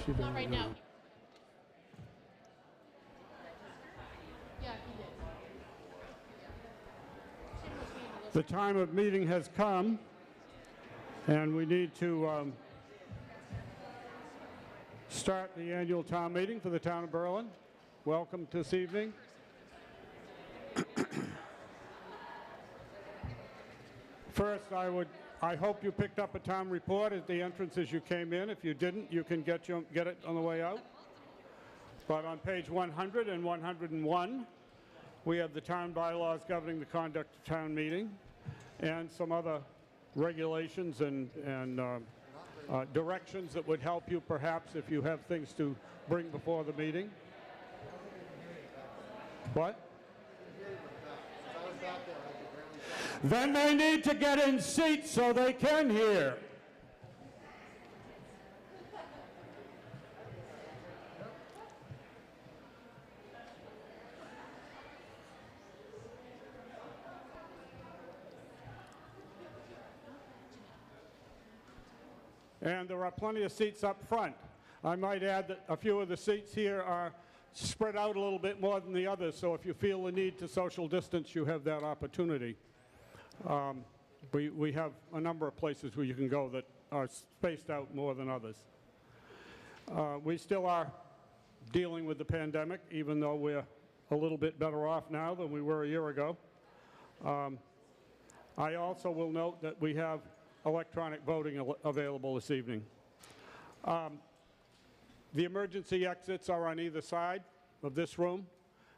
Not right now. Yeah, he did. The time of meeting has come, and we need to start the annual town meeting for the town of Berlin. Welcome this evening. First, I hope you picked up a town report at the entrance as you came in. If you didn't, you can get it on the way out. But on page 100 and 101, we have the town bylaws governing the conduct of town meeting and some other regulations and directions that would help you perhaps if you have things to bring before the meeting. What? Then they need to get in seats so they can hear. And there are plenty of seats up front. I might add that a few of the seats here are spread out a little bit more than the others, so if you feel the need to social distance, you have that opportunity. We have a number of places where you can go that are spaced out more than others. We still are dealing with the pandemic, even though we're a little bit better off now than we were a year ago. I also will note that we have electronic voting available this evening. The emergency exits are on either side of this room,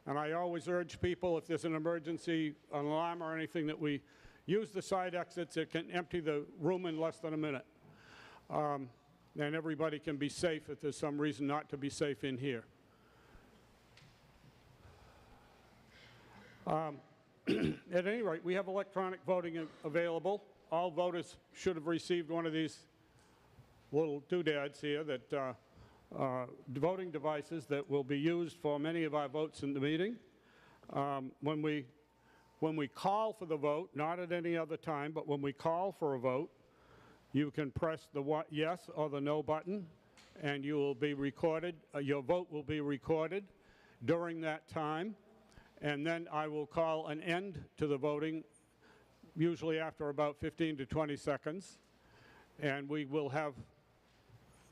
and I always urge people, if there's an emergency, an alarm or anything, that we use the side exits. It can empty the room in less than a minute. And everybody can be safe if there's some reason not to be safe in here. At any rate, we have electronic voting available. All voters should have received one of these little doodads here, that voting devices that will be used for many of our votes in the meeting. When we call for the vote, not at any other time, but when we call for a vote, you can press the yes or the no button, and you will be recorded. Your vote will be recorded during that time, and then I will call an end to the voting, usually after about 15 to 20 seconds, and we will have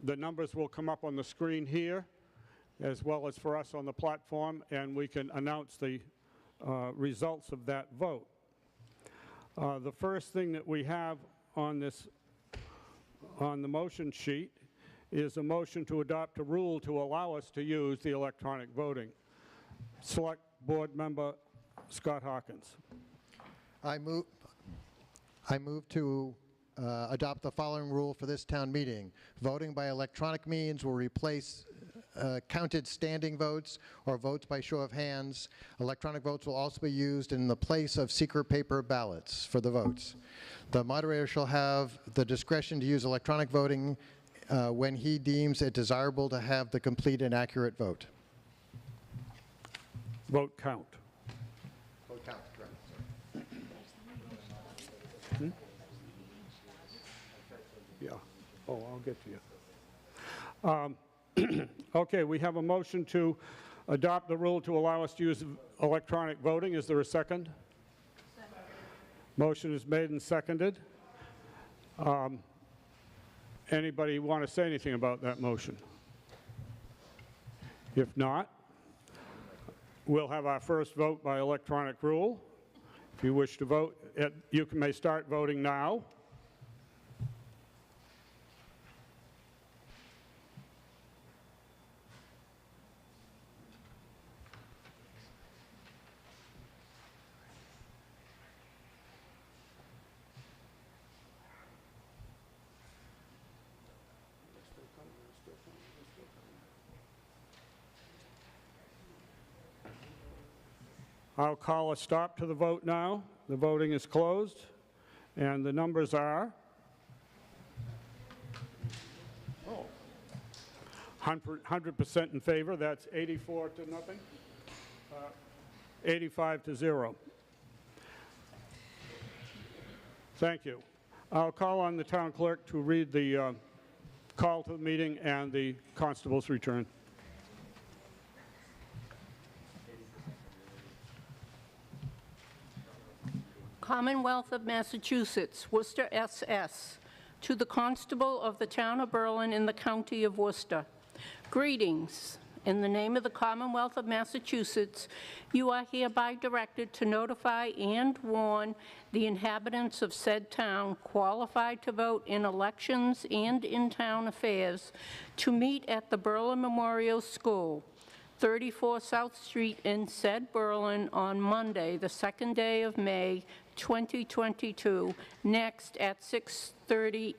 the numbers will come up on the screen here, as well as for us on the platform, and we can announce the results of that vote. The first thing that we have on the motion sheet is a motion to adopt a rule to allow us to use the electronic voting. Select Board Member Scott Hawkins. I move to adopt the following rule for this town meeting. Voting by electronic means will replace counted standing votes or votes by show of hands. Electronic votes will also be used in the place of secret paper ballots for the votes. The moderator shall have the discretion to use electronic voting when he deems it desirable to have the complete and accurate vote. Vote count. Vote count, correct. Yeah. Oh, I'll get to you. Okay, we have a motion to adopt the rule to allow us to use electronic voting. Is there a second? Second. Motion is made and seconded. Anybody want to say anything about that motion? If not, we'll have our first vote by electronic rule. If you wish to vote, you may start voting now. I'll call a stop to the vote now. The voting is closed, and the numbers are 100% in favor. That's 84 to nothing, 85 to 0. Thank you. I'll call on the town clerk to read the call to the meeting and the constable's return. Commonwealth of Massachusetts, Worcester SS, to the Constable of the Town of Berlin in the County of Worcester. Greetings. In the name of the Commonwealth of Massachusetts, you are hereby directed to notify and warn the inhabitants of said town qualified to vote in elections and in town affairs to meet at the Berlin Memorial School, 34 South Street in said Berlin on Monday, the 2nd day of May, 2022, next at 6:30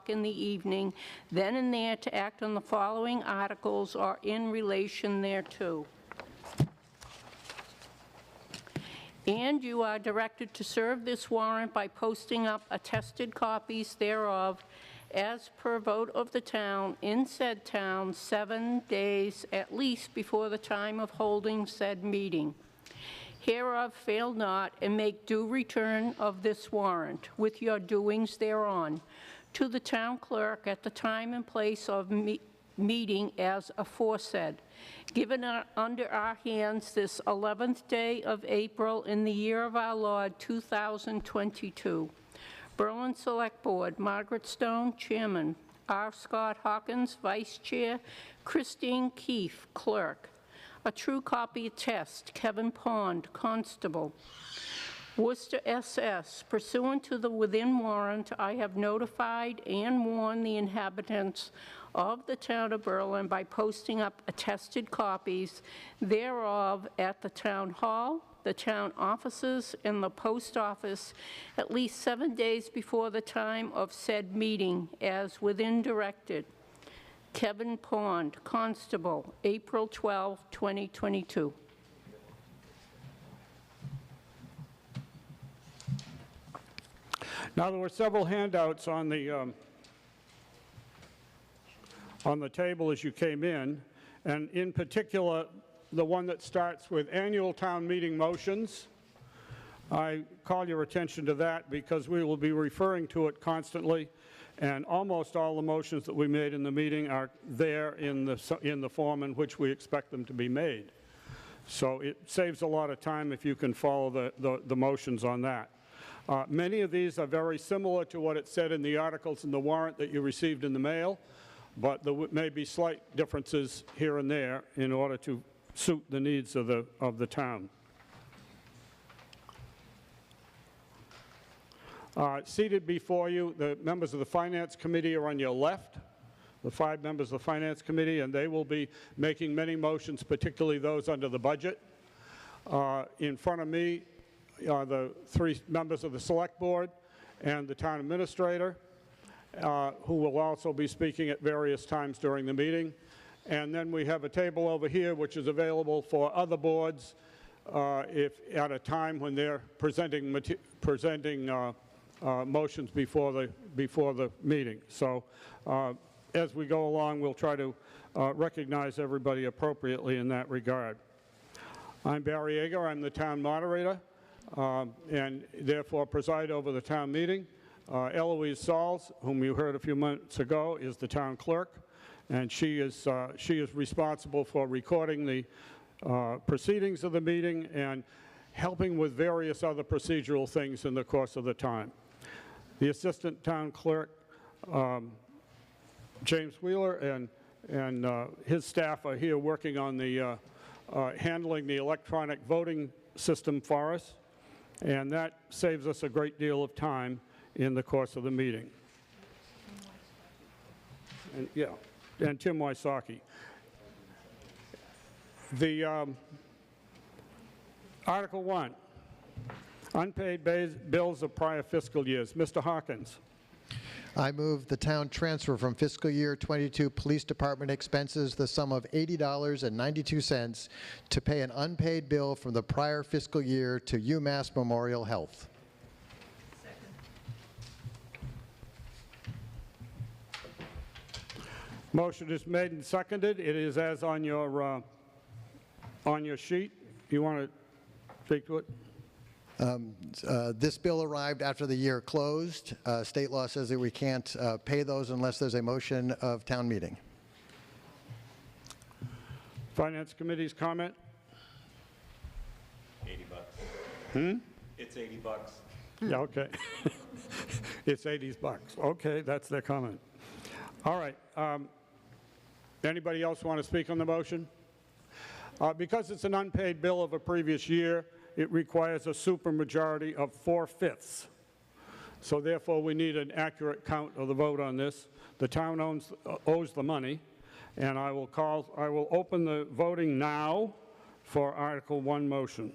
in the evening, then and there to act on the following articles or in relation thereto. And you are directed to serve this warrant by posting up attested copies thereof as per vote of the town in said town 7 days at least before the time of holding said meeting. Hereof fail not, and make due return of this warrant, with your doings thereon, to the town clerk at the time and place of meeting as aforesaid, given under our hands this 11th day of April in the year of our Lord 2022. Berlin Select Board, Margaret Stone, Chairman, R. Scott Hawkins, Vice Chair, Christine Keefe, Clerk. A true copy attest, Kevin Pond, Constable. Worcester SS, pursuant to the within warrant, I have notified and warned the inhabitants of the town of Berlin by posting up attested copies thereof at the town hall, the town offices, and the post office at least 7 days before the time of said meeting, as within directed. Kevin Pond, Constable, April 12, 2022. Now, there were several handouts on the table as you came in, and in particular, the one that starts with annual town meeting motions. I call your attention to that because we will be referring to it constantly, and almost all the motions that we made in the meeting are there in the form in which we expect them to be made. So it saves a lot of time if you can follow the motions on that. Many of these are very similar to what it said in the articles in the warrant that you received in the mail, but there may be slight differences here and there in order to suit the needs of the town. Seated before you, the members of the Finance Committee are on your left, the 5 members of the Finance Committee, and they will be making many motions, particularly those under the budget. In front of me are the 3 members of the Select Board and the Town Administrator, who will also be speaking at various times during the meeting. And then we have a table over here which is available for other boards if at a time when they're presenting motions before the meeting. So as we go along, we'll try to recognize everybody appropriately in that regard. I'm Barry Yeager. I'm the town moderator and therefore preside over the town meeting. Eloise Sauls, whom you heard a few minutes ago, is the town clerk, and she is responsible for recording the proceedings of the meeting and helping with various other procedural things in the course of the time. The assistant town clerk, James Wheeler, and his staff are here working on the handling the electronic voting system for us, and that saves us a great deal of time in the course of the meeting. And, yeah, and Tim Wysocki. The Article 1, unpaid bills of prior fiscal years. Mr. Hawkins. I move the town transfer from fiscal year 22 police department expenses the sum of $80.92 to pay an unpaid bill from the prior fiscal year to UMass Memorial Health. Motion is made and seconded. It is as on your sheet. You want to speak to it? This bill arrived after the year closed. State law says that we can't pay those unless there's a motion of town meeting. Finance Committee's comment? 80 bucks. It's 80 bucks. Yeah, okay. It's 80 bucks. Okay, that's their comment. All right. Anybody else want to speak on the motion? Because it's an unpaid bill of a previous year, it requires a supermajority of 4/5. So therefore, we need an accurate count of the vote on this. The town owes the money, and I will open the voting now for Article 1 motion.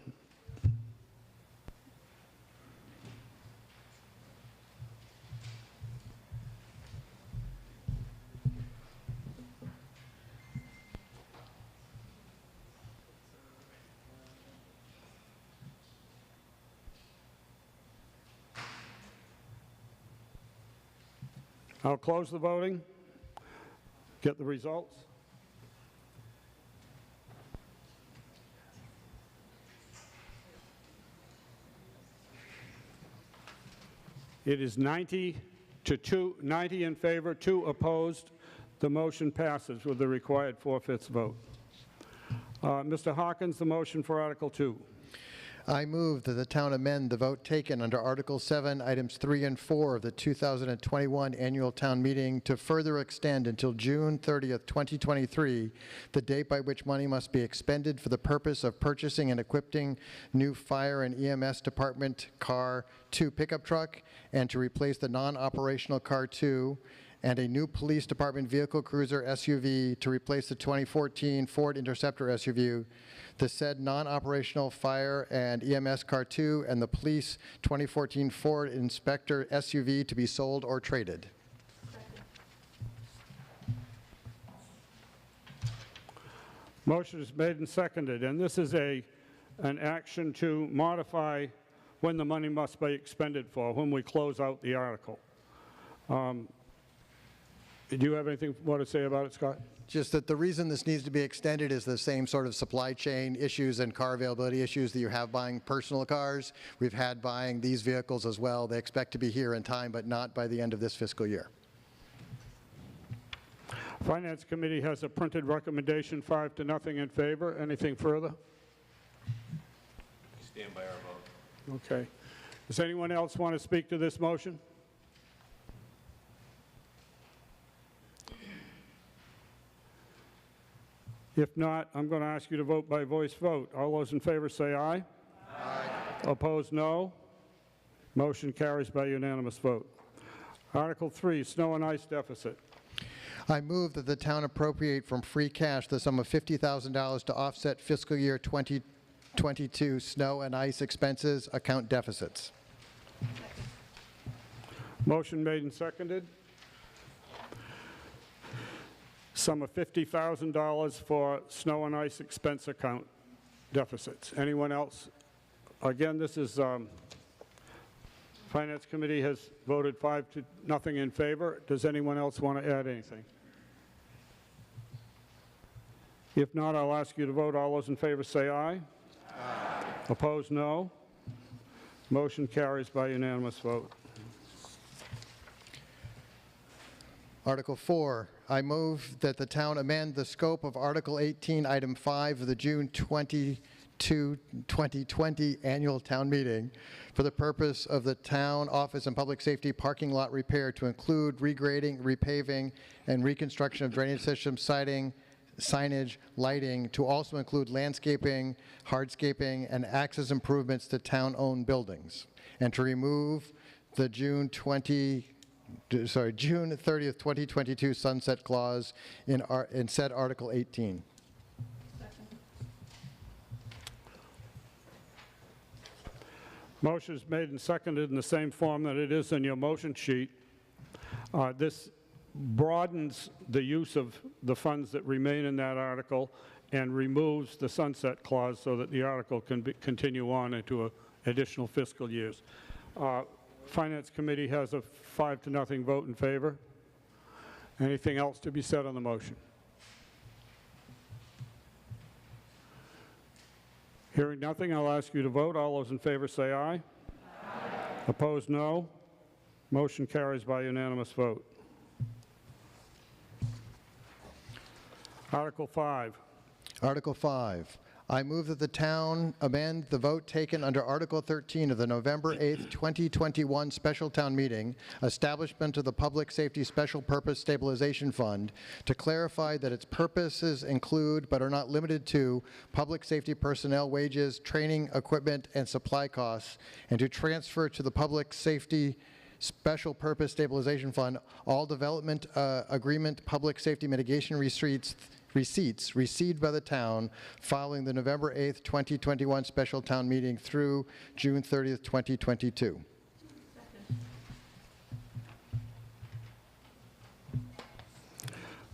I'll close the voting. Get the results. It is 90 in favor, 2 opposed. The motion passes with the required 4/5 vote. Mr. Hawkins, the motion for Article 2. I move that the town amend the vote taken under Article 7, Items 3 and 4 of the 2021 Annual Town Meeting to further extend until June 30th, 2023, the date by which money must be expended for the purpose of purchasing and equipping new fire and EMS department Car 2 pickup truck, and to replace the non-operational Car 2, and a new police department vehicle cruiser SUV to replace the 2014 Ford Interceptor SUV, the said non-operational fire and EMS Car 2, and the police 2014 Ford Inspector SUV to be sold or traded. Motion is made and seconded, and this is an action to modify when the money must be expended for, when we close out the article. Do you have anything more to say about it, Scott? Just that the reason this needs to be extended is the same sort of supply chain issues and car availability issues that you have buying personal cars. We've had buying these vehicles as well. They expect to be here in time, but not by the end of this fiscal year. Finance Committee has a printed recommendation, 5-0 in favor. Anything further? We stand by our vote. Okay. Does anyone else want to speak to this motion? If not, I'm going to ask you to vote by voice vote. All those in favor say aye. Aye. Opposed, no. Motion carries by unanimous vote. Article 3, snow and ice deficit. I move that the town appropriate from free cash the sum of $50,000 to offset fiscal year 2022 snow and ice expenses account deficits. Motion made and seconded. Sum of $50,000 for snow and ice expense account deficits. Anyone else? Again, this is Finance Committee has voted 5-0 in favor. Does anyone else want to add anything? If not, I'll ask you to vote. All those in favor say aye. Aye. Opposed, no. Motion carries by unanimous vote. Article 4, I move that the town amend the scope of Article 18, Item 5 of the June 22, 2020 Annual Town Meeting for the purpose of the town office and public safety parking lot repair to include regrading, repaving, and reconstruction of drainage systems, siding, signage, lighting, to also include landscaping, hardscaping, and access improvements to town-owned buildings, and to remove the June 30th, 2022 sunset clause in said Article 18. Motion is made and seconded in the same form that it is in your motion sheet. This broadens the use of the funds that remain in that article and removes the sunset clause so that the article can continue on into additional fiscal years. Finance Committee has a 5-0 vote in favor. Anything else to be said on the motion? Hearing nothing, I'll ask you to vote. All those in favor say aye. Aye. Opposed, no. Motion carries by unanimous vote. Article 5. Article 5, I move that the town amend the vote taken under Article 13 of the November 8th, 2021 special town meeting, establishment of the Public Safety Special Purpose Stabilization Fund, to clarify that its purposes include, but are not limited to, public safety personnel wages, training, equipment, and supply costs, and to transfer to the Public Safety Special Purpose Stabilization Fund all development agreement public safety mitigation receipts received by the town following the November 8th, 2021 special town meeting through June 30th, 2022.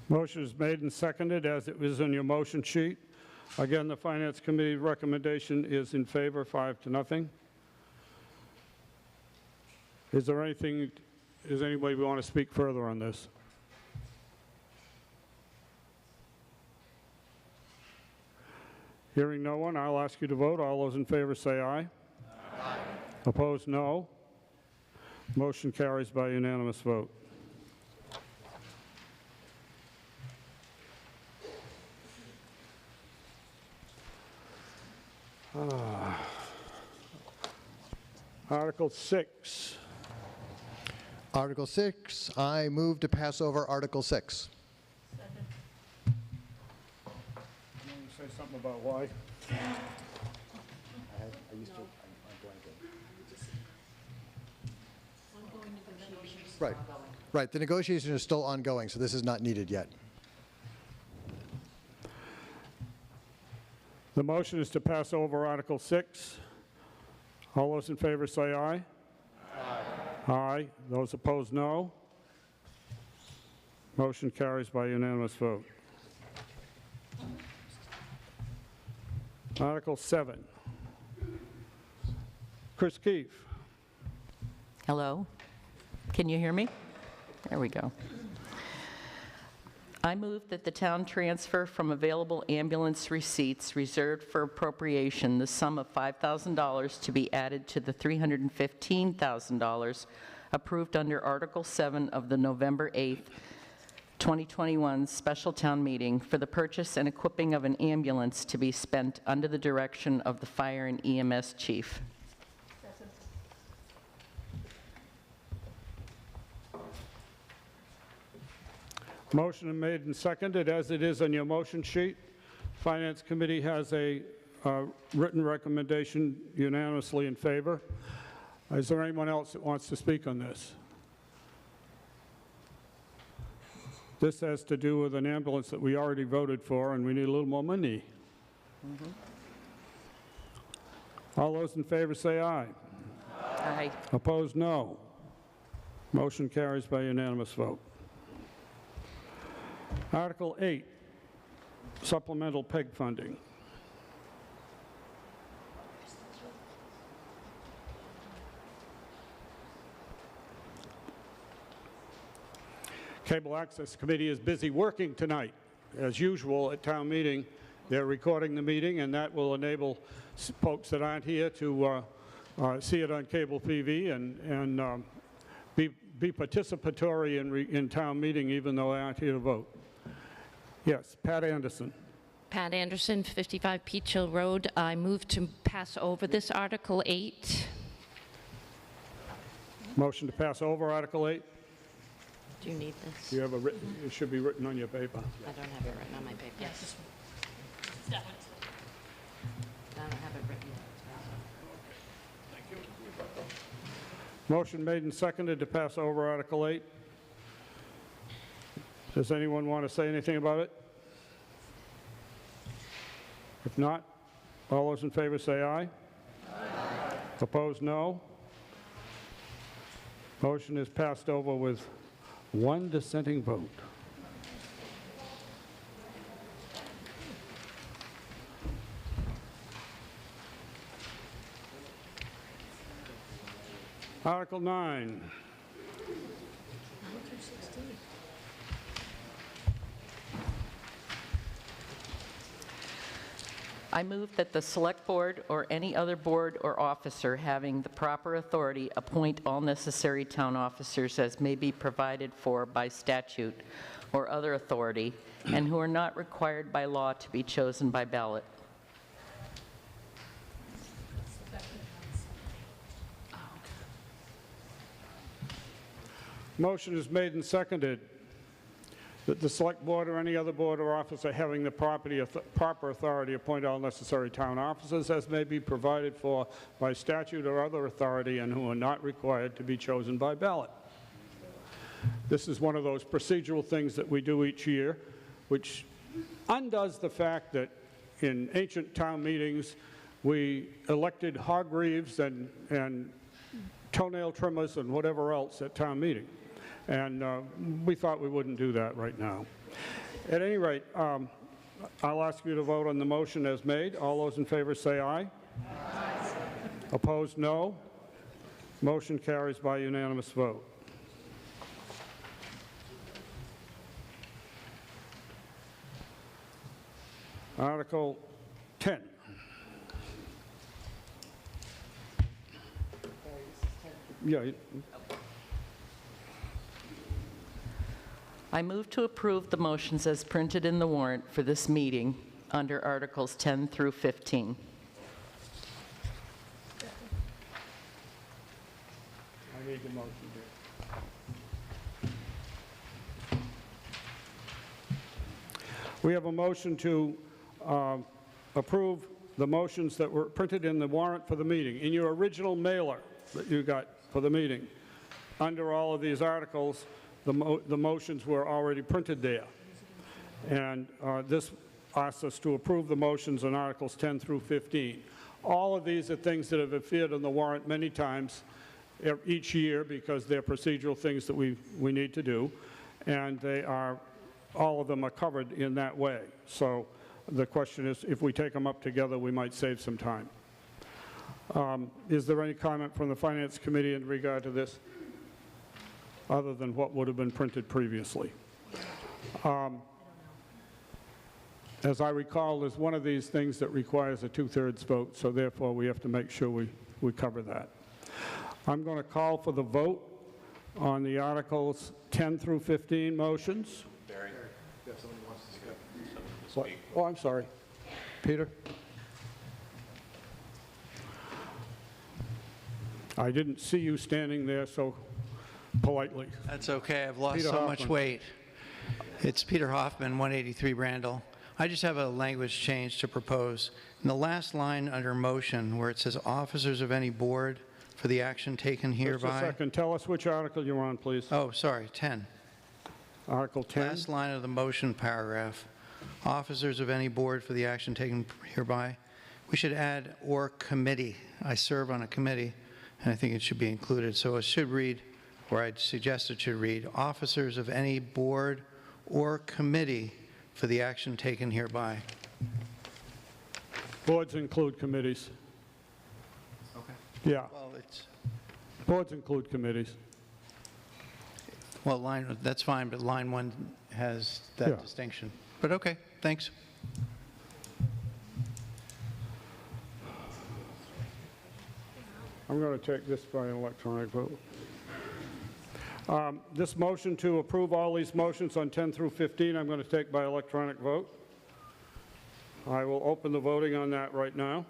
Motion is made and seconded as it was in your motion sheet. Again, the Finance Committee recommendation is in favor, 5-0. Is there anything, does anybody want to speak further on this? Hearing no one, I'll ask you to vote. All those in favor say aye. Aye. Opposed, no. Motion carries by unanimous vote. Article 6. Article 6, I move to pass over Article 6. Say something about why. Right, right. The negotiations are still ongoing, so this is not needed yet. The motion is to pass over Article 6. All those in favor say aye. Aye. Aye. Those opposed, no. Motion carries by unanimous vote. Article 7. Chris Keefe. Hello? Can you hear me? There we go. I move that the town transfer from available ambulance receipts reserved for appropriation the sum of $5,000 to be added to the $315,000 approved under Article 7 of the November 8th, 2021 special town meeting for the purchase and equipping of an ambulance to be spent under the direction of the Fire and EMS Chief. Motion made and seconded as it is on your motion sheet. Finance Committee has a written recommendation unanimously in favor. Is there anyone else that wants to speak on this? This has to do with an ambulance that we already voted for, and we need a little more money. All those in favor say aye. Aye. Opposed, no. Motion carries by unanimous vote. Article 8, supplemental PEG funding. Cable Access Committee is busy working tonight. As usual at town meeting, they're recording the meeting, and that will enable folks that aren't here to see it on cable TV and be participatory in town meeting, even though they aren't here to vote. Yes, Pat Anderson. Pat Anderson, 55 Peach Hill Road. I move to pass over this Article 8. Motion to pass over Article 8. Do you need this? You have a written, it should be written on your paper. I don't have it written on my paper. Yes. That one's. I don't have it written. Motion made and seconded to pass over Article 8. Does anyone want to say anything about it? If not, all those in favor say aye. Aye. Opposed, no. Motion is passed over with one dissenting vote. Article 9. I move that the Select Board or any other board or officer having the proper authority appoint all necessary town officers as may be provided for by statute or other authority, and who are not required by law to be chosen by ballot. Motion is made and seconded that the Select Board or any other board or officer having the proper authority appoint all necessary town officers as may be provided for by statute or other authority and who are not required to be chosen by ballot. This is one of those procedural things that we do each year, which undoes the fact that in ancient town meetings, we elected hog reeves and toenail trimmers and whatever else at town meeting. And we thought we wouldn't do that right now. At any rate, I'll ask you to vote on the motion as made. All those in favor say aye. Aye. Opposed, no. Motion carries by unanimous vote. Article 10. Yeah. I move to approve the motions as printed in the warrant for this meeting under Articles 10 through 15. I need the motion here. We have a motion to approve the motions that were printed in the warrant for the meeting. In your original mailer that you got for the meeting, under all of these articles, the motions were already printed there. And this asks us to approve the motions on Articles 10 through 15. All of these are things that have appeared on the warrant many times each year because they're procedural things that we need to do. And they are, all of them are covered in that way. So the question is, if we take them up together, we might save some time. Is there any comment from the Finance Committee in regard to this, other than what would have been printed previously? As I recall, there's one of these things that requires a 2/3 vote, so therefore we have to make sure we cover that. I'm going to call for the vote on the Articles 10 through 15 motions. Barry? What? Oh, I'm sorry. Peter? I didn't see you standing there so politely. That's okay. I've lost Peter so much Hoffman. weight. It's Peter Hoffman, 183 Randall. I just have a language change to propose. In the last line under motion, where it says officers of any board for the action taken Just a hereby. second. Tell us which article you're on, please. Oh, sorry, 10. Article 10. Last line of the motion paragraph. Officers of any board for the action taken hereby. We should add or committee. I serve on a committee, and I think it should be included. So it should read, or I'd suggest it should read, officers of any board or committee for the action taken hereby. Boards include committees. Okay. Yeah, Well, it's, boards include committees. well, that's fine, but line 1 has that Yeah. distinction. But okay, thanks. I'm going to take this by an electronic vote. This motion to approve all these motions on 10 through 15, I'm going to take by electronic vote. I will open the voting on that right now.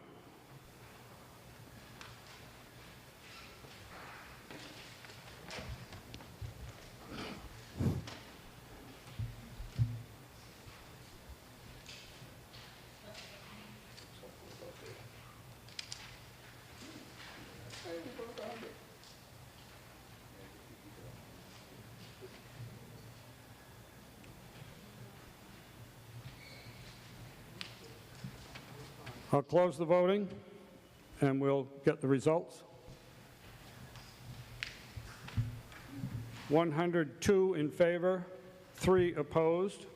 I'll close the voting, and we'll get the results. 102 in favor, 3 opposed.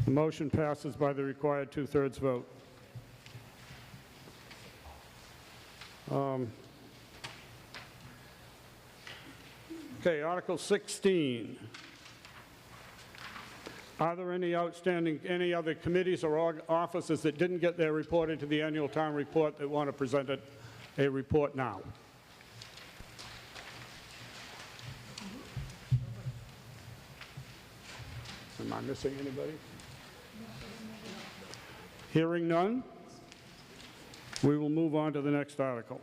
The motion passes by the required 2/3 vote. Okay, Article 16. Are there any outstanding, any other committees or offices that didn't get their report into the annual town report that want to present a report now? Am I missing anybody? Hearing none, we will move on to the next article.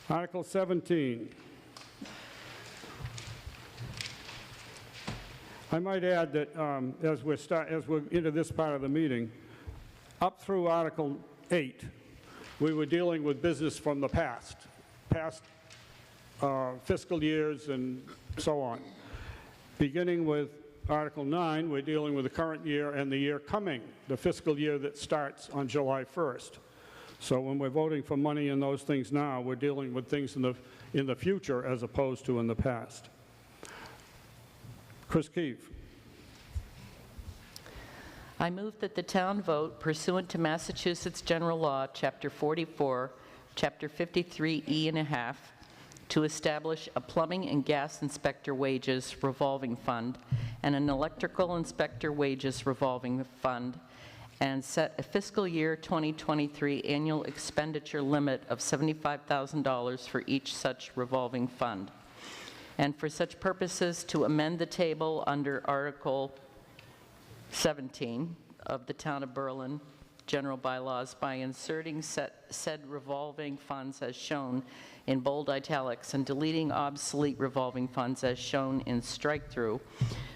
Article 17. I might add that as we're into this part of the meeting, up through Article 8, we were dealing with business from the past fiscal years and so on. Beginning with Article 9, we're dealing with the current year and the year coming, the fiscal year that starts on July 1st. So when we're voting for money in those things now, we're dealing with things in the future as opposed to in the past. Chris Keefe. I move that the town vote pursuant to Massachusetts General Law, Chapter 44, Chapter 53E and a half, to establish a plumbing and gas inspector wages revolving fund and an electrical inspector wages revolving fund, and set a fiscal year 2023 annual expenditure limit of $75,000 for each such revolving fund. And for such purposes, to amend the table under Article 17 of the Town of Berlin General Bylaws by inserting said revolving funds as shown in bold italics and deleting obsolete revolving funds as shown in strike-through,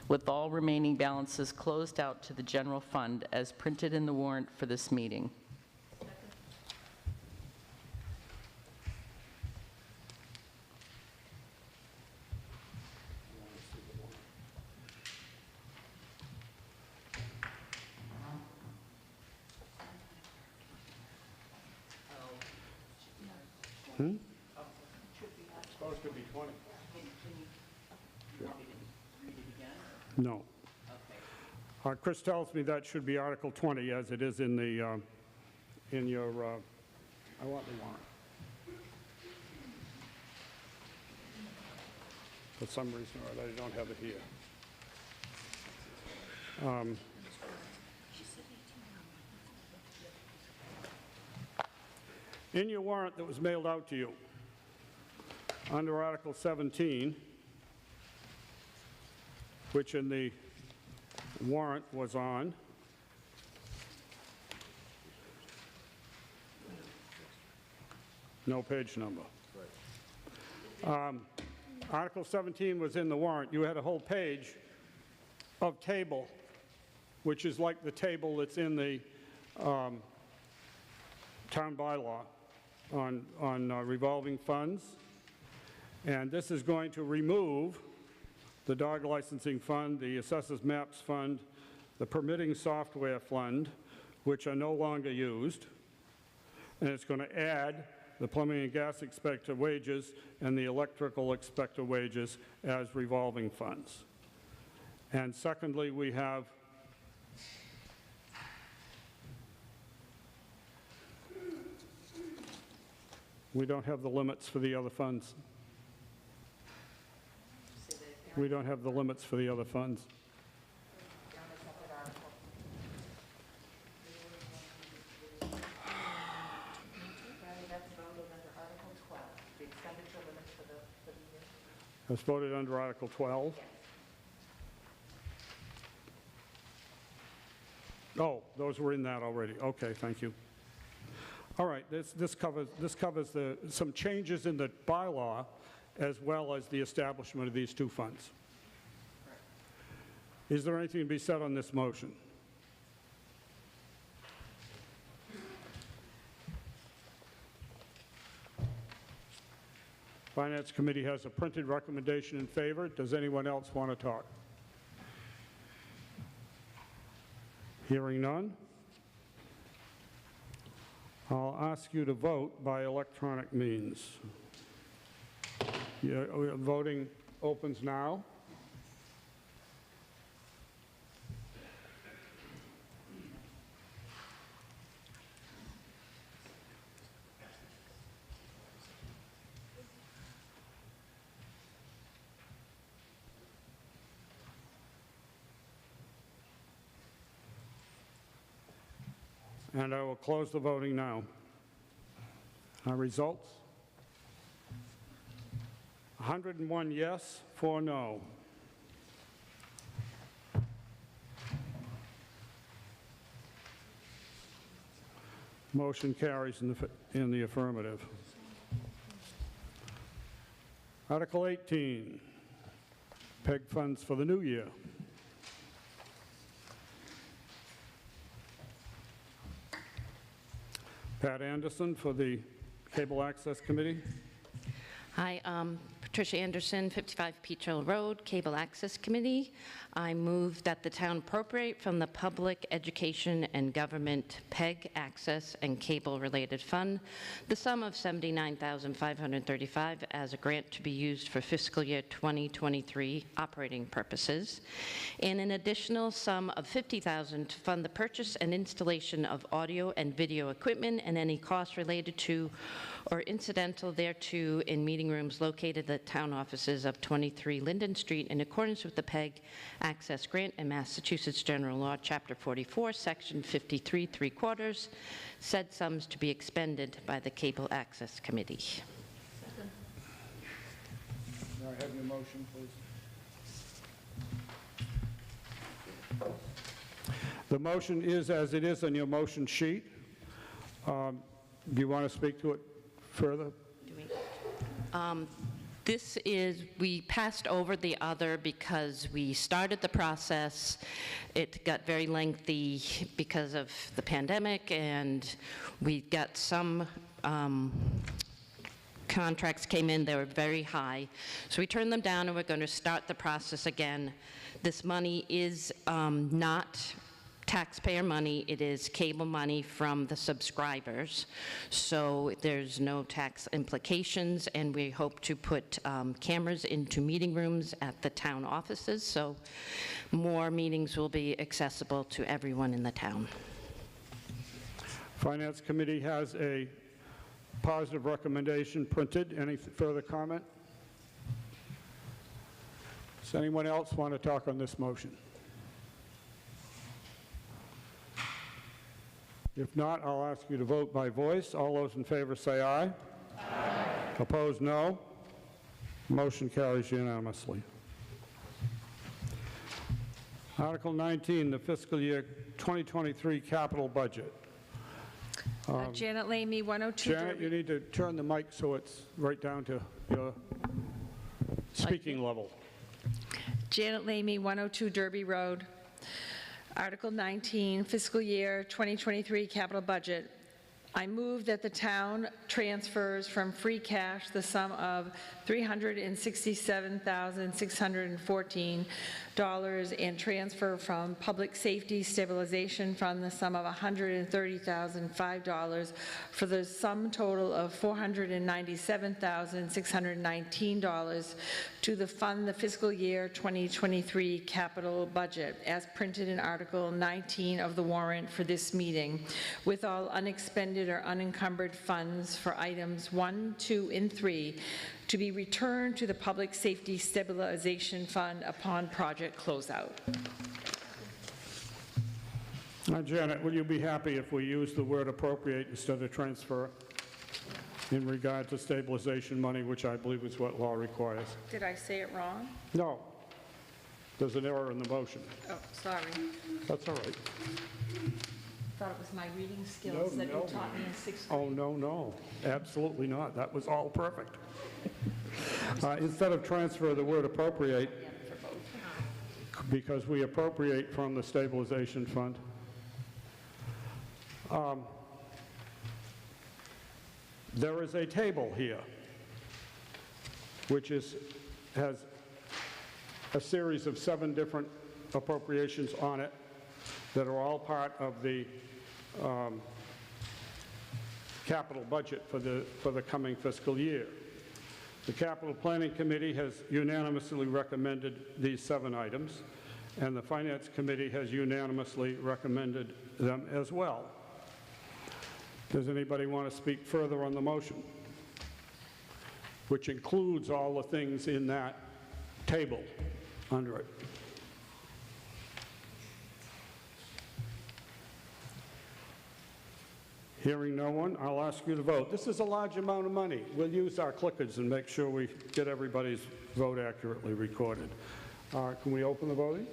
with all remaining balances closed out to the general fund as printed in the warrant for this meeting. Supposed to be 20. No. Chris tells me that should be Article 20, as it is in the, in your, I want the warrant. For some reason or other, I don't have it here. In your warrant that was mailed out to you, under Article 17, which in the warrant was on no page number. Article 17 was in the warrant. You had a whole page of table, which is like the table that's in the town bylaw on revolving funds. And this is going to remove the dog licensing fund, the assessors maps fund, the permitting software fund, which are no longer used. And it's going to add the plumbing and gas inspector wages and the electrical inspector wages as revolving funds. And secondly, we have we don't have the limits for the other funds. We don't have the limits for the other funds. That's voted under Article 12. Oh, those were in that already. Okay, thank you. All right, this covers some changes in the bylaw as well as the establishment of these two funds. Is there anything to be said on this motion? Finance Committee has a printed recommendation in favor. Does anyone else want to talk? Hearing none, I'll ask you to vote by electronic means. Voting opens now. And I will close the voting now. Our results? 101 yes, 4 no. Motion carries in the affirmative. Article 18, PEG funds for the new year. Pat Anderson for the Cable Access Committee. Hi, Patricia Anderson, 55 Peach Hill Road, Cable Access Committee. I move that the town appropriate from the Public Education and Government PEG Access and Cable-related Fund the sum of $79,535 as a grant to be used for fiscal year 2023 operating purposes, and an additional sum of $50,000 to fund the purchase and installation of audio and video equipment and any costs related to or incidental thereto in meeting rooms located at town offices of 23 Linden Street in accordance with the PEG Access Grant and Massachusetts General Law, Chapter 44, Section 53, 3/4, said sums to be expended by the Cable Access Committee. May I have your motion, please? The motion is as it is on your motion sheet. Do you want to speak to it further? This is, we passed over the other because we started the process. It got very lengthy because of the pandemic, and we got some contracts came in, they were very high. So we turned them down, and we're going to start the process again. This money is not taxpayer money, it is cable money from the subscribers. So there's no tax implications, and we hope to put cameras into meeting rooms at the town offices, so more meetings will be accessible to everyone in the town. Finance Committee has a positive recommendation printed. Any further comment? Does anyone else want to talk on this motion? If not, I'll ask you to vote by voice. All those in favor say aye. Aye. Opposed, no. Motion carries unanimously. Article 19, the fiscal year 2023 capital budget. Janet Lamy, 102 Janet, Derby. you need to turn the mic so it's right down to your speaking level. Janet Lamy, 102 Derby Road. Article 19, fiscal year 2023 capital budget. I move that the town transfers from free cash the sum of $367,614 and transfer from Public Safety Stabilization Fund the sum of $130,005 for the sum total of $497,619 to the fund the fiscal year 2023 capital budget as printed in Article 19 of the warrant for this meeting, with all unexpended or unencumbered funds for items 1, 2, and 3 to be returned to the Public Safety Stabilization Fund upon project closeout. Now, Janet, will you be happy if we use the word appropriate instead of transfer in regard to stabilization money, which I believe is what law requires? Did I say it wrong? No. There's an error in the motion. Oh, sorry. That's all right. Thought it was my reading skills that you taught me in 6th grade. Oh, no. Absolutely not. That was all perfect. Instead of transfer, the word appropriate, because we appropriate from the stabilization fund. There is a table here, which has a series of 7 different appropriations on it that are all part of the capital budget for the coming fiscal year. The Capital Planning Committee has unanimously recommended these 7 items, and the Finance Committee has unanimously recommended them as well. Does anybody want to speak further on the motion, which includes all the things in that table under it? Hearing no one, I'll ask you to vote. This is a large amount of money. We'll use our clickers and make sure we get everybody's vote accurately recorded. Can we open the voting?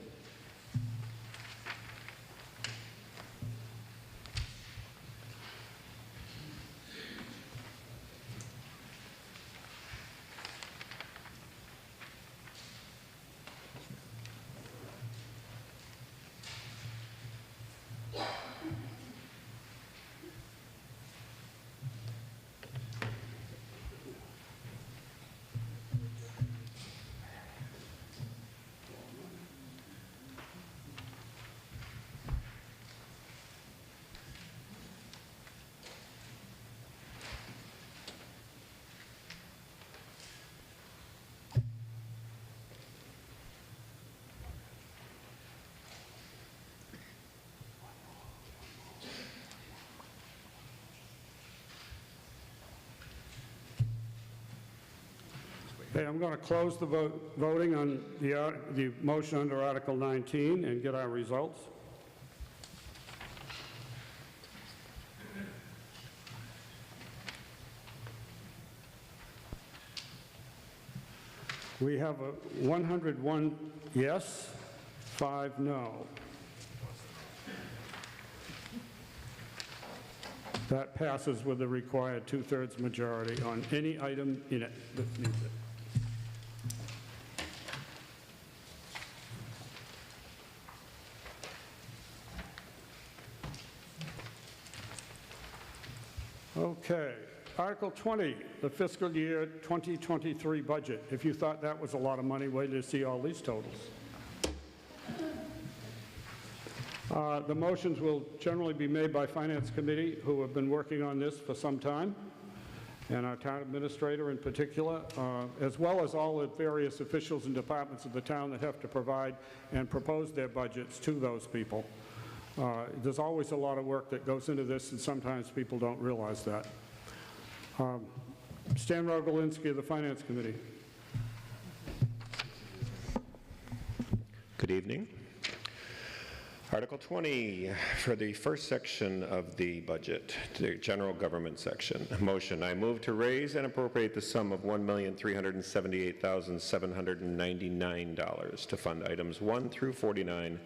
Okay, I'm going to close the voting on the motion under Article 19 and get our results. We have 101 yes, 5 no. That passes with the required two-thirds majority on any item in it that needs it. Okay, Article 20, the fiscal year 2023 budget. If you thought that was a lot of money, wait to see all these totals. The motions will generally be made by Finance Committee, who have been working on this for some time, and our town administrator in particular, as well as all the various officials and departments of the town that have to provide and propose their budgets to those people. There's always a lot of work that goes into this, and sometimes people don't realize that. Stan Rogolinski of the Finance Committee. Good evening. Article 20, for the first section of the budget, the general government section. Motion, I move to raise and appropriate the sum of $1,378,799 to fund items 1 through 49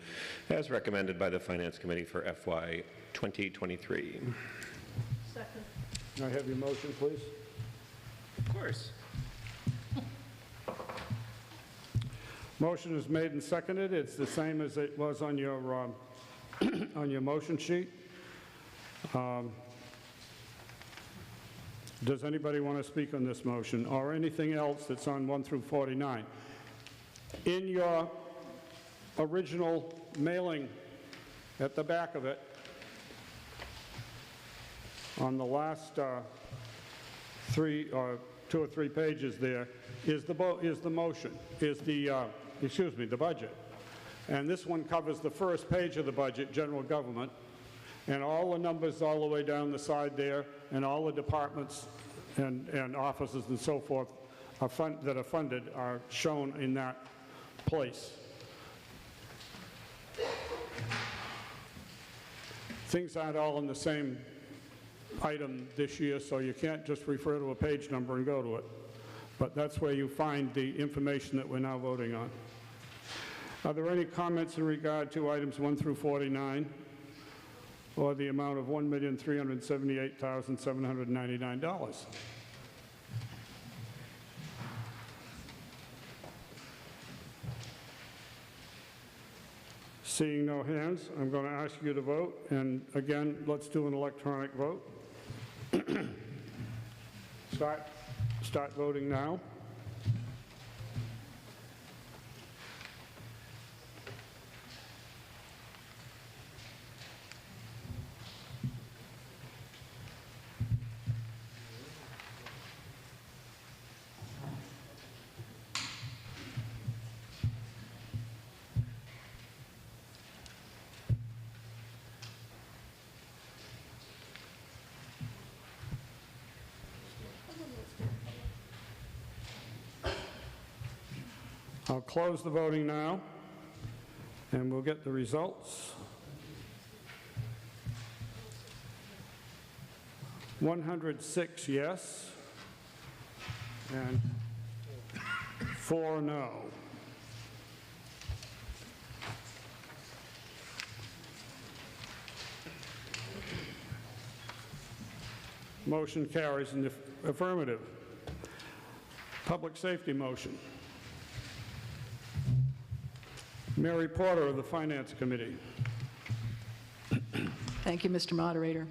as recommended by the Finance Committee for FY 2023. Second. Can I have your motion, please? Of course. Motion is made and seconded. It's the same as it was on your on your motion sheet. Does anybody want to speak on this motion or anything else that's on 1 through 49? In your original mailing at the back of it, on the last 2 or 3 pages there, is the motion, is the the budget. And this one covers the first page of the budget, general government, and all the numbers all the way down the side there, and all the departments and offices and so forth that are funded are shown in that place. Things aren't all in the same item this year, so you can't just refer to a page number and go to it. But that's where you find the information that we're now voting on. Are there any comments in regard to items 1 through 49 or the amount of $1,378,799? Seeing no hands, I'm going to ask you to vote. And again, let's do an electronic vote. Start voting now. I'll close the voting now, and we'll get the results. 106 yes, and 4 no. Motion carries in the affirmative. Public safety motion. Mary Porter of the Finance Committee. Thank you, Mr. Moderator.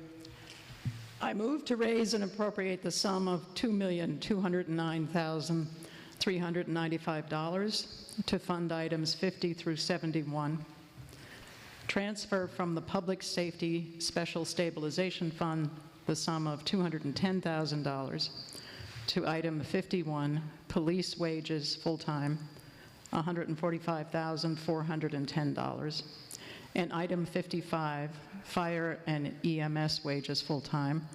I move to raise and appropriate the sum of $2,209,395 to fund items 50 through 71. Transfer from the Public Safety Special Stabilization Fund the sum of $210,000 to item 51, police wages full-time, $145,410, and item 55, fire and EMS wages full-time,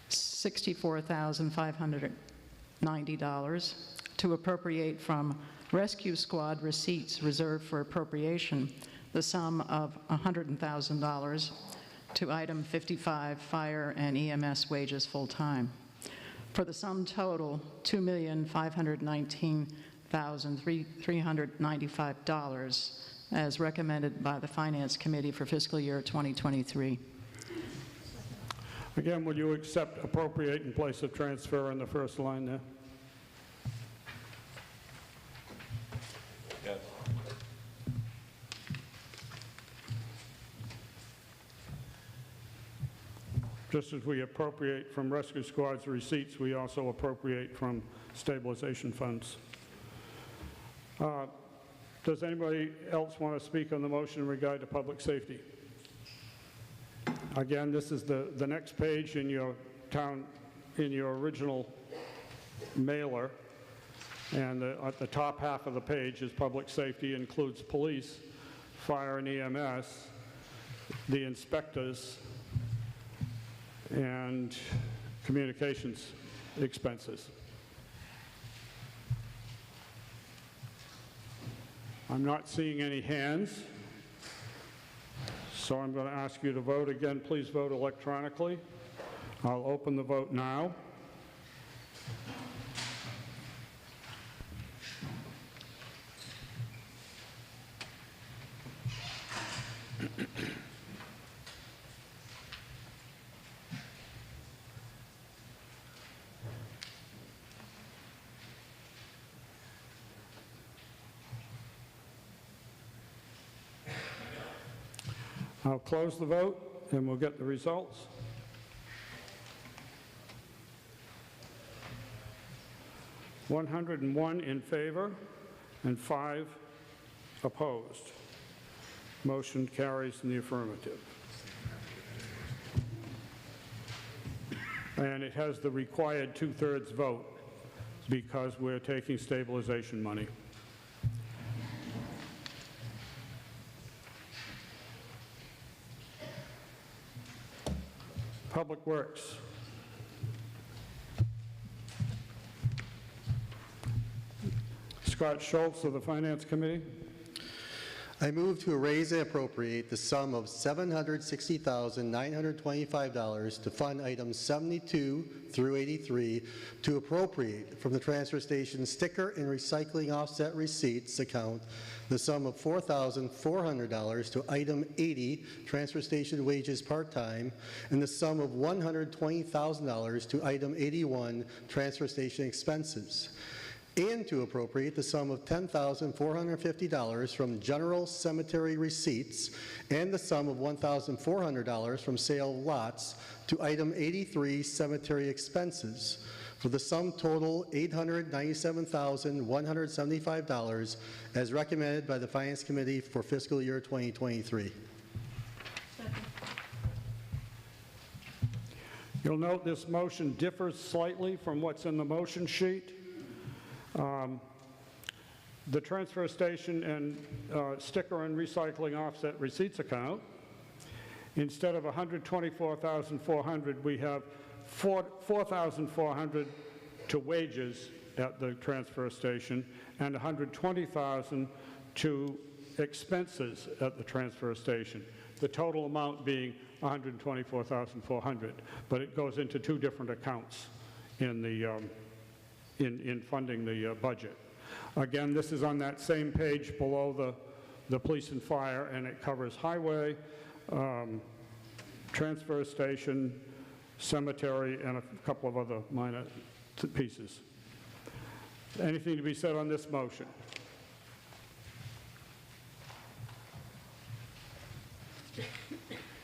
$64,590, to appropriate from rescue squad receipts reserved for appropriation the sum of $100,000 to item 55, fire and EMS wages full-time, for the sum total $2,519,395, as recommended by the Finance Committee for fiscal year 2023. Again, will you accept appropriate in place of transfer in the first line there? Yes. Just as we appropriate from rescue squads receipts, we also appropriate from stabilization funds. Does anybody else want to speak on the motion in regard to public safety? Again, this is the next page in your original mailer, and at the top half of the page is public safety, includes police, fire and EMS, the inspectors, and communications expenses. I'm not seeing any hands, so I'm going to ask you to vote. Again, please vote electronically. I'll open the vote now. I'll close the vote, and we'll get the results. (101) in favor and 5 opposed. Motion carries in the affirmative. And it has the required 2/3 vote because we're taking stabilization money. Public Works. Scott Schultz of the Finance Committee. I move to raise and appropriate the sum of $760,925 to fund items 72 through 83, to appropriate from the transfer station sticker and recycling offset receipts account the sum of $4,400 to item 80, transfer station wages part-time, and the sum of $120,000 to item 81, transfer station expenses, and to appropriate the sum of $10,450 from general cemetery receipts and the sum of $1,400 from sale of lots to item 83, cemetery expenses, for the sum total $897,175, as recommended by the Finance Committee for fiscal year 2023. You'll note this motion differs slightly from what's in the motion sheet. The transfer station and sticker and recycling offset receipts account, instead of $124,400, we have $4,400 to wages at the transfer station and $120,000 to expenses at the transfer station. the total amount being $124,400, but it goes into two different accounts in the in funding the budget. Again, this is on that same page below the police and fire, and it covers highway, transfer station, cemetery, and a couple of other minor pieces. Anything to be said on this motion?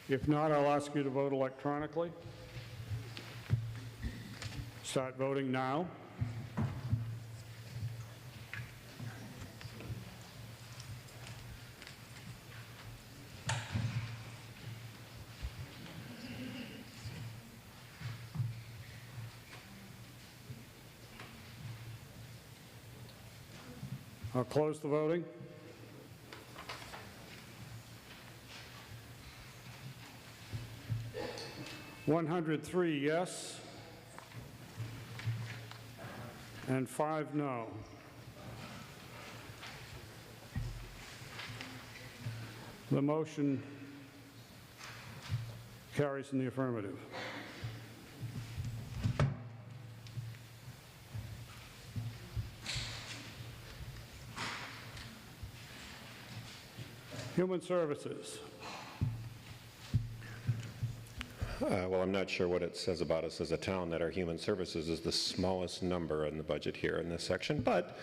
If not, I'll ask you to vote electronically. Start voting now. I'll close the voting. $103 yes, and 5 no. The motion carries in the affirmative. Human Services. Well, I'm not sure what it says about us as a town that our human services is the smallest number in the budget here in this section, but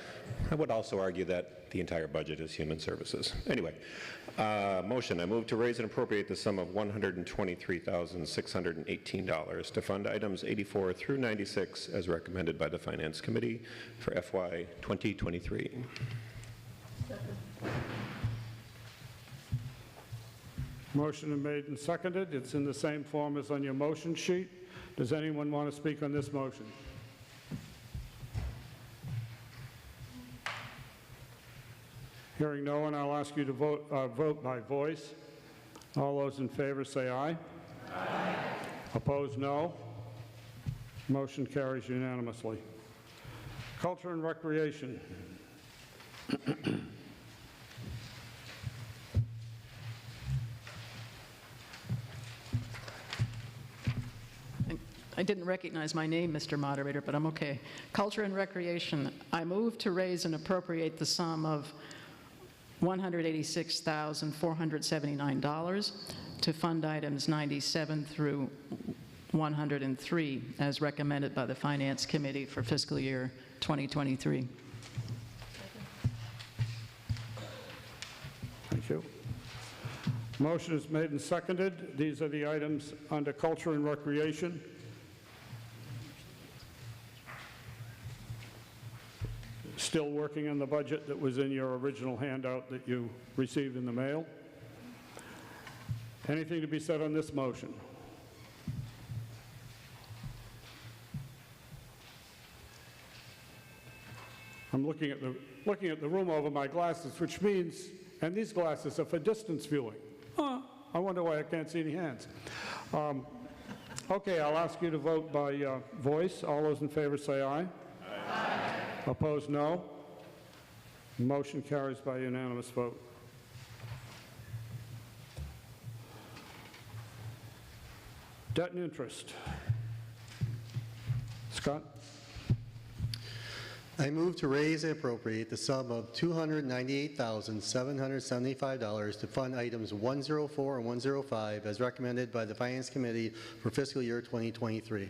I would also argue that the entire budget is human services. Anyway, motion, I move to raise and appropriate the sum of $123,618 to fund items 84 through 96 as recommended by the Finance Committee for FY 2023. Motion is made and seconded. It's in the same form as on your motion sheet. Does anyone want to speak on this motion? Hearing no one, I'll ask you to vote by voice. All those in favor say aye. Aye. Opposed, no. Motion carries unanimously. Culture and Recreation. I didn't recognize my name, Mr. Moderator, but I'm okay. Culture and Recreation, I move to raise and appropriate the sum of $186,479 to fund items 97 through 103 as recommended by the Finance Committee for fiscal year 2023. Thank you. Motion is made and seconded. These are the items under Culture and Recreation. Still working on the budget that was in your original handout that you received in the mail. Anything to be said on this motion? I'm looking at the room over my glasses, which means, and these glasses are for distance viewing. I wonder why I can't see any hands. Okay, I'll ask you to vote by voice. All those in favor say aye. Aye. Opposed, no. Motion carries by unanimous vote. Debt and interest. Scott? I move to raise and appropriate the sum of $298,775 to fund items 104 and 105 as recommended by the Finance Committee for fiscal year 2023.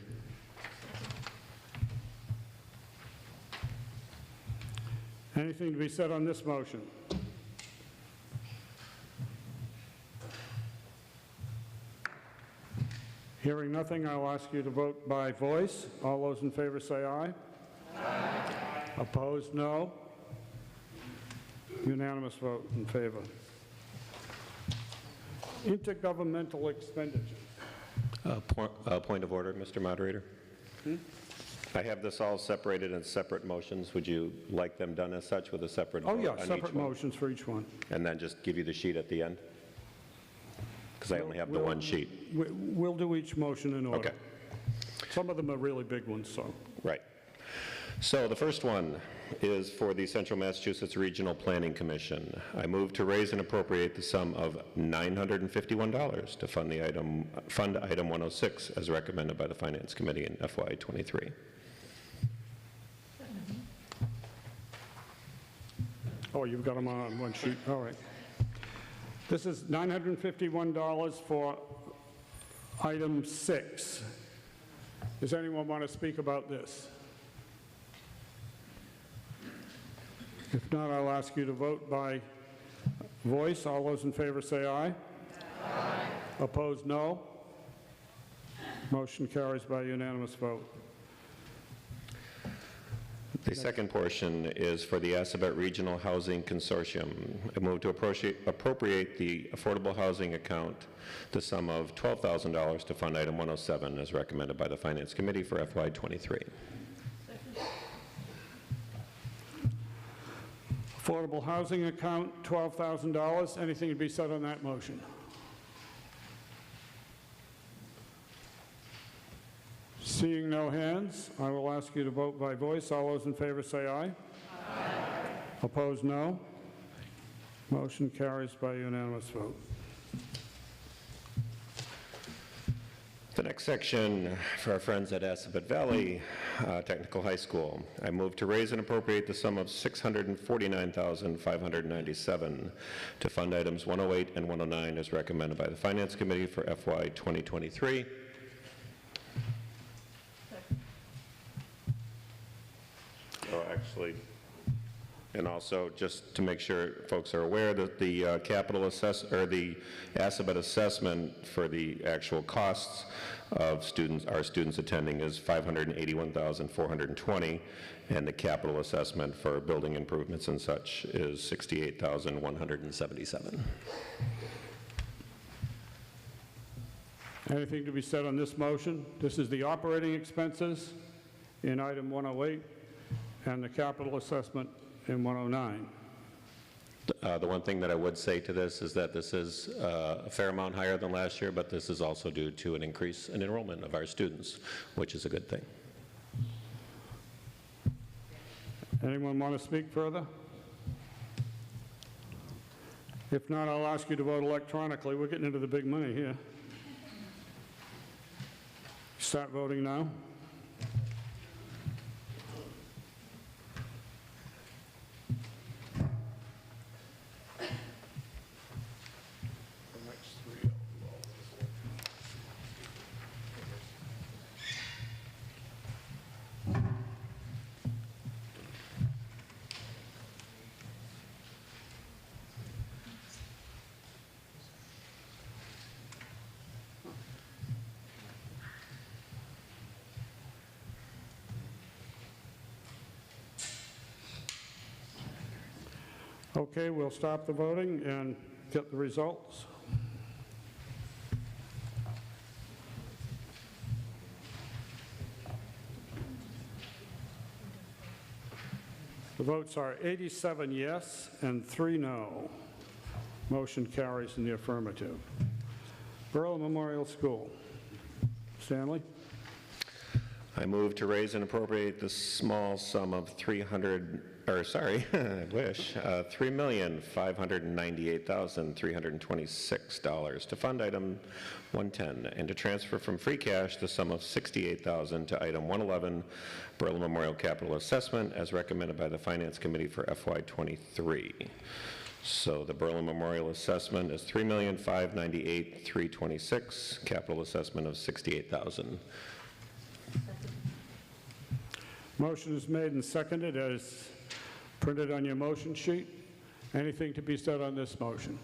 Anything to be said on this motion? Hearing nothing, I'll ask you to vote by voice. All those in favor say aye. Aye. Opposed, no. Unanimous vote in favor. Intergovernmental expenditures. Point of order, Mr. Moderator. I have this all separated in separate motions. Would you like them done as such with a separate vote on each one? Separate motions for each one. And then just give you the sheet at the end? Because I only have the one sheet. We'll do each motion in order. Okay. Some of them are really big ones, so. Right. So the first one, is for the Central Massachusetts Regional Planning Commission. I move to raise and appropriate the sum of $951 to fund item 106 as recommended by the Finance Committee in FY23. Oh, you've got them on one sheet, all right. This is $951 for item 6. Does anyone want to speak about this? If not, I'll ask you to vote by voice. All those in favor say aye. Aye. Opposed, no. Motion carries by unanimous vote. The second portion is for the Assabet Regional Housing Consortium. I move to appropriate the affordable housing account the sum of $12,000 to fund item 107 as recommended by the Finance Committee for FY23. Affordable housing account, $12,000. Anything to be said on that motion? Seeing no hands, I will ask you to vote by voice. All those in favor say aye. Aye. Opposed, no. Motion carries by unanimous vote. The next section for our friends at Assabet Valley Technical High School. I move to raise and appropriate the sum of $649,597 to fund items 108 and 109 as recommended by the Finance Committee for FY 2023. Oh, actually, and also just to make sure folks are aware that the the Assabet assessment for the actual costs of our students attending is $581,420, and the capital assessment for building improvements and such is $68,177. Anything to be said on this motion? This is the operating expenses in item 108 and the capital assessment in 109. The one thing that I would say to this is that this is a fair amount higher than last year, but this is also due to an increase in enrollment of our students, which is a good thing. Anyone want to speak further? If not, I'll ask you to vote electronically. We're getting into the big money here. Start voting now. Okay, we'll stop the voting and get the results. The votes are 87 yes and 3 no. Motion carries in the affirmative. Berlin Memorial School. Stanley? I move to raise and appropriate the small sum of $3,598,326 to fund item 110 and to transfer from free cash the sum of $68,000 to item 111, Berlin Memorial Capital Assessment, as recommended by the Finance Committee for FY23. So the Berlin Memorial Assessment is $3,598,326, capital assessment of $68,000. Motion is made and seconded as printed on your motion sheet. Anything to be said on this motion?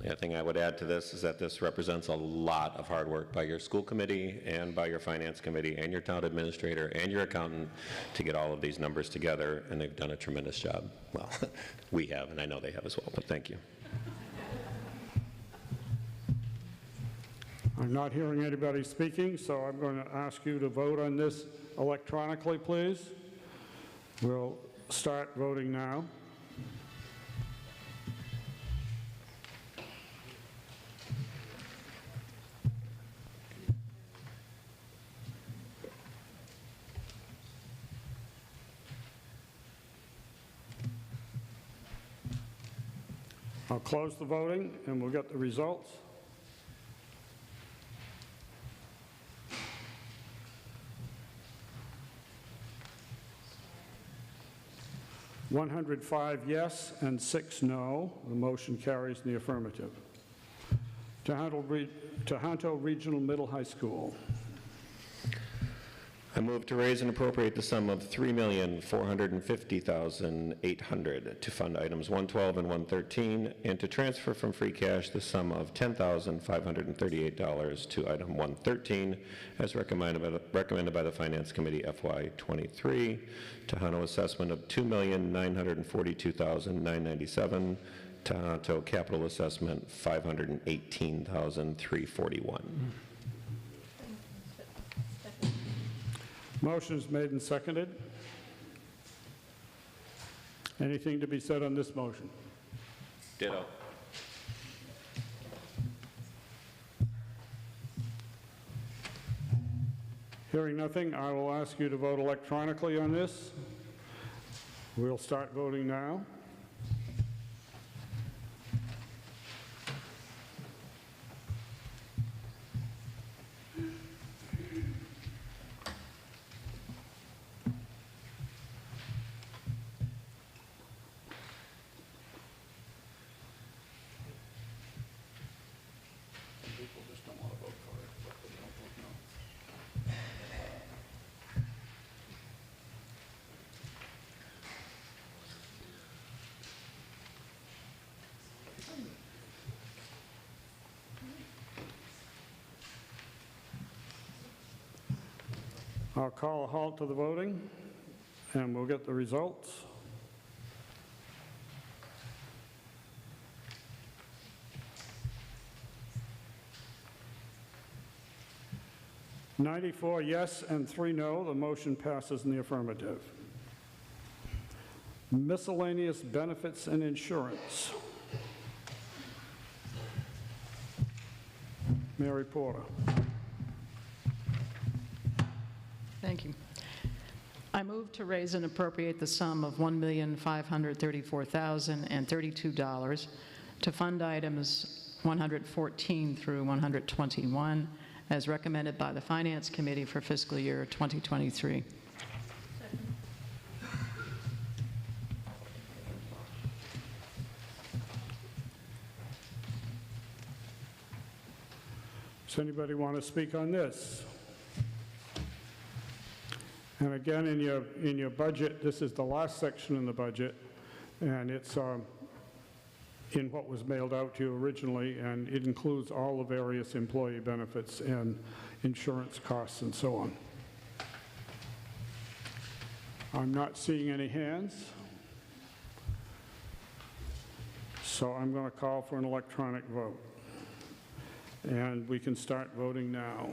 The only thing I would add to this is that this represents a lot of hard work by your school committee and by your finance committee and your town administrator and your accountant to get all of these numbers together, and they've done a tremendous job. Well, we have, and I know they have as well, but thank you. I'm not hearing anybody speaking, so I'm going to ask you to vote on this electronically, please. We'll start voting now. I'll close the voting, and we'll get the results. (105 yes and 6 no). The motion carries in the affirmative. Tohoto Regional Middle High School. I move to raise and appropriate the sum of $3,450,800 to fund items 112 and 113, and to transfer from free cash the sum of $10,538 to item 113, as recommended by the Finance Committee FY23. Tohoto assessment of $2,942,997. Tohoto capital assessment $518,341. Motion is made and seconded. Anything to be said on this motion? Ditto. Hearing nothing, I will ask you to vote electronically on this. We'll start voting now. I'll call a halt to the voting, and we'll get the results. (94 yes and 3 no). The motion passes in the affirmative. Miscellaneous benefits and insurance. Mary Porter. Thank you. I move to raise and appropriate the sum of $1,534,032 to fund items 114 through 121, as recommended by the Finance Committee for fiscal year 2023. Does anybody want to speak on this? And again, in your budget, this is the last section in the budget, and it's in what was mailed out to you originally, and it includes all the various employee benefits and insurance costs and so on. I'm not seeing any hands, so I'm going to call for an electronic vote. And we can start voting now.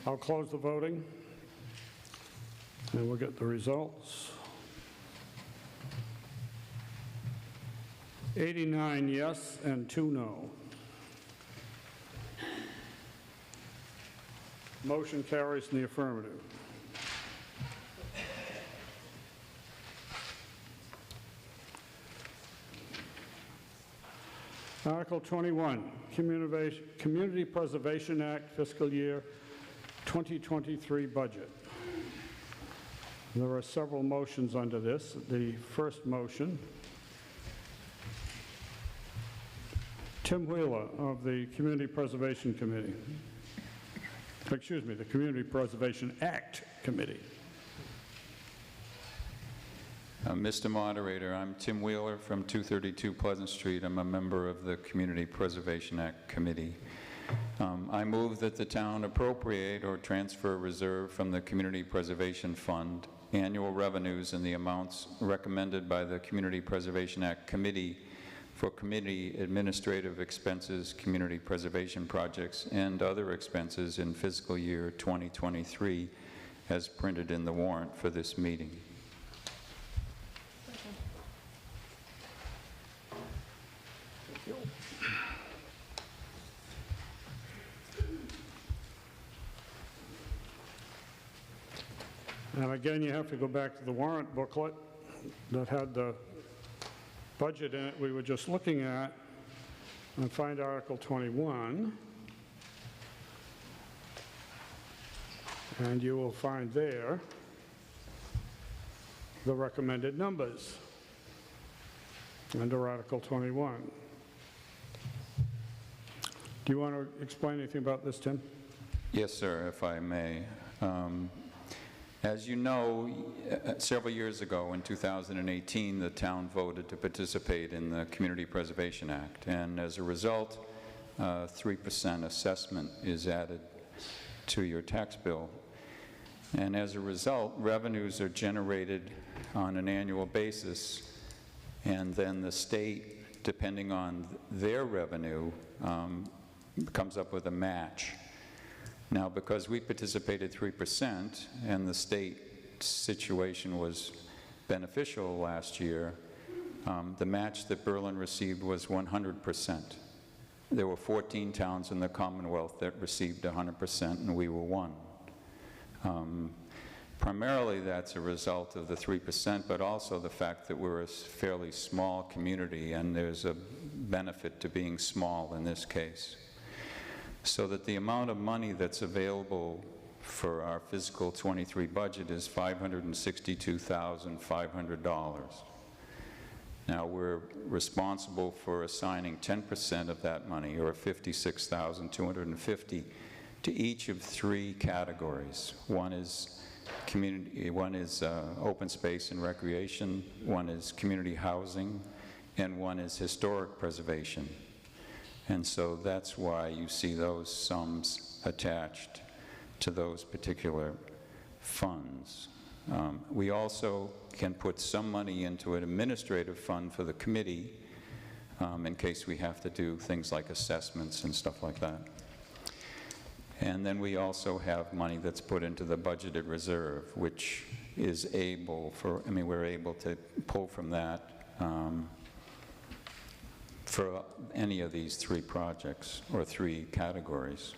I'll close the voting, and we'll get the results. 89 yes and 2 no. Motion carries in the affirmative. Article 21, Community Preservation Act, fiscal year 2023 budget. There are several motions under this. The first motion, Tim Wheeler of the Community Preservation Committee. Excuse me, the Community Preservation Act Committee. Mr. Moderator, I'm Tim Wheeler from 232 Pleasant Street. I'm a member of the Community Preservation Act Committee. I move that the town appropriate or transfer reserve from the Community Preservation Fund annual revenues in the amounts recommended by the Community Preservation Act Committee for committee administrative expenses, community preservation projects, and other expenses in fiscal year 2023 as printed in the warrant for this meeting. And again, you have to go back to the warrant booklet that had the budget in it we were just looking at and find Article 21. And you will find there the recommended numbers under Article 21. Do you want to explain anything about this, Tim? Yes, sir, if I may. As you know, several years ago in 2018, the town voted to participate in the Community Preservation Act, and as a result, 3% assessment is added to your tax bill. And as a result, revenues are generated on an annual basis, and then the state, depending on their revenue, comes up with a match. Now, because we participated 3% and the state situation was beneficial last year, the match that Berlin received was 100%. There were 14 towns in the Commonwealth that received 100%, and we were one. Primarily, that's a result of the 3%, but also the fact that we're a fairly small community, and there's a benefit to being small in this case. So that the amount of money that's available for our fiscal 23 budget is $562,500. Now, we're responsible for assigning 10% of that money, or $56,250, to each of three categories. One is open space and recreation, one is community housing, and one is historic preservation. And so that's why you see those sums attached to those particular funds. We also can put some money into an administrative fund for the committee in case we have to do things like assessments and stuff like that. And then we also have money that's put into the budgeted reserve, which is able for, we're able to pull from that for any of these three projects or three categories.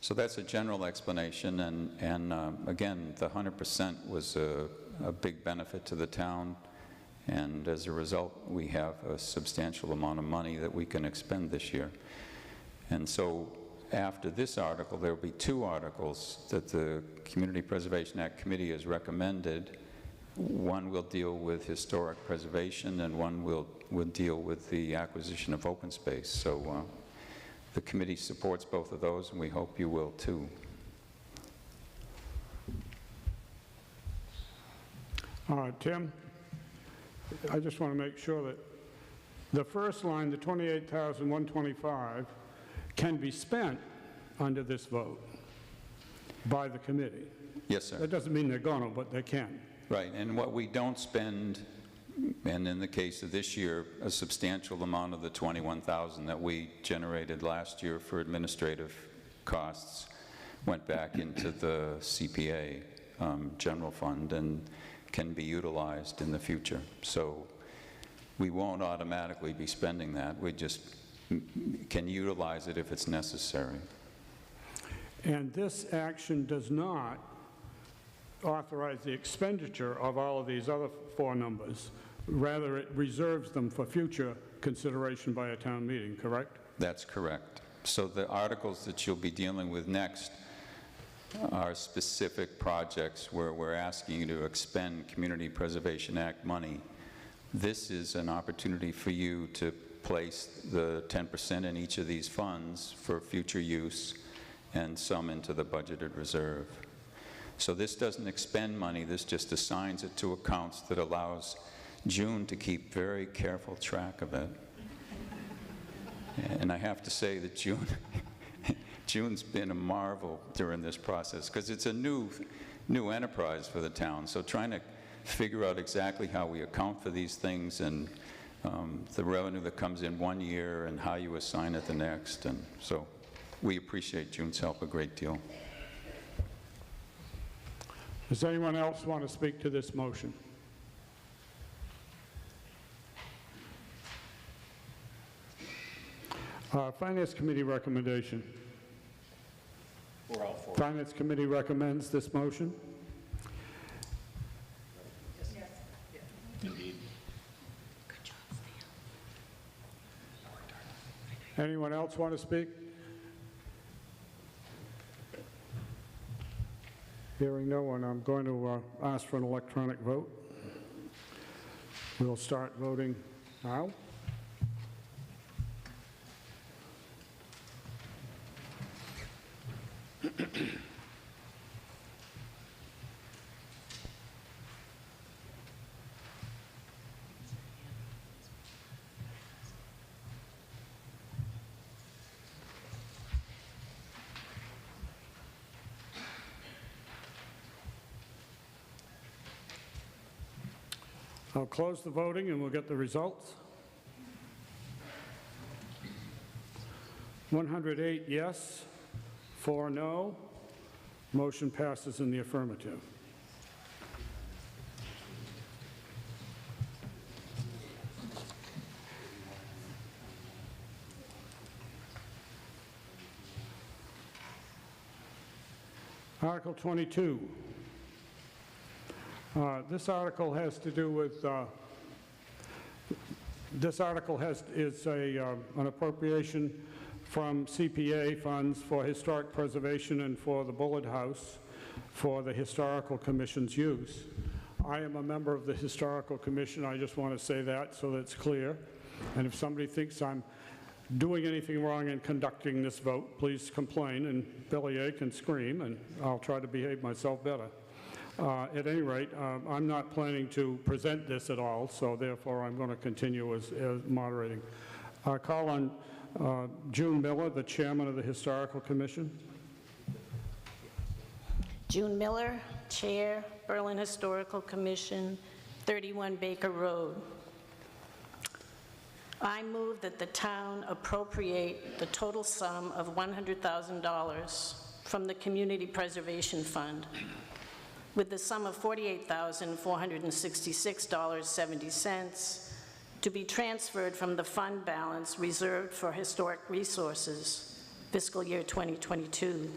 So that's a general explanation, and again, the 100% was a big benefit to the town, and as a result, we have a substantial amount of money that we can expend this year. And so after this article, there will be two articles that the Community Preservation Act Committee has recommended. One will deal with historic preservation, and one will deal with the acquisition of open space. So the committee supports both of those, and we hope you will too. Tim, I just want to make sure that the first line, the $28,125, can be spent under this vote by the committee. Yes, sir. That doesn't mean they're going to, but they can. Right, and what we don't spend, and in the case of this year, a substantial amount of the $21,000 that we generated last year for administrative costs went back into the CPA general fund and can be utilized in the future. So we won't automatically be spending that. We just can utilize it if it's necessary. And this action does not authorize the expenditure of all of these other four numbers. Rather, it reserves them for future consideration by a town meeting, correct? That's correct. So the articles that you'll be dealing with next are specific projects where we're asking you to expend Community Preservation Act money. This is an opportunity for you to place the 10% in each of these funds for future use and some into the budgeted reserve. So this doesn't expend money, this just assigns it to accounts that allows June to keep very careful track of it. And I have to say that June's been a marvel during this process, because it's a new enterprise for the town. So trying to figure out exactly how we account for these things, and the revenue that comes in one year and how you assign it the next. And so we appreciate June's help a great deal. Does anyone else want to speak to this motion? Finance Committee recommendation. We're all for it. Finance Committee recommends this motion. Indeed. Anyone else want to speak? Hearing no one, I'm going to ask for an electronic vote. We'll start voting now. I'll close the voting and we'll get the results. 108 yes, 4 no. Motion passes in the affirmative. Article 22. This article has to do with, is an appropriation from CPA funds for historic preservation and for the Bullard House for the Historical Commission's use. I am a member of the Historical Commission. I just want to say that so that it's clear. And if somebody thinks I'm doing anything wrong in conducting this vote, please complain and bellyache and scream, and I'll try to behave myself better. At any rate, I'm not planning to present this at all, so therefore I'm going to continue as moderating. Call on June Miller, the chairman of the Historical Commission. June Miller, Chair, Berlin Historical Commission, 31 Baker Road. I move that the town appropriate the total sum of $100,000 from the Community Preservation Fund, with the sum of $48,466.70 to be transferred from the fund balance reserved for historic resources, fiscal year 2022,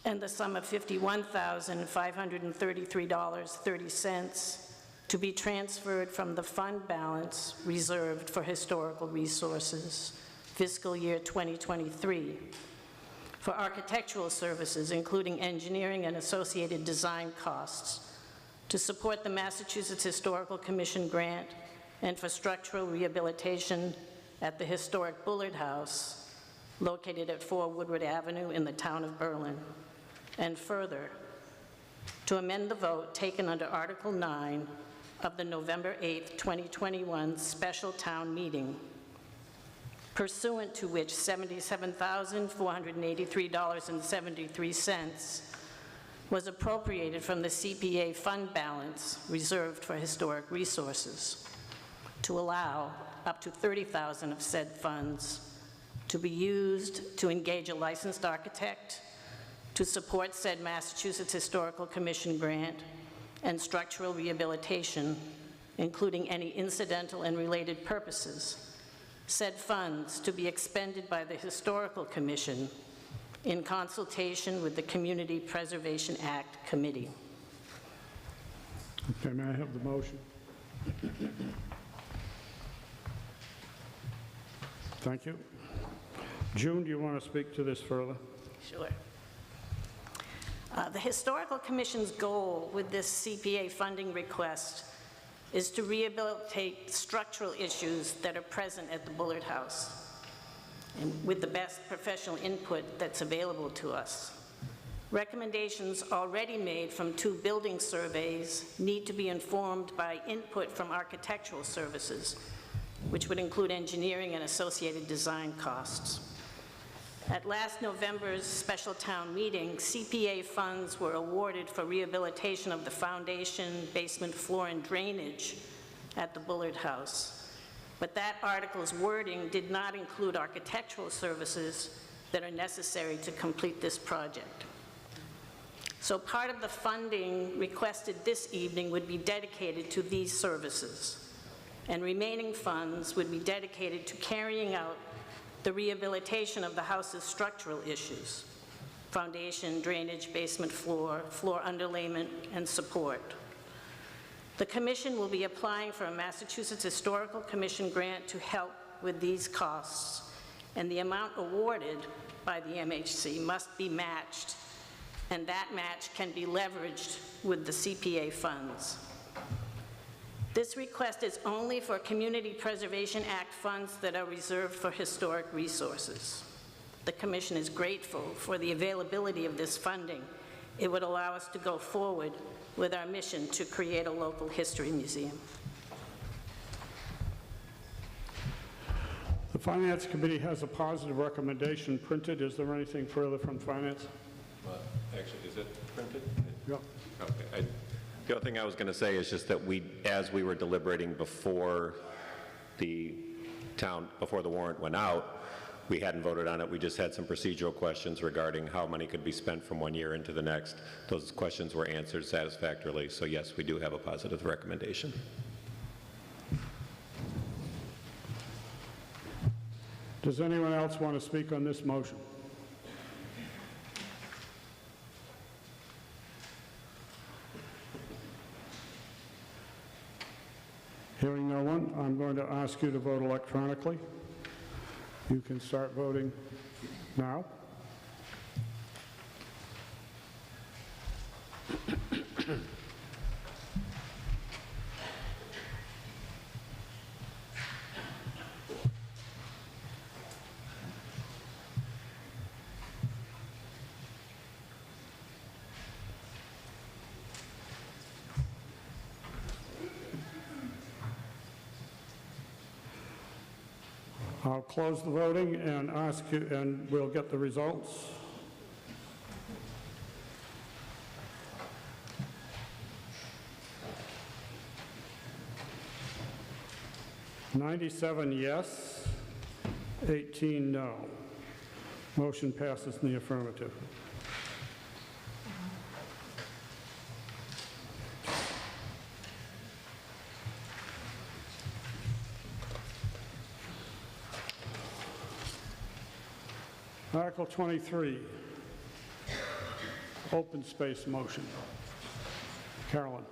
and the sum of $51,533.30 to be transferred from the fund balance reserved for historical resources, fiscal year 2023, for architectural services, including engineering and associated design costs, to support the Massachusetts Historical Commission grant, and for structural rehabilitation at the historic Bullard House, located at 4 Woodward Avenue in the town of Berlin. And further, to amend the vote taken under Article 9 of the November 8, 2021 special town meeting, pursuant to which $77,483.73 was appropriated from the CPA fund balance reserved for historic resources, to allow up to $30,000 of said funds to be used to engage a licensed architect to support said Massachusetts Historical Commission grant and structural rehabilitation, including any incidental and related purposes. Said funds to be expended by the Historical Commission in consultation with the Community Preservation Act Committee. Okay, may I have the motion? Thank you. June, do you want to speak to this further? Sure. The Historical Commission's goal with this CPA funding request is to rehabilitate structural issues that are present at the Bullard House, and with the best professional input that's available to us. Recommendations already made from 2 building surveys need to be informed by input from architectural services, which would include engineering and associated design costs. At last November's special town meeting, CPA funds were awarded for rehabilitation of the foundation, basement floor, and drainage at the Bullard House. But that article's wording did not include architectural services that are necessary to complete this project. So part of the funding requested this evening would be dedicated to these services, and remaining funds would be dedicated to carrying out the rehabilitation of the house's structural issues: foundation, drainage, basement floor, floor underlayment, and support. The Commission will be applying for a Massachusetts Historical Commission grant to help with these costs, and the amount awarded by the MHC must be matched, and that match can be leveraged with the CPA funds. This request is only for Community Preservation Act funds that are reserved for historic resources. The Commission is grateful for the availability of this funding. It would allow us to go forward with our mission to create a local history museum. The Finance Committee has a positive recommendation printed. Is there anything further from Finance? Actually, is it printed? Yep. Okay. The other thing I was going to say is just that as we were deliberating before the warrant went out, we hadn't voted on it. We just had some procedural questions regarding how money could be spent from one year into the next. Those questions were answered satisfactorily. So yes, we do have a positive recommendation. Does anyone else want to speak on this motion? Hearing no one, I'm going to ask you to vote electronically. You can start voting now. I'll close the voting and ask you, and we'll get the results. "97 yes, 18 no. Motion passes in the affirmative. Article 23, open space motion. Carolyn.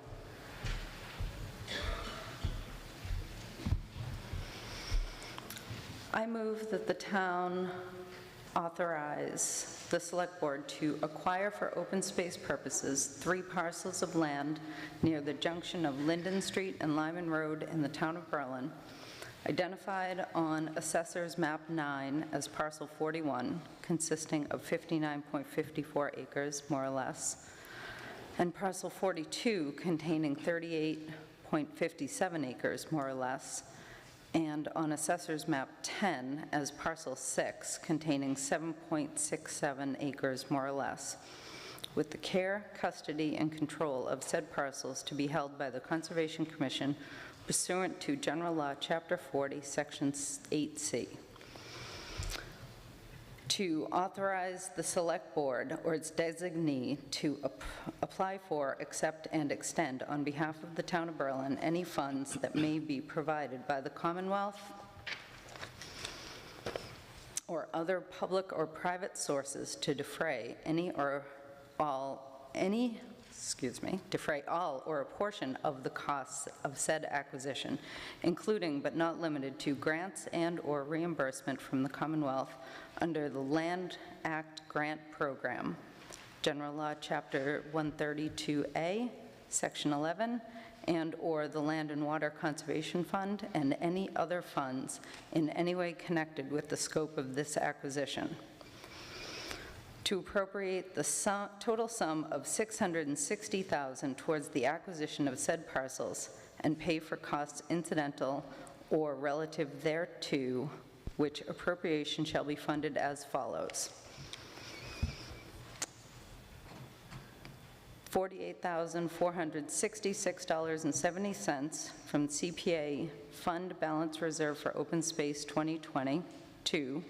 I move that the town authorize the Select Board to acquire for open space purposes 3 parcels of land near the junction of Linden Street and Lyman Road in the town of Berlin, identified on Assessor's Map 9 as Parcel 41, consisting of 59.54 acres, more or less, and Parcel 42, containing 38.57 acres, more or less, and on Assessor's Map 10 as Parcel 6, containing 7.67 acres, more or less, with the care, custody, and control of said parcels to be held by the Conservation Commission pursuant to General Law, Chapter 40, Section 8C. To authorize the Select Board or its designee to apply for, accept, and extend on behalf of the Town of Berlin any funds that may be provided by the Commonwealth or other public or private sources to defray defray all or a portion of the costs of said acquisition, including but not limited to grants and/or reimbursement from the Commonwealth under the Land Act Grant Program, General Law, Chapter 132A, Section 11, and/or the Land and Water Conservation Fund, and any other funds in any way connected with the scope of this acquisition. To appropriate the total sum of $660,000 towards the acquisition of said parcels and pay for costs incidental or relative thereto, which appropriation shall be funded as follows. $48,466.70 from CPA Fund Balance Reserve for Open Space 2022,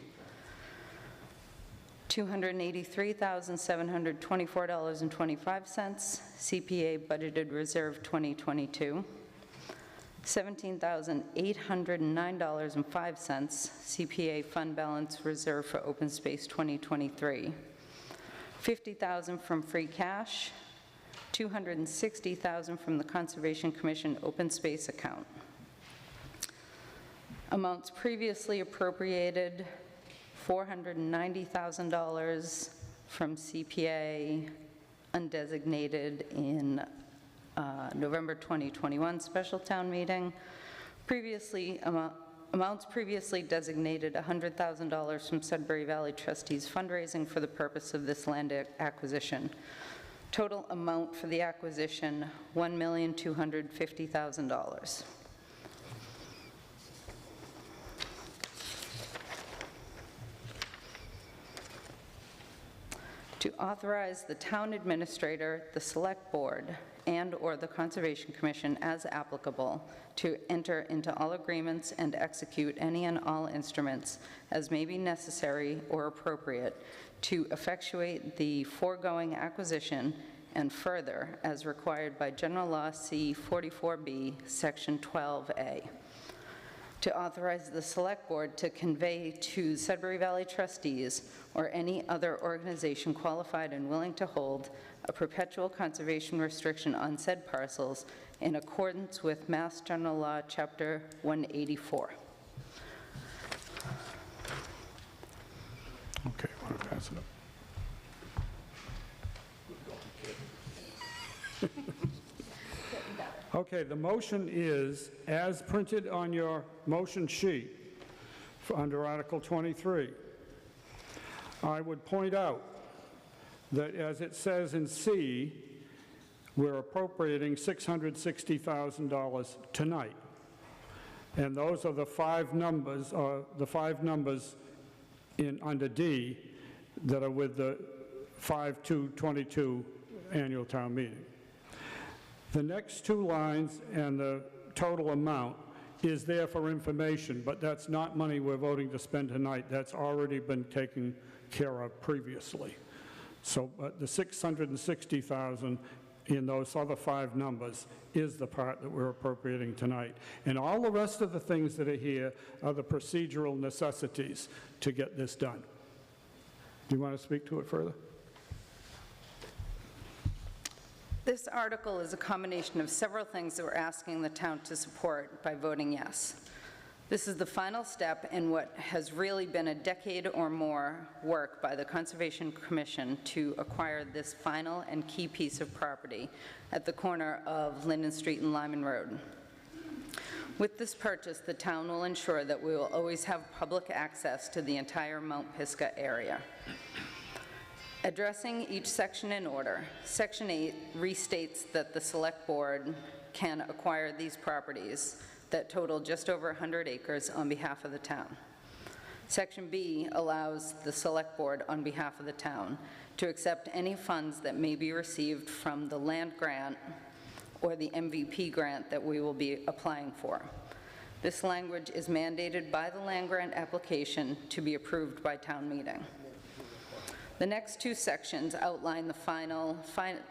$283,724.25 CPA Budgeted Reserve 2022, $17,809.05 CPA Fund Balance Reserve for Open Space 2023, $50,000 from free cash, $260,000 from the Conservation Commission Open Space account. Amounts previously appropriated, $490,000 from CPA undesignated in November 2021 special town meeting. Amounts previously designated, $100,000 from Sudbury Valley Trustees fundraising for the purpose of this land acquisition. Total amount for the acquisition, $1,250,000. To authorize the town administrator, the select board, and/or the Conservation Commission as applicable to enter into all agreements and execute any and all instruments as may be necessary or appropriate to effectuate the foregoing acquisition and further as required by General Law C 44B, Section 12A. To authorize the Select Board to convey to Sudbury Valley trustees or any other organization qualified and willing to hold a perpetual conservation restriction on said parcels in accordance with Mass General Law, Chapter 184. Okay, I want to pass it up. Okay, the motion is as printed on your motion sheet under Article 23. I would point out that as it says in C, we're appropriating $660,000 tonight. And those are the five numbers in under D that are with the 5/2/22 annual town meeting. The next two lines and the total amount is there for information, but that's not money we're voting to spend tonight. That's already been taken care of previously. So the $660,000 in those other five numbers is the part that we're appropriating tonight. And all the rest of the things that are here are the procedural necessities to get this done. Do you want to speak to it further? This article is a combination of several things that we're asking the town to support by voting yes. This is the final step in what has really been a decade or more work by the Conservation Commission to acquire this final and key piece of property at the corner of Linden Street and Lyman Road. With this purchase, the town will ensure that we will always have public access to the entire Mount Pisgah area. Addressing each section in order, Section 8 restates that the Select Board can acquire these properties that total just over 100 acres on behalf of the town. Section B allows the Select Board on behalf of the town to accept any funds that may be received from the land grant or the MVP grant that we will be applying for. This language is mandated by the land grant application to be approved by town meeting. The next two sections outline the final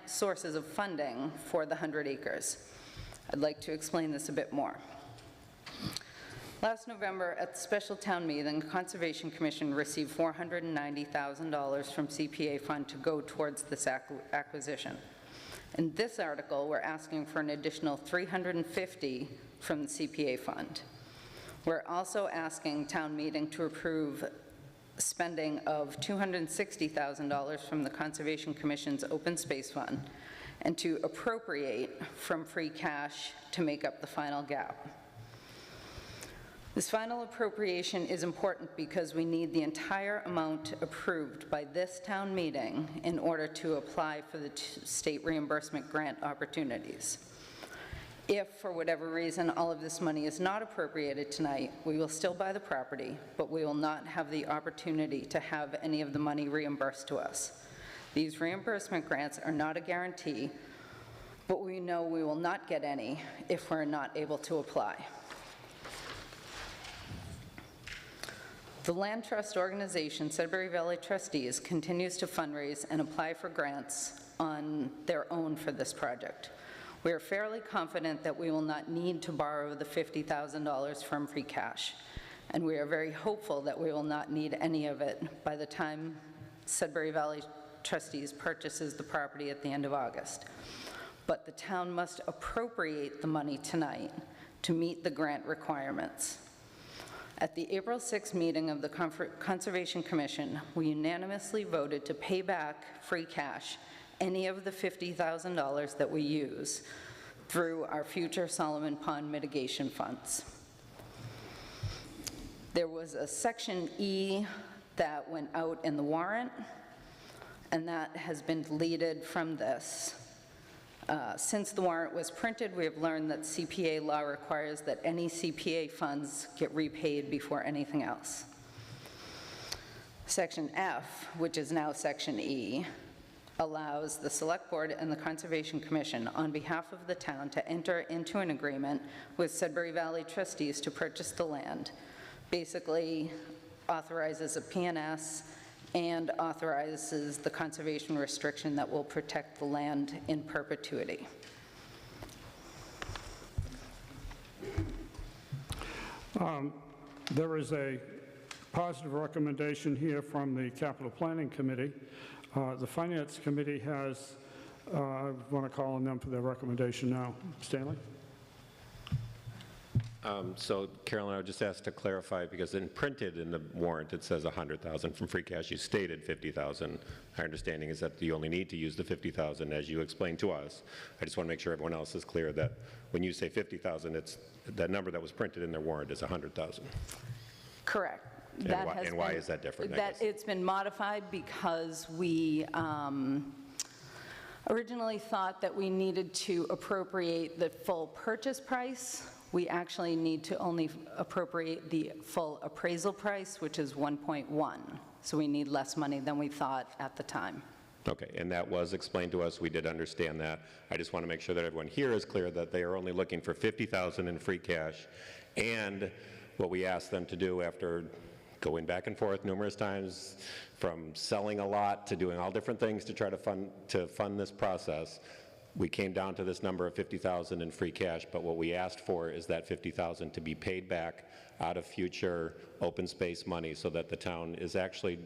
sources of funding for the 100 acres. I'd like to explain this a bit more. Last November at the special town meeting, the Conservation Commission received $490,000 from CPA fund to go towards this acquisition. In this article, we're asking for an additional $350,000 from the CPA fund. We're also asking town meeting to approve spending of $260,000 from the Conservation Commission's Open Space Fund and to appropriate from free cash to make up the final gap. This final appropriation is important because we need the entire amount approved by this town meeting in order to apply for the state reimbursement grant opportunities. If, for whatever reason, all of this money is not appropriated tonight, we will still buy the property, but we will not have the opportunity to have any of the money reimbursed to us. These reimbursement grants are not a guarantee, but we know we will not get any if we're not able to apply. The Land Trust organization, Sudbury Valley Trustees, continues to fundraise and apply for grants on their own for this project. We are fairly confident that we will not need to borrow the $50,000 from free cash, and we are very hopeful that we will not need any of it by the time Sudbury Valley Trustees purchases the property at the end of August. But the town must appropriate the money tonight to meet the grant requirements. At the April 6th meeting of the Conservation Commission, we unanimously voted to pay back free cash any of the $50,000 that we use through our future Solomon Pond mitigation funds. There was a Section E that went out in the warrant, and that has been deleted from this. Since the warrant was printed, we have learned that CPA law requires that any CPA funds get repaid before anything else. Section F, which is now Section E, allows the Select Board and the Conservation Commission on behalf of the town to enter into an agreement with Sudbury Valley Trustees to purchase the land. Basically authorizes a P&S and authorizes the conservation restriction that will protect the land in perpetuity. There is a positive recommendation here from the Capital Planning Committee. The Finance Committee has, I want to call on them for their recommendation now. Stanley? So, Carolyn, I would just ask to clarify, because printed in the warrant, it says $100,000 from free cash. You stated $50,000. Our understanding is that you only need to use the $50,000 as you explained to us. I just want to make sure everyone else is clear that when you say $50,000, it's the number that was printed in their warrant is $100,000. Correct. And why is that different? It's been modified because we originally thought that we needed to appropriate the full purchase price. We actually need to only appropriate the full appraisal price, which is 1.1. So we need less money than we thought at the time. Okay, and that was explained to us. We did understand that. I just want to make sure that everyone here is clear that they are only looking for $50,000 in free cash, and what we asked them to do after going back and forth numerous times, from selling a lot to doing all different things to try to fund this process, we came down to this number of $50,000 in free cash. But what we asked for is that $50,000 to be paid back out of future open space money, so that the town is actually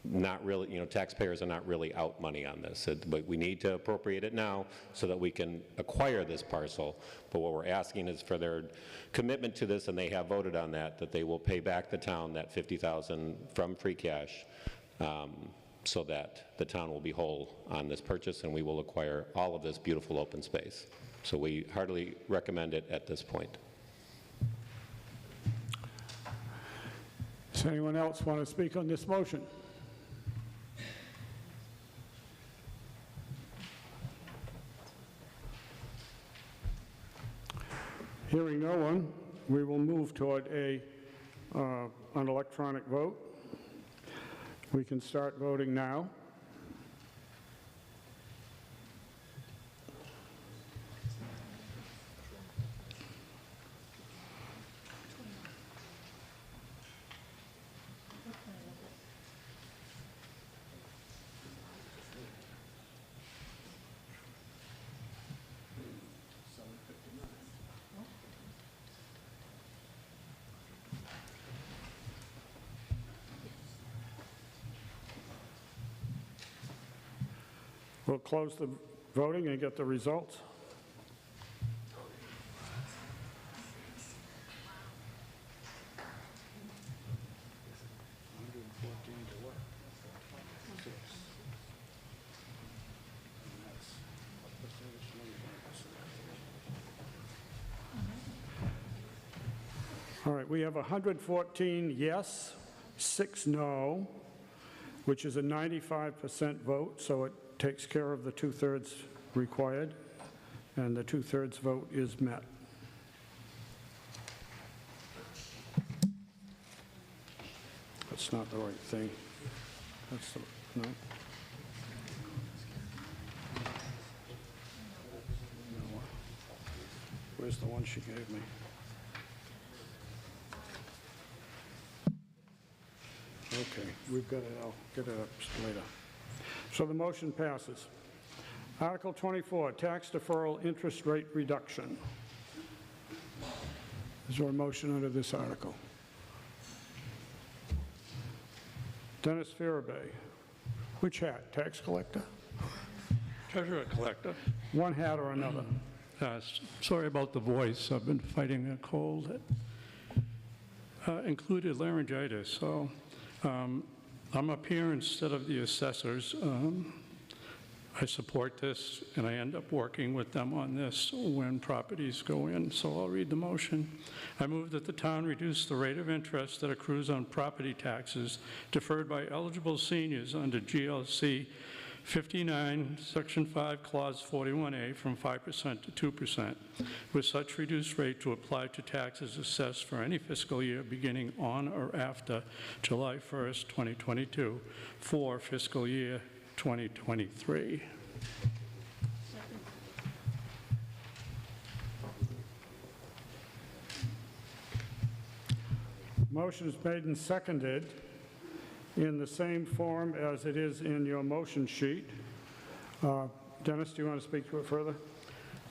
not really, taxpayers are not really out money on this. But we need to appropriate it now so that we can acquire this parcel. But what we're asking is for their commitment to this, and they have voted on that they will pay back the town that $50,000 from free cash, so that the town will be whole on this purchase, and we will acquire all of this beautiful open space. So we heartily recommend it at this point. Does anyone else want to speak on this motion? Hearing no one, we will move toward an electronic vote. We can start voting now. We'll close the voting and get the results. All right, we have 114 yes, 6 no, which is a 95% vote, so it takes care of the 2/3 required. and the two-thirds vote is met. That's not the right thing. That's the, no. Where's the one she gave me? Okay, we've got it. I'll get it up later. So the motion passes. Article 24, tax deferral interest rate reduction. Is there a motion under this article? Dennis Farabee. Which hat? Tax collector? Treasurer collector. One hat or another? Sorry about the voice. I've been fighting a cold that included laryngitis. So I'm up here instead of the assessors. I support this, and I end up working with them on this when properties go in. So I'll read the motion. I move that the town reduce the rate of interest that accrues on property taxes deferred by eligible seniors under GLC 59, Section 5, Clause 41A, from 5% to 2%, with such reduced rate to apply to taxes assessed for any fiscal year beginning on or after July 1st, 2022, for fiscal year 2023. Motion is made and seconded in the same form as it is in your motion sheet. Dennis, do you want to speak to it further?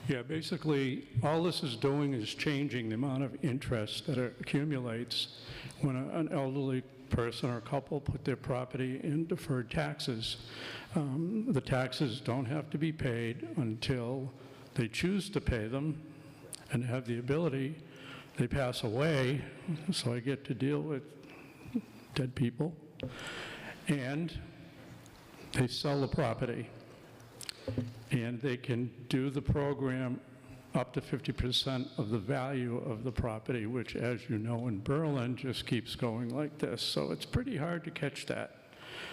Yeah, basically, all this is doing is changing the amount of interest that accumulates when an elderly person or couple put their property in deferred taxes. The taxes don't have to be paid until they choose to pay them and have the ability. They pass away, so I get to deal with dead people, and they sell the property. And they can do the program up to 50% of the value of the property, which, as you know, in Berlin just keeps going like this. So it's pretty hard to catch that.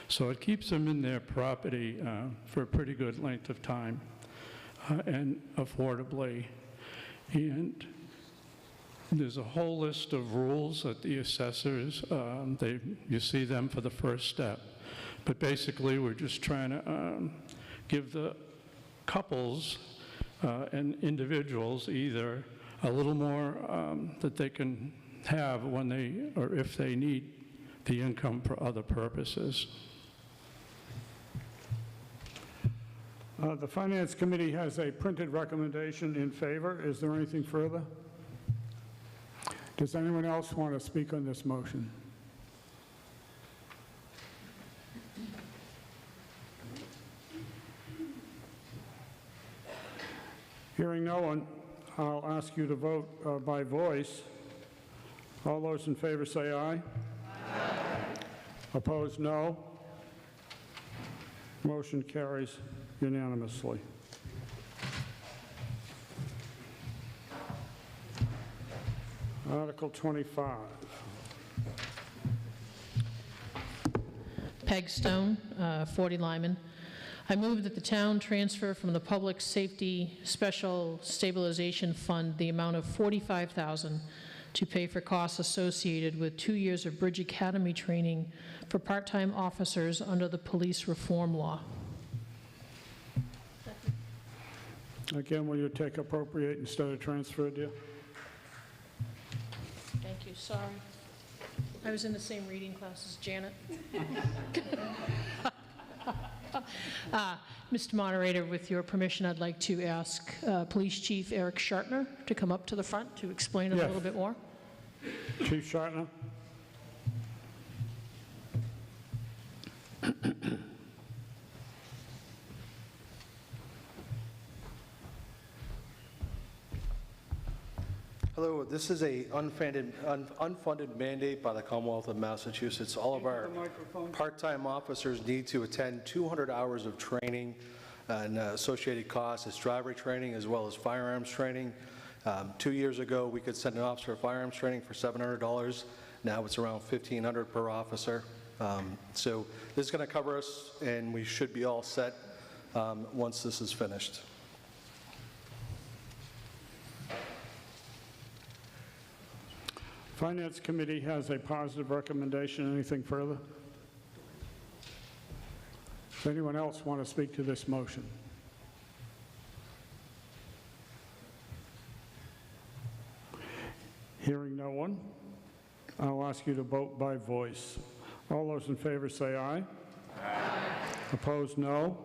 So it keeps them in their property for a pretty good length of time and affordably. And there's a whole list of rules that the assessors, you see them for the first step. But basically, we're just trying to give the couples and individuals either a little more that they can have when they, or if they need the income for other purposes. The Finance Committee has a printed recommendation in favor. Is there anything further? Does anyone else want to speak on this motion? Hearing no one, I'll ask you to vote by voice. All those in favor say aye. Aye. Opposed, no. Motion carries unanimously. Article 25. Peg Stone, 40 Lyman. I move that the town transfer from the Public Safety Special Stabilization Fund the amount of $45,000 to pay for costs associated with 2 years of Bridge Academy training for part-time officers under the police reform law. Again, will you take appropriate instead of transfer, dear? Thank you, sorry. I was in the same reading class as Janet. Mr. Moderator, with your permission, I'd like to ask Police Chief Eric Shartner to come up to the front to explain it a little bit more. Chief Shartner. Hello, this is a unfunded mandate by the Commonwealth of Massachusetts. All of our part-time officers need to attend 200 hours of training and associated costs. It's driver training as well as firearms training. 2 years ago, we could send an officer for firearms training for $700. Now it's around $1,500 per officer. So this is going to cover us, and we should be all set once this is finished. Finance Committee has a positive recommendation. Anything further? Does anyone else want to speak to this motion? Hearing no one, I'll ask you to vote by voice. All those in favor say aye. Aye. Opposed, no.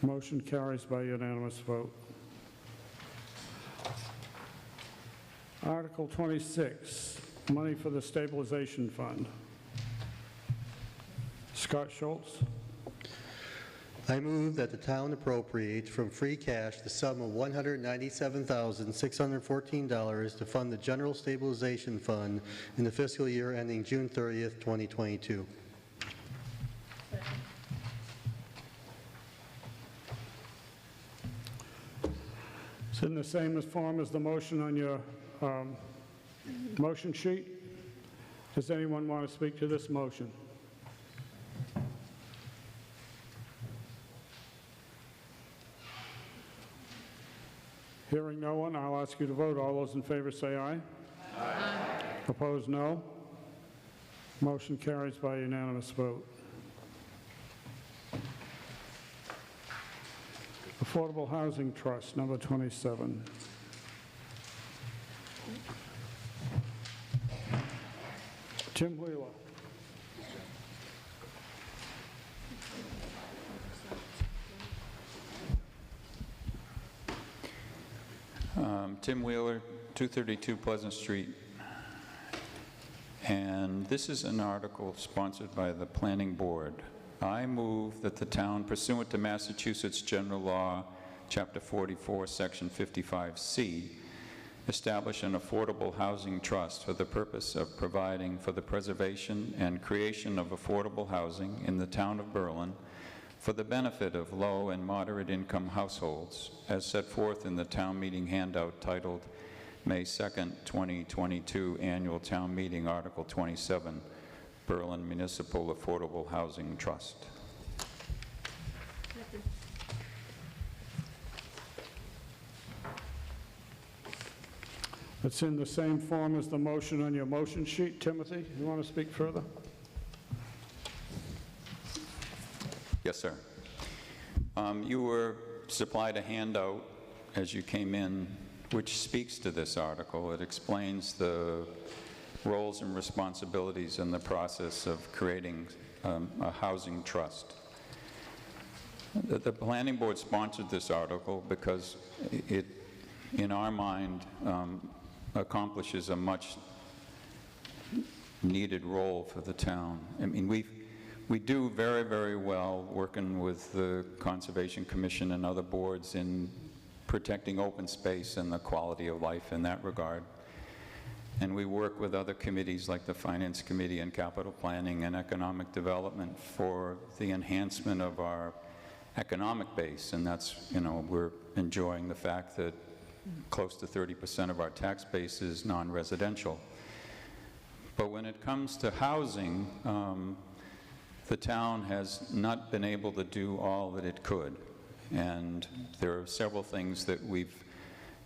Motion carries by unanimous vote. Article 26, money for the Stabilization Fund. Scott Schultz. I move that the town appropriate from free cash the sum of $197,614 to fund the General Stabilization Fund in the fiscal year ending June 30th, 2022. It's in the same form as the motion on your motion sheet. Does anyone want to speak to this motion? Hearing no one, I'll ask you to vote. All those in favor say aye. Aye. Opposed, no. Motion carries by unanimous vote. Affordable Housing Trust, number 27. Tim Wheeler. Tim Wheeler, 232 Pleasant Street. And this is an article sponsored by the Planning Board. I move that the town, pursuant to Massachusetts General Law, Chapter 44, Section 55C, establish an affordable housing trust for the purpose of providing for the preservation and creation of affordable housing in the town of Berlin for the benefit of low and moderate income households, as set forth in the town meeting handout titled May 2nd, 2022 Annual Town Meeting, Article 27, Berlin Municipal Affordable Housing Trust. It's in the same form as the motion on your motion sheet. Timothy, you want to speak further? Yes, sir. You were supplied a handout as you came in, which speaks to this article. It explains the roles and responsibilities in the process of creating a housing trust. The Planning Board sponsored this article because it, in our mind, accomplishes a much needed role for the town. I mean, we do very, very well working with the Conservation Commission and other boards in protecting open space and the quality of life in that regard. And we work with other committees like the Finance Committee and Capital Planning and Economic Development for the enhancement of our economic base. And that's, you know, we're enjoying the fact that close to 30% of our tax base is non-residential. But when it comes to housing, the town has not been able to do all that it could. And there are several things that we've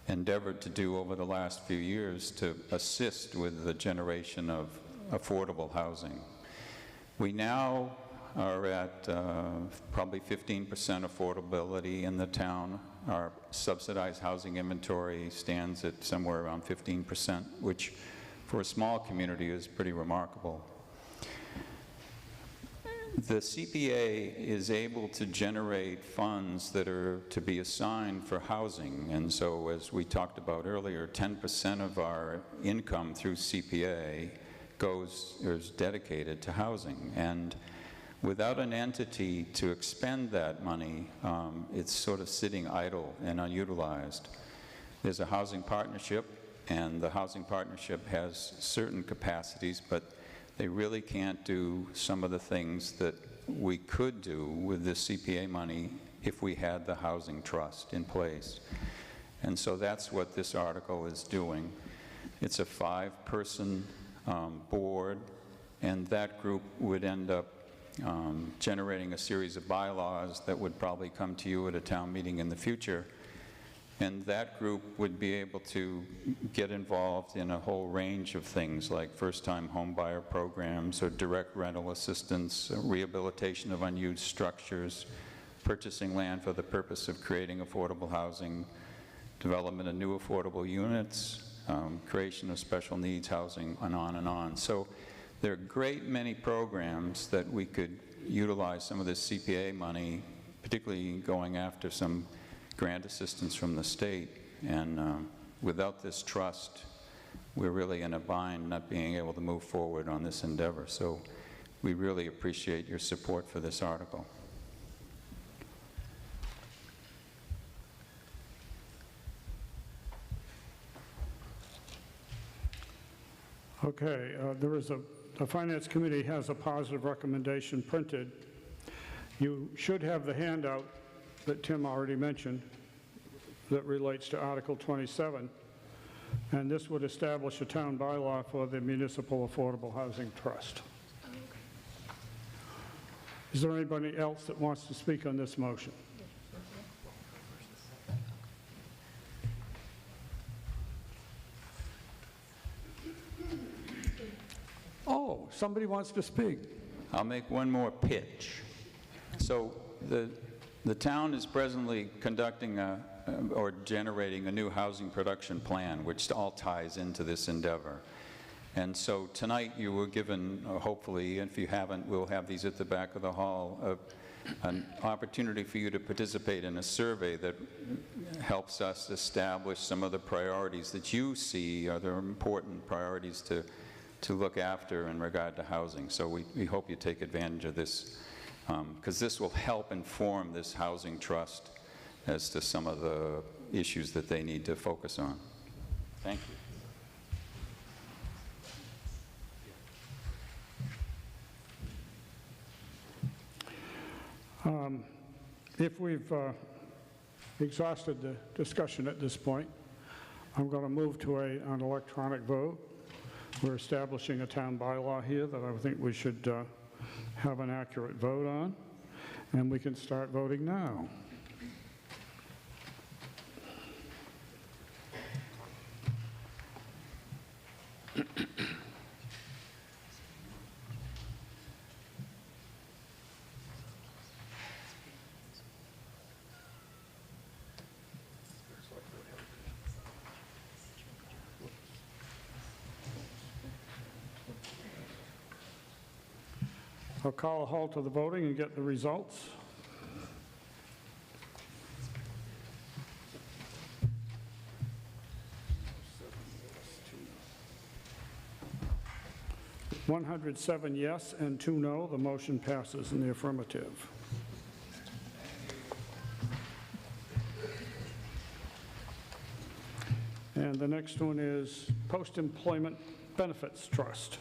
endeavored to do over the last few years to assist with the generation of affordable housing. We now are at probably 15% affordability in the town. Our subsidized housing inventory stands at somewhere around 15%, which for a small community is pretty remarkable. The CPA is able to generate funds that are to be assigned for housing, and so as we talked about earlier, 10% of our income through CPA is dedicated to housing. And without an entity to expend that money, it's sort of sitting idle and unutilized. There's a housing partnership, and the housing partnership has certain capacities, but they really can't do some of the things that we could do with this CPA money if we had the housing trust in place. And so that's what this article is doing. It's a 5-person board, and that group would end up generating a series of bylaws that would probably come to you at a town meeting in the future. And that group would be able to get involved in a whole range of things like first-time home buyer programs or direct rental assistance, rehabilitation of unused structures, purchasing land for the purpose of creating affordable housing, development of new affordable units, creation of special needs housing, and on and on. So there are a great many programs that we could utilize some of this CPA money, particularly going after some grant assistance from the state. And without this trust, we're really in a bind not being able to move forward on this endeavor. So we really appreciate your support for this article. Okay, the Finance Committee has a positive recommendation printed. You should have the handout that Tim already mentioned that relates to Article 27, and this would establish a town bylaw for the Municipal Affordable Housing Trust. Is there anybody else that wants to speak on this motion? Oh, somebody wants to speak. I'll make one more pitch. So the town is presently conducting or generating a new housing production plan, which all ties into this endeavor. And so tonight you were given, hopefully, if you haven't, we'll have these at the back of the hall, an opportunity for you to participate in a survey that helps us establish some of the priorities that you see are the important priorities to look after in regard to housing. So we hope you take advantage of this, because this will help inform this housing trust as to some of the issues that they need to focus on. Thank you. If we've exhausted the discussion at this point, I'm going to move to an electronic vote. We're establishing a town bylaw here that I think we should have an accurate vote on, and we can start voting now. I'll call a halt to the voting and get the results. "107 yes and 2 no. The motion passes in the affirmative. And the next one is Post-Employment Benefits Trust.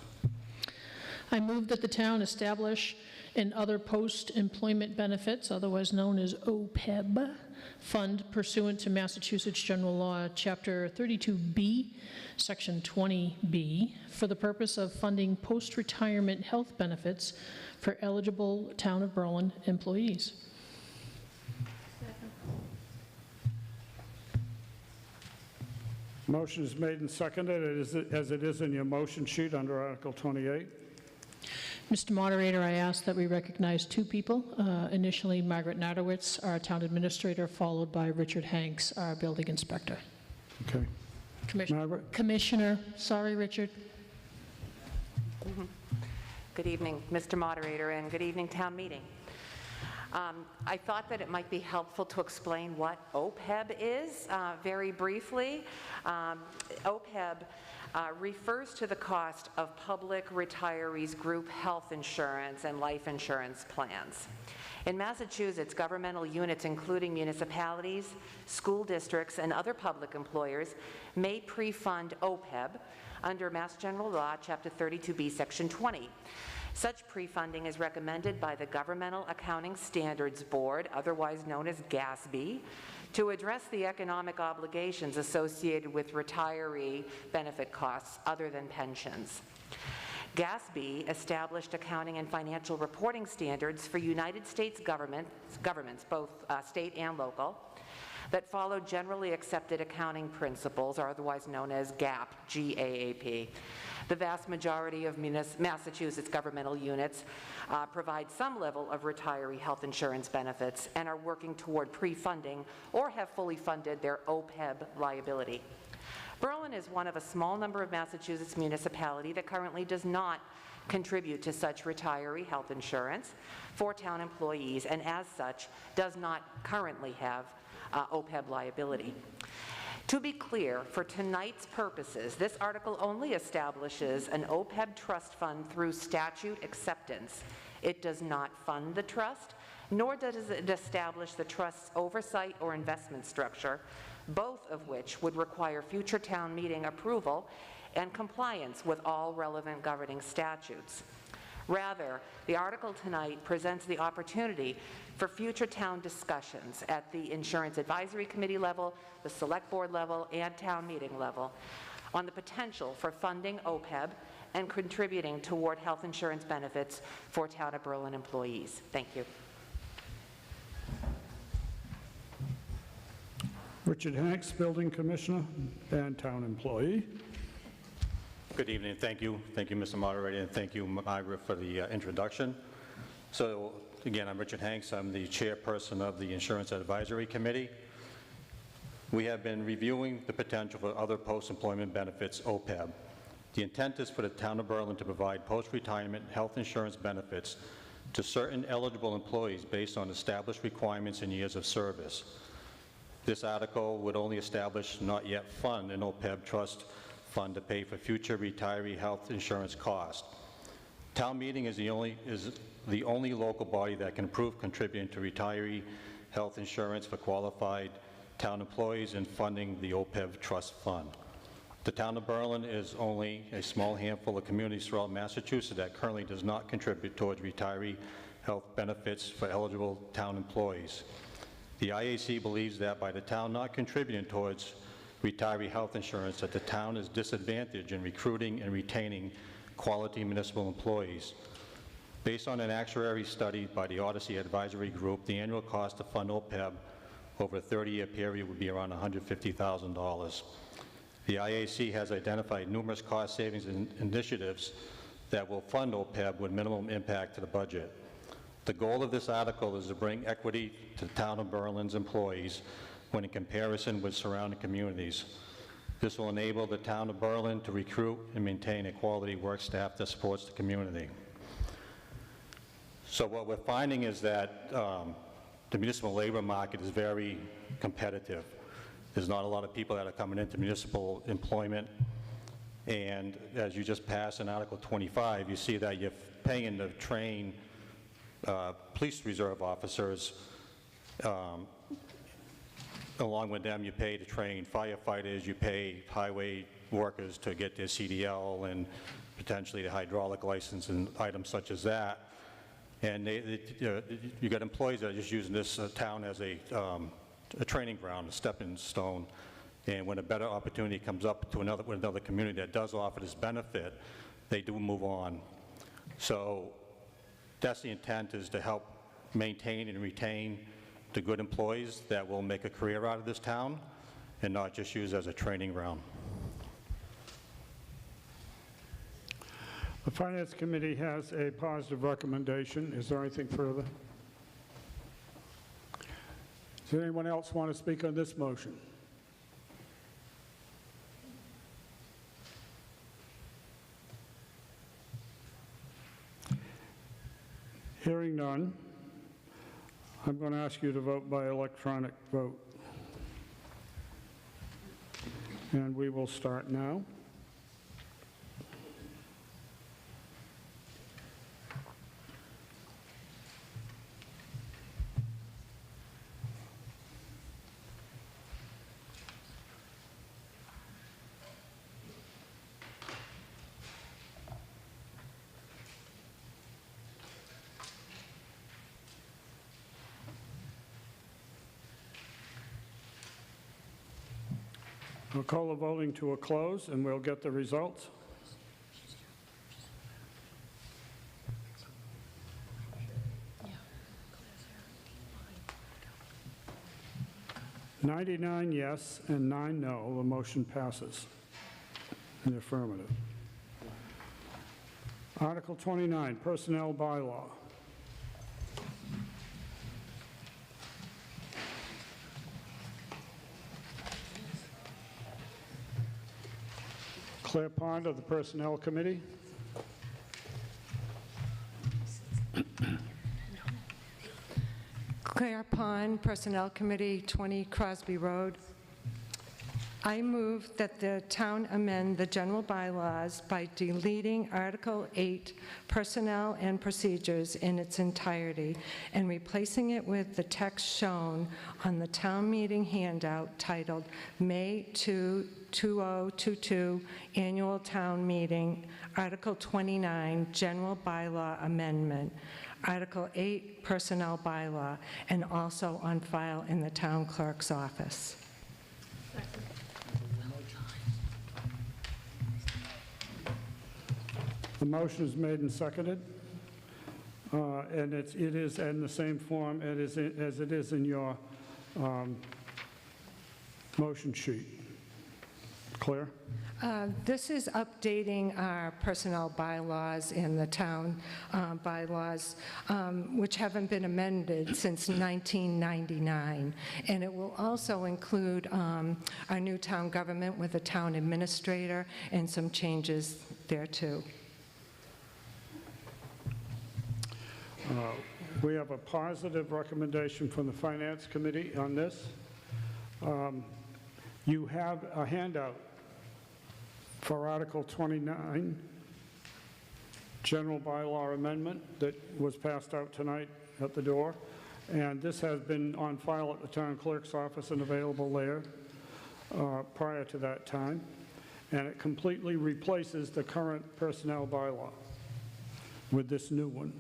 I move that the town establish an other post-employment benefits, otherwise known as OPEB, fund pursuant to Massachusetts General Law, Chapter 32B, Section 20B, for the purpose of funding post-retirement health benefits for eligible Town of Berlin employees. Motion is made and seconded as it is in your motion sheet under Article 28. Mr. Moderator, I ask that we recognize 2 people. Initially, Margaret Nadowitz, our town administrator, followed by Richard Hanks, our building inspector. Okay. Commissioner, sorry, Richard. Good evening, Mr. Moderator, and good evening, town meeting. I thought that it might be helpful to explain what OPEB is very briefly. OPEB refers to the cost of public retirees' group health insurance and life insurance plans. In Massachusetts, governmental units, including municipalities, school districts, and other public employers, may pre-fund OPEB under Mass General Law, Chapter 32B, Section 20. Such pre-funding is recommended by the Governmental Accounting Standards Board, otherwise known as GASB, to address the economic obligations associated with retiree benefit costs other than pensions. GASB established accounting and financial reporting standards for United States governments, both state and local. that follow generally accepted accounting principles, or otherwise known as GAAP, GAAP. The vast majority of Massachusetts governmental units provide some level of retiree health insurance benefits and are working toward pre-funding or have fully funded their OPEB liability. Berlin is one of a small number of Massachusetts municipalities that currently does not contribute to such retiree health insurance for town employees, and as such does not currently have OPEB liability. To be clear, for tonight's purposes, this article only establishes an OPEB trust fund through statute acceptance. It does not fund the trust, nor does it establish the trust's oversight or investment structure, both of which would require future town meeting approval and compliance with all relevant governing statutes. Rather, the article tonight presents the opportunity for future town discussions at the Insurance Advisory Committee level, the Select Board level, and town meeting level on the potential for funding OPEB and contributing toward health insurance benefits for Town of Berlin employees. Thank you. Richard Hanks, Building Commissioner and Town Employee. Good evening. Thank you. Thank you, Mr. Moderator, and thank you, Margaret, for the introduction. So, again, I'm Richard Hanks. I'm the chairperson of the Insurance Advisory Committee. We have been reviewing the potential for other post-employment benefits, OPEB. The intent is for the Town of Berlin to provide post-retirement health insurance benefits to certain eligible employees based on established requirements and years of service. This article would only establish, not yet fund, an OPEB trust fund to pay for future retiree health insurance costs. Town meeting is the only local body that can approve contributing to retiree health insurance for qualified town employees and funding the OPEB trust fund. The Town of Berlin is only a small handful of communities throughout Massachusetts that currently does not contribute towards retiree health benefits for eligible town employees. The IAC believes that by the town not contributing towards retiree health insurance, that the town is disadvantaged in recruiting and retaining quality municipal employees. Based on an actuary study by the Odyssey Advisory Group, the annual cost to fund OPEB over a 30-year period would be around $150,000. The IAC has identified numerous cost savings initiatives that will fund OPEB with minimum impact to the budget. The goal of this article is to bring equity to the Town of Berlin's employees when in comparison with surrounding communities. This will enable the Town of Berlin to recruit and maintain a quality work staff that supports the community. So what we're finding is that the municipal labor market is very competitive. There's not a lot of people that are coming into municipal employment, and as you just passed in Article 25, you see that you're paying to train police reserve officers. Along with them, you pay to train firefighters, you pay highway workers to get their CDL and potentially the hydraulic license and items such as that. And you got employees that are just using this town as a training ground, a stepping stone. And when a better opportunity comes up to another community that does offer this benefit, they do move on. So that's the intent, is to help maintain and retain the good employees that will make a career out of this town and not just use as a training ground. The Finance Committee has a positive recommendation. Is there anything further? Does anyone else want to speak on this motion? Hearing none, I'm going to ask you to vote by electronic vote. And we will start now. I'll call the voting to a close, and we'll get the results. 99 yes and 9 no. The motion passes in the affirmative. Article 29, Personnel Bylaw. Claire Pond of the Personnel Committee. Claire Pond, Personnel Committee, 20 Crosby Road. I move that the town amend the general bylaws by deleting Article 8, Personnel and Procedures in its entirety, and replacing it with the text shown on the town meeting handout titled May 2, 2022 Annual Town Meeting, Article 29, General Bylaw Amendment, Article 8, Personnel Bylaw, and also on file in the town clerk's office. The motion is made and seconded, and it is in the same form as it is in your motion sheet. Claire? This is updating our personnel bylaws and the town bylaws, which haven't been amended since 1999. And it will also include our new town government with a town administrator and some changes there too. We have a positive recommendation from the Finance Committee on this. You have a handout for Article 29, General Bylaw Amendment, that was passed out tonight at the door. And this has been on file at the town clerk's office and available there prior to that time. And it completely replaces the current personnel bylaw with this new one.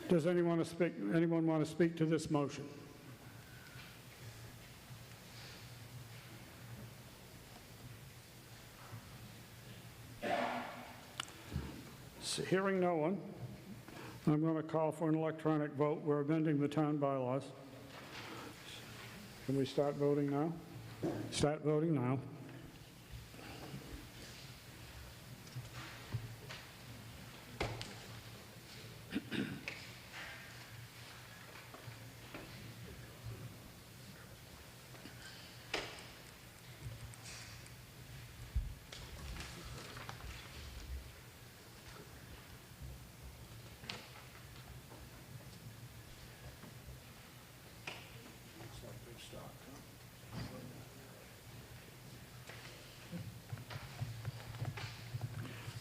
Does anyone want to speak to this motion? So hearing no one, I'm going to call for an electronic vote. We're amending the town bylaws. Can we start voting now? Start voting now.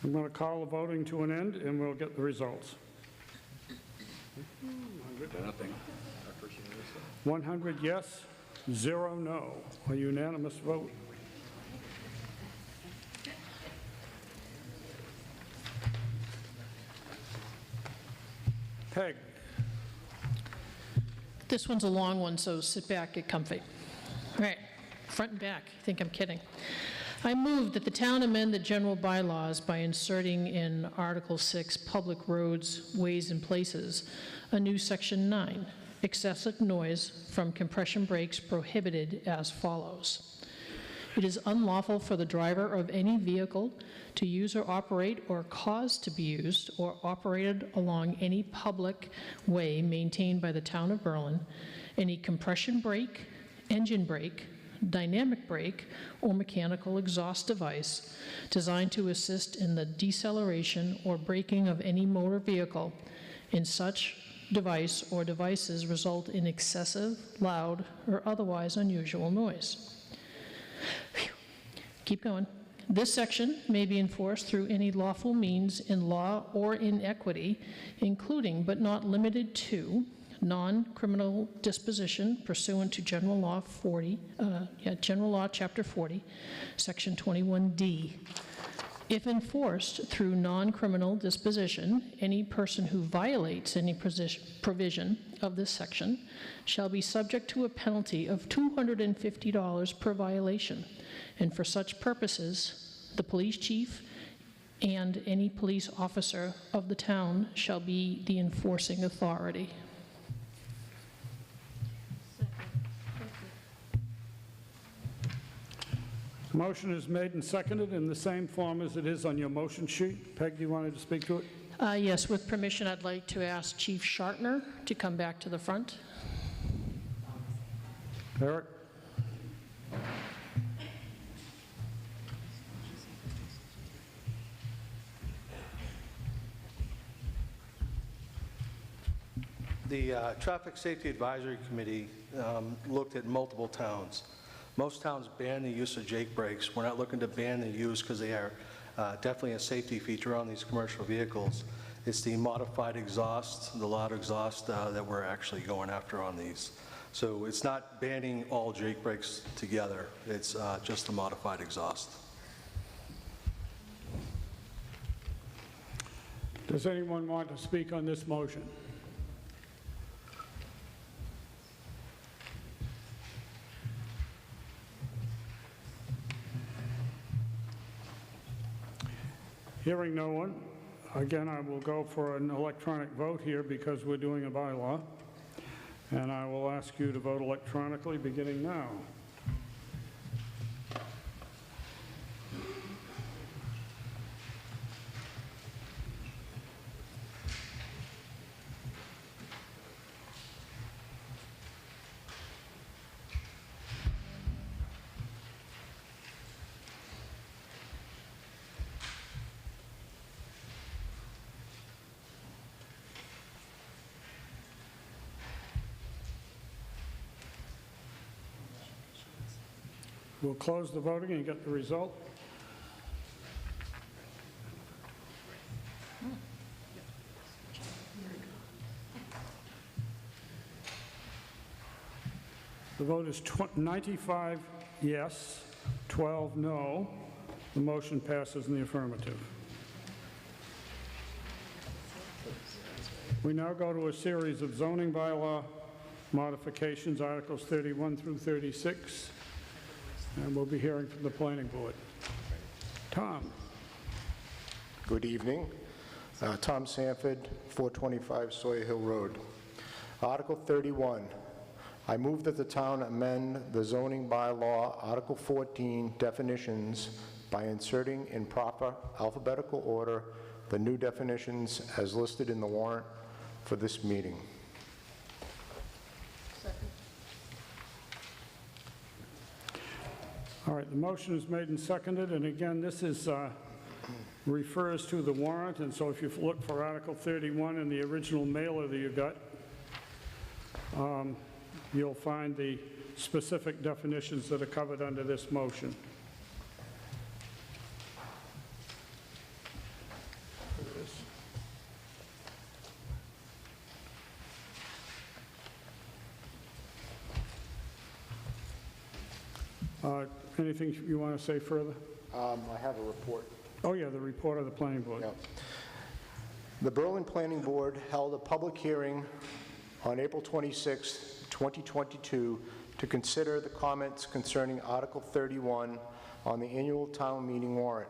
I'm going to call the voting to an end, and we'll get the results. 100 yes, 0 no. A unanimous vote. Peg. This one's a long one, so sit back, get comfy. All right, front and back. I think I'm kidding. I move that the town amend the general bylaws by inserting in Article 6, Public Roads, Ways and Places, a new Section 9, excessive noise from compression brakes prohibited as follows. It is unlawful for the driver of any vehicle to use or operate or cause to be used or operated along any public way maintained by the town of Berlin, any compression brake, engine brake, dynamic brake, or mechanical exhaust device designed to assist in the deceleration or braking of any motor vehicle, in such device or devices result in excessive, loud, or otherwise unusual noise. Whew. Keep going. This section may be enforced through any lawful means in law or in equity, including but not limited to non-criminal disposition pursuant to General Law General Law Chapter 40, Section 21D. If enforced through non-criminal disposition, any person who violates any provision of this section shall be subject to a penalty of $250 per violation, and for such purposes, the police chief and any police officer of the town shall be the enforcing authority. Motion is made and seconded in the same form as it is on your motion sheet. Peg, do you want to speak to it? Yes, with permission, I'd like to ask Chief Shartner to come back to the front. Eric? The Traffic Safety Advisory Committee looked at multiple towns. Most towns ban the use of Jake brakes. We're not looking to ban the use because they are definitely a safety feature on these commercial vehicles. It's the modified exhaust, the loud exhaust that we're actually going after on these. So it's not banning all Jake brakes together. It's just the modified exhaust. Does anyone want to speak on this motion? Hearing no one, again, I will go for an electronic vote here because we're doing a bylaw. And I will ask you to vote electronically beginning now. We'll close the voting and get the result. The vote is 95 yes, 12 no. The motion passes in the affirmative. We now go to a series of zoning bylaw modifications, Articles 31 through 36. And we'll be hearing from the planning board. Tom. Good evening. Tom Sanford, 425 Sawyer Hill Road. Article 31. I move that the town amend the zoning bylaw, Article 14, definitions by inserting in proper alphabetical order the new definitions as listed in the warrant for this meeting. All right, the motion is made and seconded, and again, this is refers to the warrant, and so if you look for Article 31 in the original mailer that you got, you'll find the specific definitions that are covered under this motion. Anything you want to say further? I have a report. Oh, yeah, the report of the planning board. Yep. The Berlin Planning Board held a public hearing on April 26, 2022, to consider the comments concerning Article 31 on the annual town meeting warrant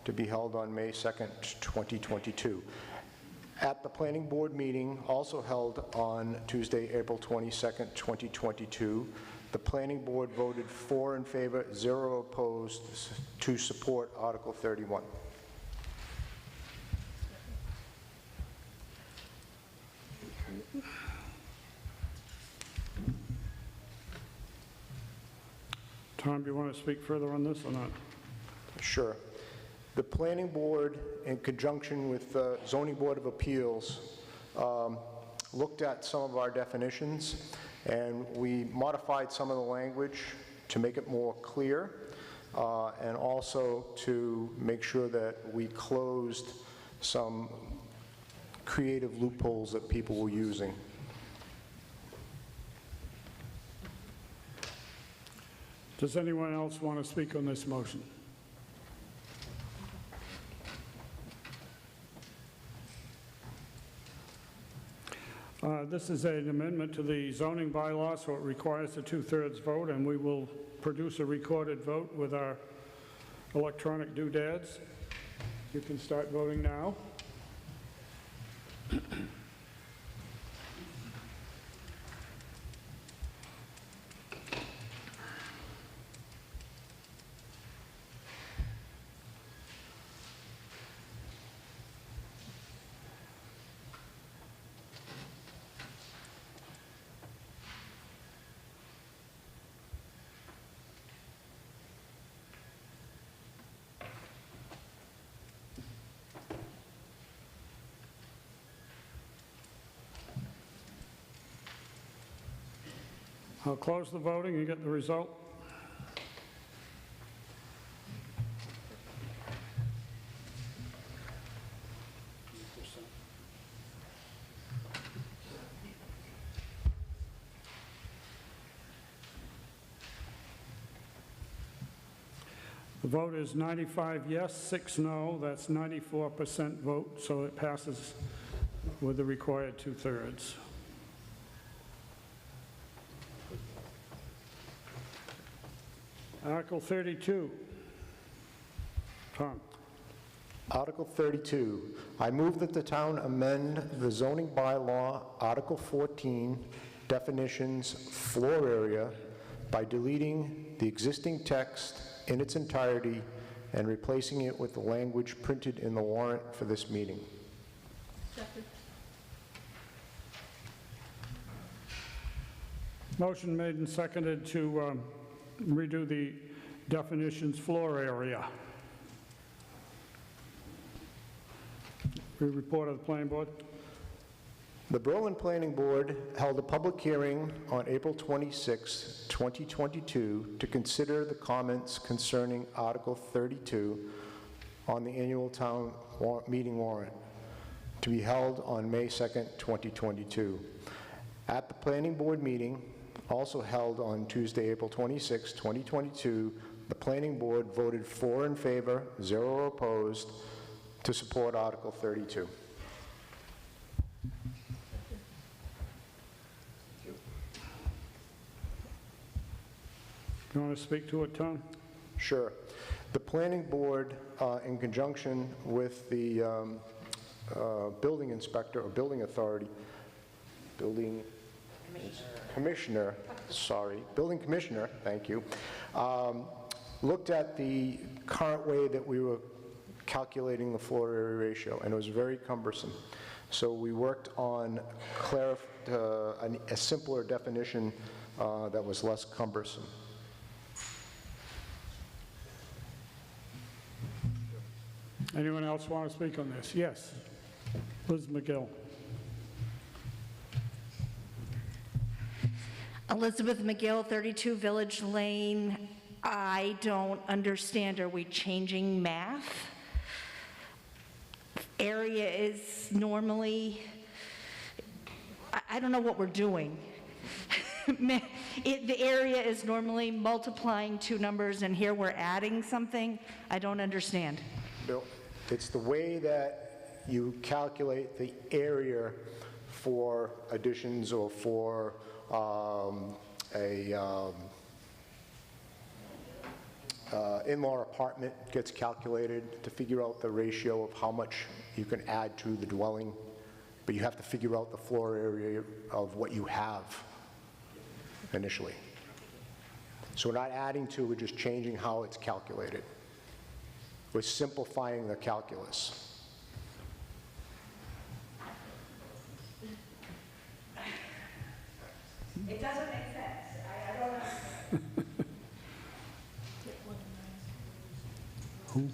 to be held on May 2nd, 2022. At the planning board meeting, also held on Tuesday, April 22nd, 2022, the planning board voted 4 in favor, 0 opposed to support Article 31. Tom, do you want to speak further on this or not? Sure. The planning board, in conjunction with the Zoning Board of Appeals, looked at some of our definitions, and we modified some of the language to make it more clear, and also to make sure that we closed some creative loopholes that people were using. Does anyone else want to speak on this motion? This is an amendment to the zoning bylaw, so it requires a 2/3 vote, and we will produce a recorded vote with our electronic doodads. You can start voting now. I'll close the voting and get the result. The vote is 95 yes, 6 no. That's 94% vote, so it passes with the required 2/3. Article 32. Tom. Article 32, I move that the town amend the zoning bylaw, Article 14, definitions, floor area, by deleting the existing text in its entirety and replacing it with the language printed in the warrant for this meeting. Motion made and seconded to redo the definitions floor area. Report of the planning board. The Berlin Planning Board held a public hearing on April 26, 2022 to consider the comments concerning Article 32 on the annual town meeting warrant to be held on May 2nd, 2022. At the planning board meeting, also held on Tuesday, April 26, 2022, the planning board voted 4 in favor, 0 opposed, to support Article 32. You want to speak to it, Tom? Sure. The planning board, in conjunction with the building inspector or building authority, building commissioner, building commissioner, thank you, looked at the current way that we were calculating the floor area ratio, and it was very cumbersome. So we worked on a simpler definition that was less cumbersome. Anyone else want to speak on this? Yes. Liz McGill. Elizabeth McGill, 32 Village Lane. I don't understand. Are we changing math? Area is normally, I don't know what we're doing. The area is normally multiplying two numbers, and here we're adding something. I don't understand. Bill, it's the way that you calculate the area for additions or for in-law apartment gets calculated to figure out the ratio of how much you can add to the dwelling, but you have to figure out the floor area of what you have initially. So we're not adding to, we're just changing how it's calculated. We're simplifying the calculus. It doesn't make sense. I don't know. Who?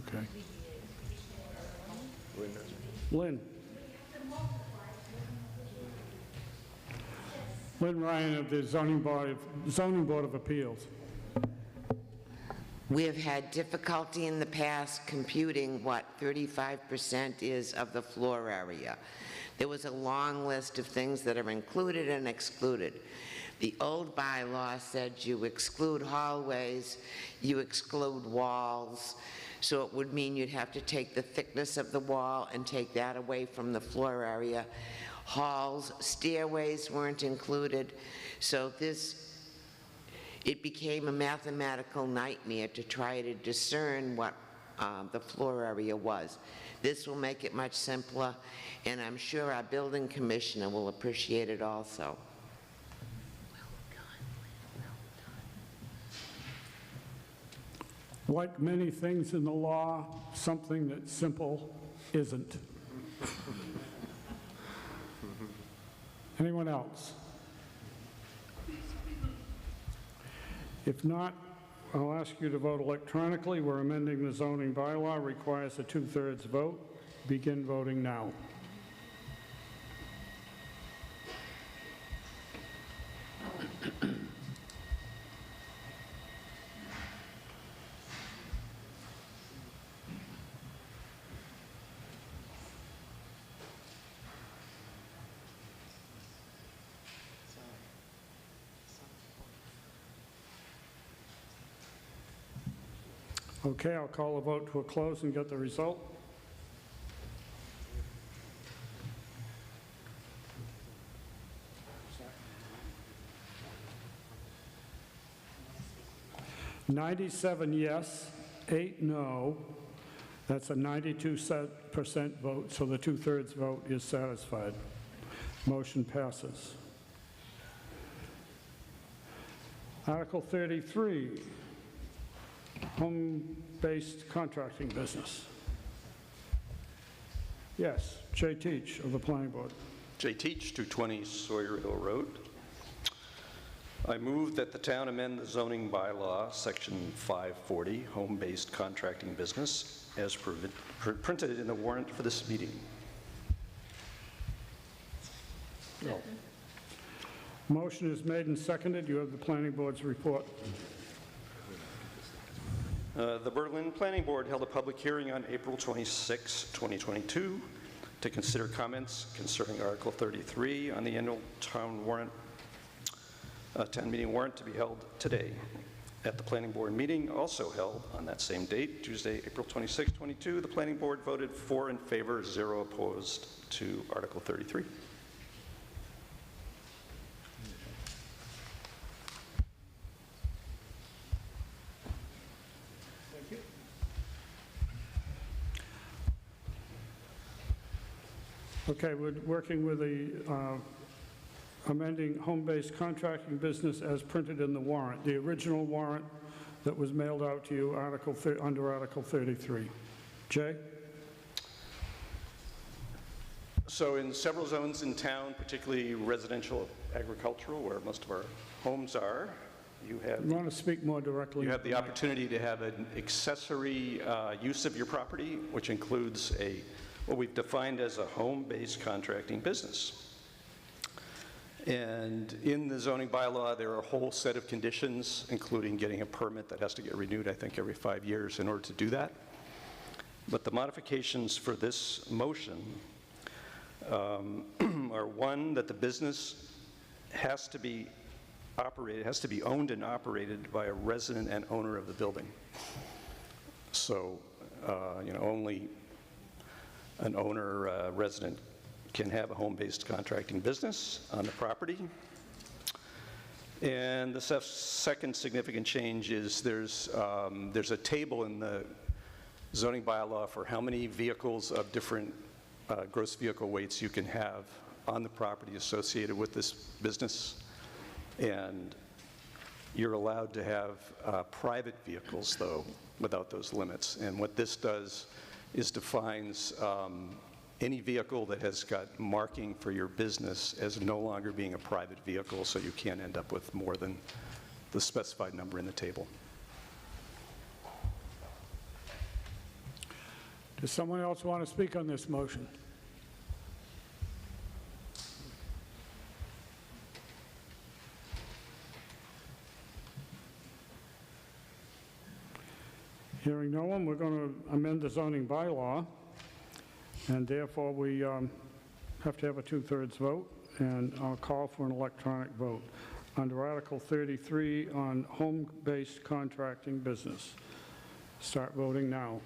Okay. Lynn. Lynn Ryan of the Zoning Board of Appeals. We have had difficulty in the past computing what 35% is of the floor area. There was a long list of things that are included and excluded. The old bylaw said you exclude hallways, you exclude walls, so it would mean you'd have to take the thickness of the wall and take that away from the floor area. Halls, stairways weren't included, so it became a mathematical nightmare to try to discern what the floor area was. This will make it much simpler, and I'm sure our building commissioner will appreciate it also. Like many things in the law, something that's simple isn't. Anyone else? If not, I'll ask you to vote electronically. We're amending the zoning bylaw, requires a 2/3 vote. Begin voting now. Okay, I'll call the vote to a close and get the result. "97 yes, 8 no." That's a 92% vote, so the two-thirds vote is satisfied. Motion passes. Article 33, home-based contracting business. Yes, Jay Teach of the Planning Board. Jay Teach, 220 Sawyer Hill Road. I move that the town amend the zoning bylaw, section 540, home-based contracting business, as printed in the warrant for this meeting. No. Motion is made and seconded. You have the Planning Board's report. The Berlin Planning Board held a public hearing on April 26, 2022, to consider comments concerning Article 33 on the annual town meeting warrant to be held today. At the Planning Board meeting, also held on that same date, Tuesday, April 26, 2022, the Planning Board voted 4 in favor, 0 opposed to Article 33. Thank you. Okay, we're working with the amending home-based contracting business as printed in the warrant, the original warrant that was mailed out to you under Article 33. Jay? So in several zones in town, particularly residential agricultural, where most of our homes are, you want to speak more directly? You have the opportunity to have an accessory use of your property, which includes what we've defined as a home-based contracting business. And in the zoning bylaw, there are a whole set of conditions, including getting a permit that has to get renewed, I think, every 5 years in order to do that. But the modifications for this motion are, one, that the business has to be owned and operated by a resident and owner of the building. So, only an owner, resident can have a home-based contracting business on the property. And the second significant change is there's a table in the zoning bylaw for how many vehicles of different gross vehicle weights you can have on the property associated with this business. And you're allowed to have private vehicles, though, without those limits. And what this does is defines any vehicle that has got marking for your business as no longer being a private vehicle, so you can't end up with more than the specified number in the table. Does someone else want to speak on this motion? Hearing no one, we're going to amend the zoning bylaw, and therefore we have to have a two-thirds vote, and I'll call for an electronic vote. Under Article 33 on home-based contracting business. Start voting now.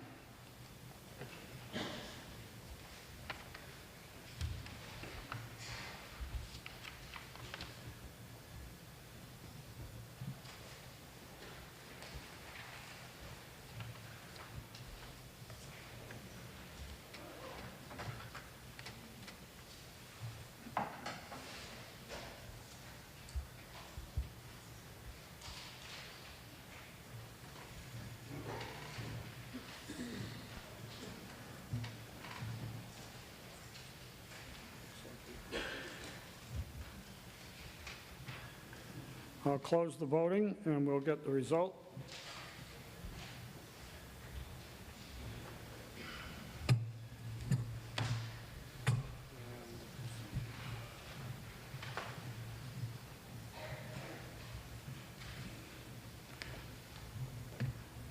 I'll close the voting, and we'll get the result.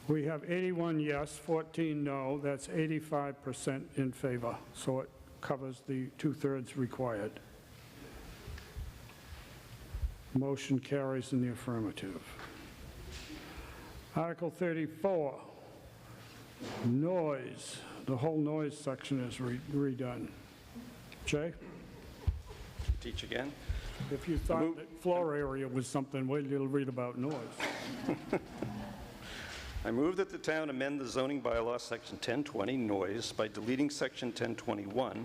We have 81 yes, 14 no. That's 85% in favor, so it covers the two-thirds required. Motion carries in the affirmative. Article 34, Noise. The whole noise section is redone. Jay? Teach again. If you thought that floor area was something, wait till you read about noise. I move that the town amend the zoning bylaw, Section 1020, noise, by deleting Section 1021,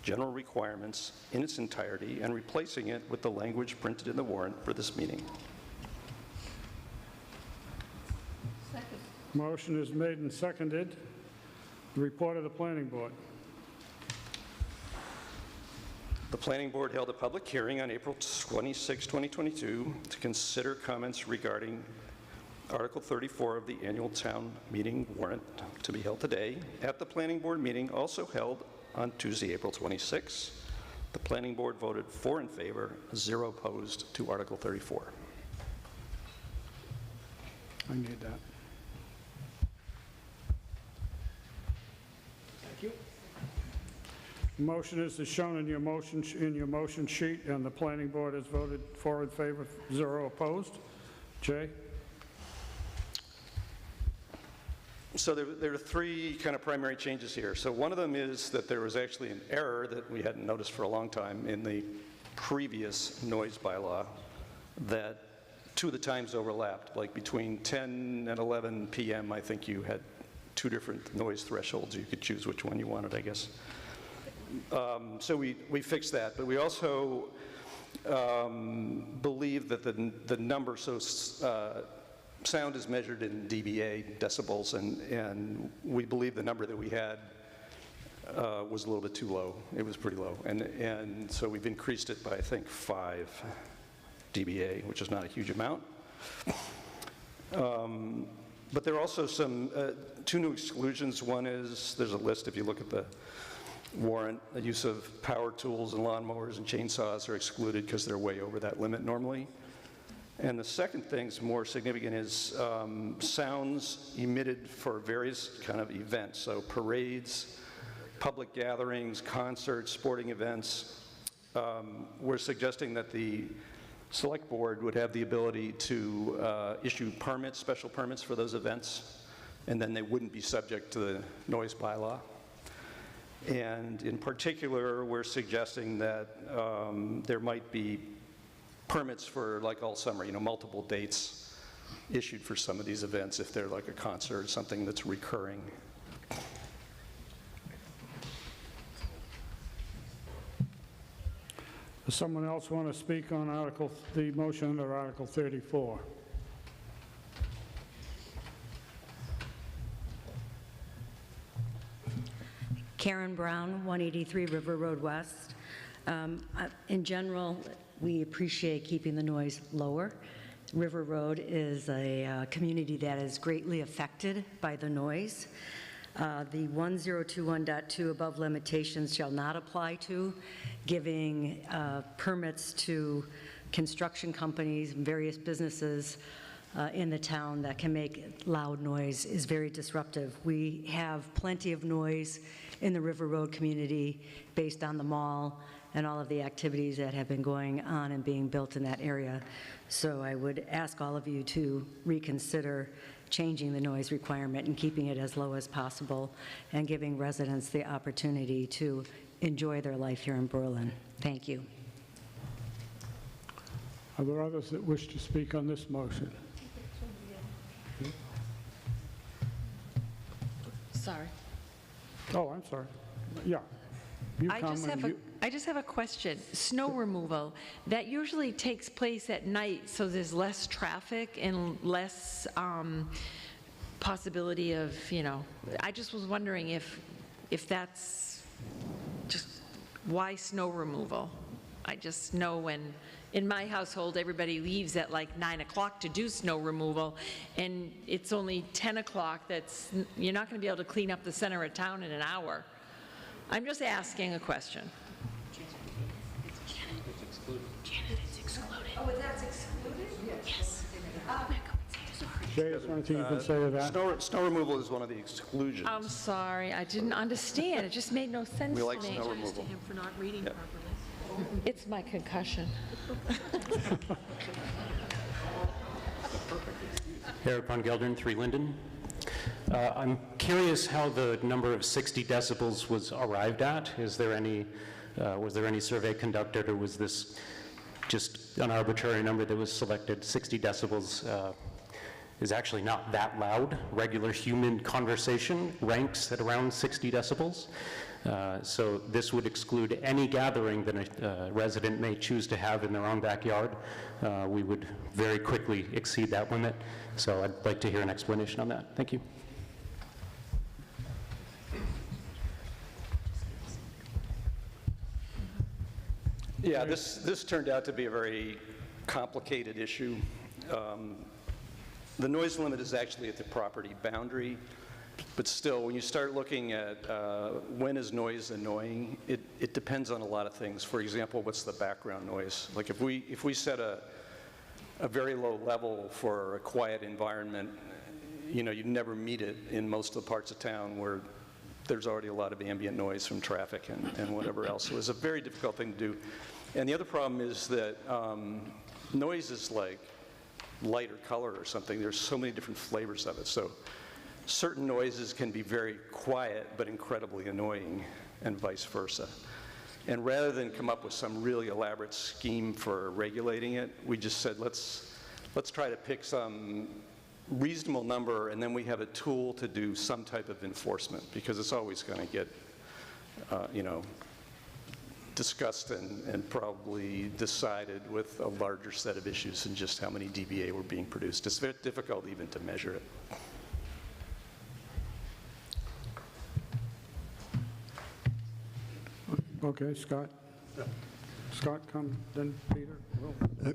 general requirements, in its entirety, and replacing it with the language printed in the warrant for this meeting. Motion is made and seconded. The report of the planning board. The planning board held a public hearing on April 26, 2022 to consider comments regarding Article 34 of the annual town meeting warrant to be held today. At the planning board meeting also held on Tuesday, April 26, the planning board voted 4 in favor, 0 opposed to Article 34. I need that. Motion is as shown in your motion sheet, and the planning board has voted 4 in favor, 0 opposed. Jay? So there are 3 kind of primary changes here. So one of them is that there was actually an error that we hadn't noticed for a long time in the previous noise bylaw, that 2 of the times overlapped. Like between 10 and 11 p.m., I think you had 2 different noise thresholds. You could choose which one you wanted, I guess. So we fixed that, but we also believe that the number, so sound is measured in dBA, decibels, and we believe the number that we had was a little bit too low. It was pretty low, and so we've increased it by, I think, 5 dBA, which is not a huge amount. But there are also some 2 new exclusions. One is, there's a list if you look at the warrant, the use of power tools and lawnmowers and chainsaws are excluded because they're way over that limit normally. And the second thing's more significant is sounds emitted for various kind of events, so parades, public gatherings, concerts, sporting events. We're suggesting that the select board would have the ability to issue permits, special permits for those events, and then they wouldn't be subject to the noise bylaw. And in particular, we're suggesting that there might be permits for, like all summer, multiple dates issued for some of these events if they're like a concert, something that's recurring. Does someone else want to speak on the motion under Article 34? Karen Brown, 183 River Road West. In general, we appreciate keeping the noise lower. River Road is a community that is greatly affected by the noise. The 1021.2 above limitations shall not apply to, giving permits to construction companies and various businesses in the town that can make loud noise is very disruptive. We have plenty of noise in the River Road community based on the mall and all of the activities that have been going on and being built in that area. So I would ask all of you to reconsider changing the noise requirement and keeping it as low as possible and giving residents the opportunity to enjoy their life here in Berlin. Thank you. Are there others that wish to speak on this motion? Sorry. Oh, I'm sorry. Yeah. I just have a question. Snow removal, that usually takes place at night, so there's less traffic and less possibility of, I just was wondering if that's just why snow removal. I just know when in my household everybody leaves at like 9 o'clock to do snow removal, and it's only 10 o'clock. You're not going to be able to clean up the center of town in an hour. I'm just asking a question. Janet, it's excluded. Oh, that's excluded? Yes. Jay, is there anything you can say to that? Snow removal is one of the exclusions. I'm sorry, I didn't understand. It just made no sense to me. We like snow removal. him for not reading properly. It's my concussion. Eric Von Geldern, 3 Linden. I'm curious how the number of 60 decibels was arrived at. Is there any, was there any survey conducted, or was this just an arbitrary number that was selected? 60 decibels is actually not that loud. Regular human conversation ranks at around 60 decibels. So this would exclude any gathering that a resident may choose to have in their own backyard. We would very quickly exceed that limit. So I'd like to hear an explanation on that. Thank you. Yeah, this turned out to be a very complicated issue. The noise limit is actually at the property boundary, but still, when you start looking at when is noise annoying, it depends on a lot of things. For example, what's the background noise? Like if we set a very low level for a quiet environment, you know, you'd never meet it in most of the parts of town where there's already a lot of ambient noise from traffic and whatever else. So it's a very difficult thing to do. And the other problem is that noise is like light or color or something. There's so many different flavors of it. So certain noises can be very quiet but incredibly annoying, and vice versa. And rather than come up with some really elaborate scheme for regulating it, we just said, let's try to pick some reasonable number, and then we have a tool to do some type of enforcement, because it's always going to get, you know, discussed and probably decided with a larger set of issues than just how many dBA were being produced. It's very difficult even to measure it. Okay, Scott. Scott, come, then Peter.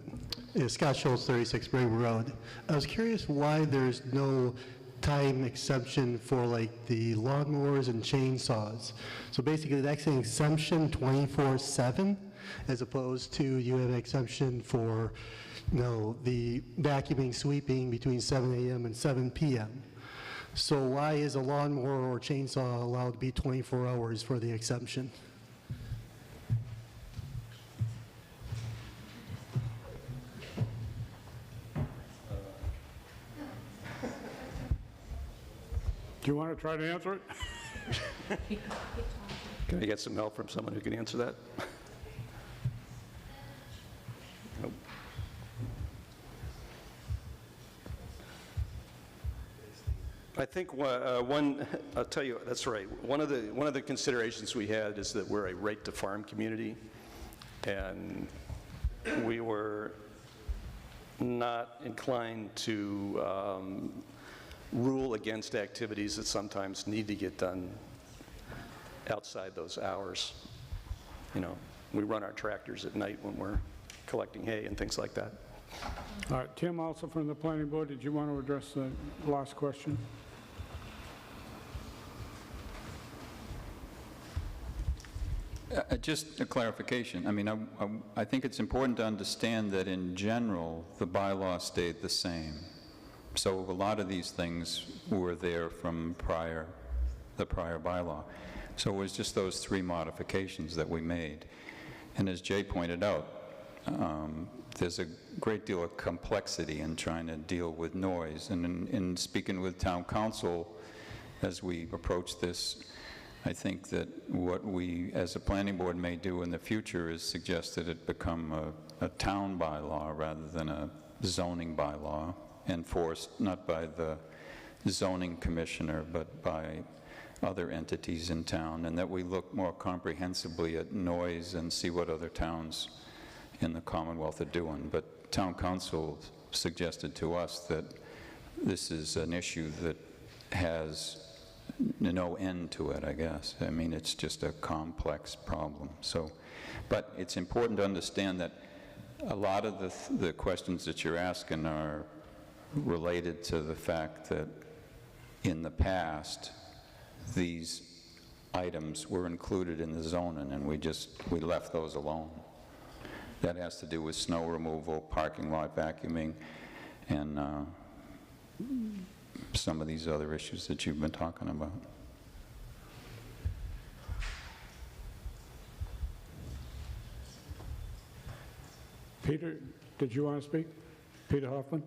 Yeah, Scott Schultz, 36 Brave Road. I was curious why there's no time exemption for like the lawnmowers and chainsaws. So basically that's an exemption 24/7, as opposed to you have an exemption for, you know, the vacuuming, sweeping between 7 a.m. and 7 p.m. So why is a lawnmower or chainsaw allowed to be 24 hours for the exemption? Do you want to try to answer it? Can I get some help from someone who can answer that? Nope. I think one, I'll tell you, that's right. One of the considerations we had is that we're a right-to-farm community, and we were not inclined to rule against activities that sometimes need to get done outside those hours. You know, we run our tractors at night when we're collecting hay and things like that. All right, Tim, also from the planning board, did you want to address the last question? Just a clarification. I mean, I think it's important to understand that in general, the bylaw stayed the same. So a lot of these things were there from the prior bylaw. So it was just those 3 modifications that we made. And as Jay pointed out, there's a great deal of complexity in trying to deal with noise. And in speaking with town council, as we approach this, I think that what we, as a planning board, may do in the future is suggest that it become a town bylaw rather than a zoning bylaw, enforced not by the zoning commissioner, but by other entities in town, and that we look more comprehensively at noise and see what other towns in the Commonwealth are doing. But town council suggested to us that this is an issue that has no end to it, I guess. I mean, it's just a complex problem. So, but it's important to understand that a lot of the questions that you're asking are related to the fact that in the past, these items were included in the zoning, and we left those alone. That has to do with snow removal, parking lot vacuuming, and some of these other issues that you've been talking about. Peter, did you want to speak? Peter Hoffman?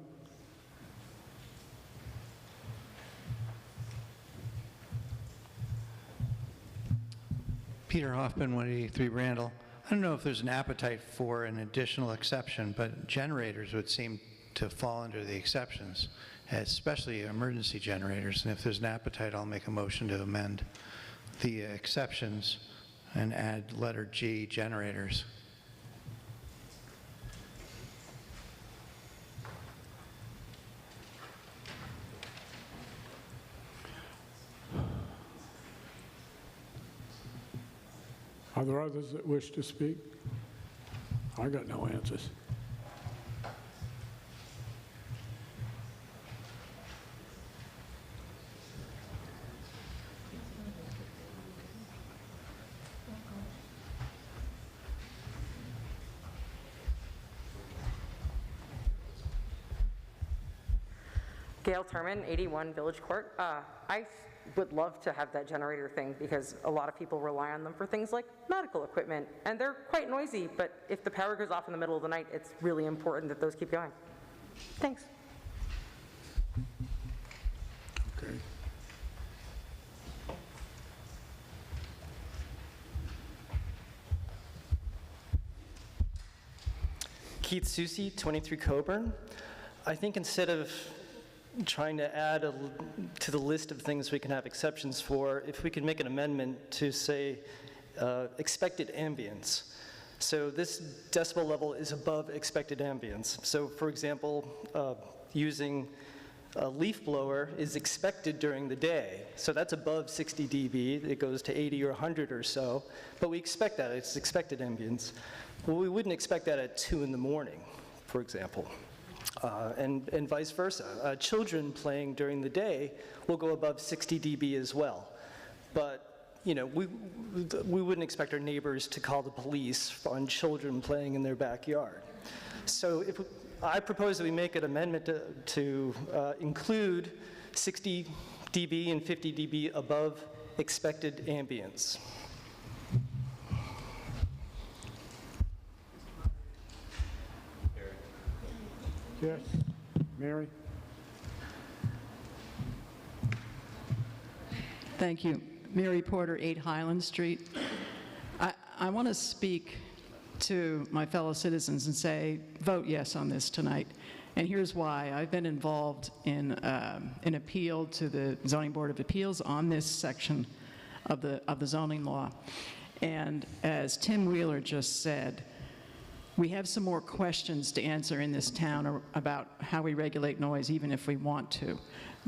Peter Hoffman, 183 Randall. I don't know if there's an appetite for an additional exception, but generators would seem to fall under the exceptions, especially emergency generators. And if there's an appetite, I'll make a motion to amend the exceptions and add letter G, generators. Are there others that wish to speak? I got no answers. Gail Turman, 81 Village Court. I would love to have that generator thing because a lot of people rely on them for things like medical equipment, and they're quite noisy, but if the power goes off in the middle of the night, it's really important that those keep going. Thanks. Okay. Keith Susi, 23 Coburn. I think instead of trying to add to the list of things we can have exceptions for, if we could make an amendment to say expected ambience. So this decibel level is above expected ambience. So for example, using a leaf blower is expected during the day. So that's above 60 dB. It goes to 80 or 100 or so. But we expect that. It's expected ambience. Well, we wouldn't expect that at 2 in the morning, for example. And vice versa. Children playing during the day will go above 60 dB as well. But, you know, we wouldn't expect our neighbors to call the police on children playing in their backyard. So I propose that we make an amendment to include 60 dB and 50 dB above expected ambience. Yes, Mary? Thank you. Mary Porter, 8 Highland Street. I want to speak to my fellow citizens and say, vote yes on this tonight. And here's why. I've been involved in an appeal to the Zoning Board of Appeals on this section of the zoning law. And as Tim Wheeler just said, we have some more questions to answer in this town about how we regulate noise, even if we want to.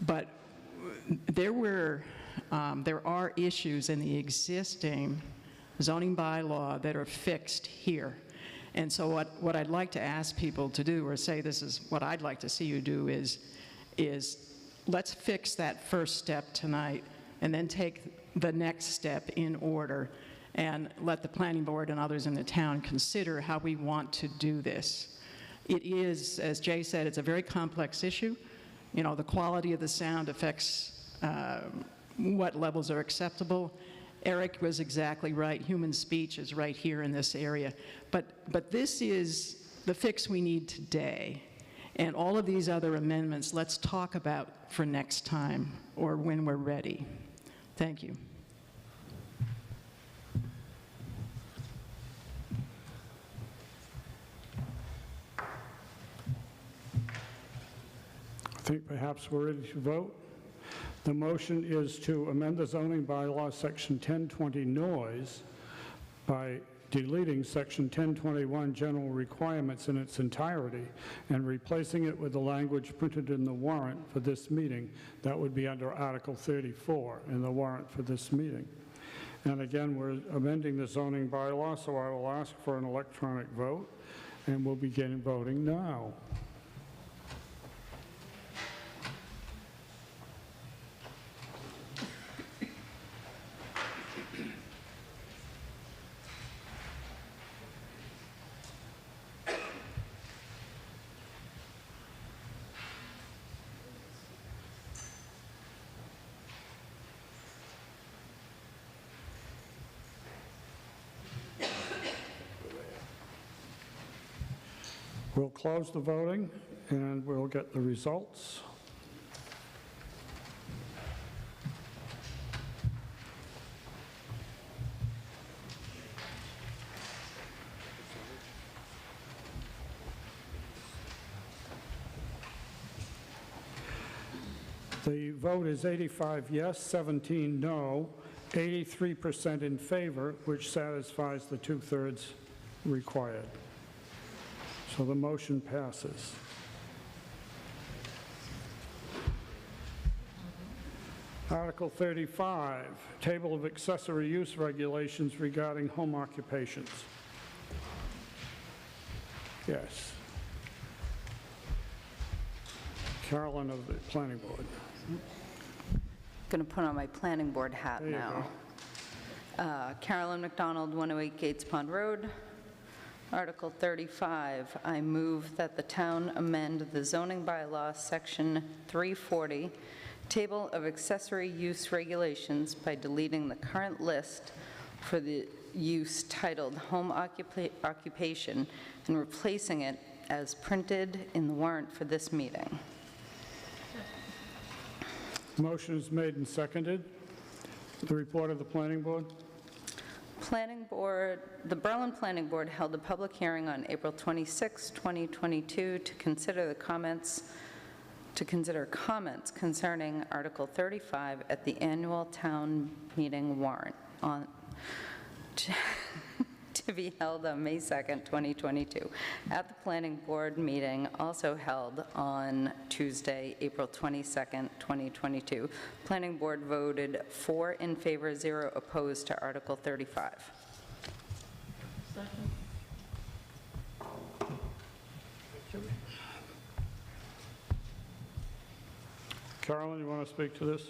But there are issues in the existing zoning bylaw that are fixed here. And so what I'd like to ask people to do, or say this is what I'd like to see you do, is let's fix that first step tonight and then take the next step in order and let the planning board and others in the town consider how we want to do this. It is, as Jay said, it's a very complex issue. You know, the quality of the sound affects what levels are acceptable. Eric was exactly right. Human speech is right here in this area. But this is the fix we need today. And all of these other amendments, let's talk about for next time or when we're ready. Thank you. I think perhaps we're ready to vote. The motion is to amend the zoning bylaw section 1020 noise by deleting section 1021 general requirements in its entirety and replacing it with the language printed in the warrant for this meeting. That would be under Article 34 in the warrant for this meeting. And again, we're amending the zoning bylaw, so I will ask for an electronic vote, and we'll begin voting now. We'll close the voting, and we'll get the results. The vote is 85 yes, 17 no, 83% in favor, which satisfies the two-thirds required. So the motion passes. Article 35, Table of Accessory Use Regulations regarding home occupations. Yes. Carolyn of the Planning Board. Going to put on my planning board hat There you now. Carolyn McDonald, 108 Gates Pond Road. Article 35, I move that the town amend the zoning bylaw, section 340, table of accessory use regulations by deleting the current list for the use titled home occupation and replacing it as printed in the warrant for this meeting. Motion is made and seconded. The report of the Planning Board. Planning Board, the Berlin Planning Board held a public hearing on April 26, 2022 to consider comments concerning Article 35 at the annual town meeting warrant to be held on May 2nd, 2022. At the Planning Board meeting, also held on Tuesday, April 22nd, 2022, Planning Board voted 4 in favor, 0 opposed to Article 35. Carolyn, you want to speak to this?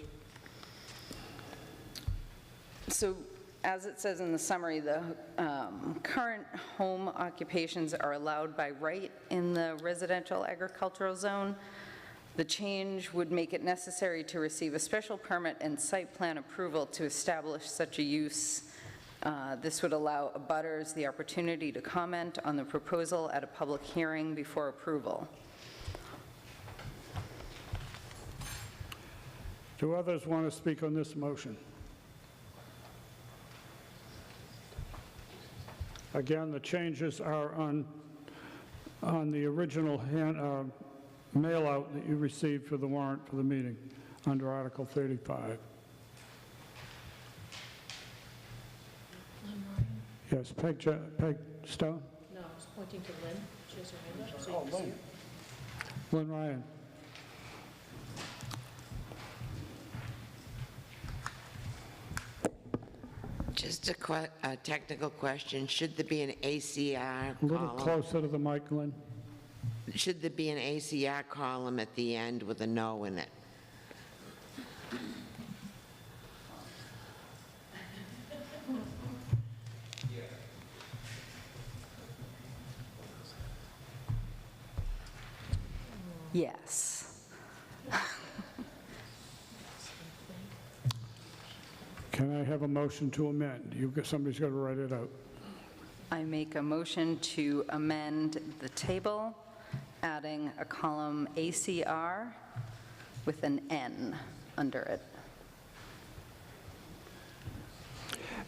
So, as it says in the summary, the current home occupations are allowed by right in the residential agricultural zone. The change would make it necessary to receive a special permit and site plan approval to establish such a use. This would allow abutters the opportunity to comment on the proposal at a public hearing before approval. Do others want to speak on this motion? Again, the changes are on the original mail-out that you received for the warrant for the meeting under Article 35. Yes, Peg Stone? No, I was pointing to Lynn. She has her hand up, so you can see her. Lynn Ryan. Just a technical question. Should there be an ACR column? A little closer to the mic, Lynn. Should there be an ACR column at the end with a no in it? Yes. Can I have a motion to amend? Somebody's got to write it out. I make a motion to amend the table, adding a column ACR with an N under it.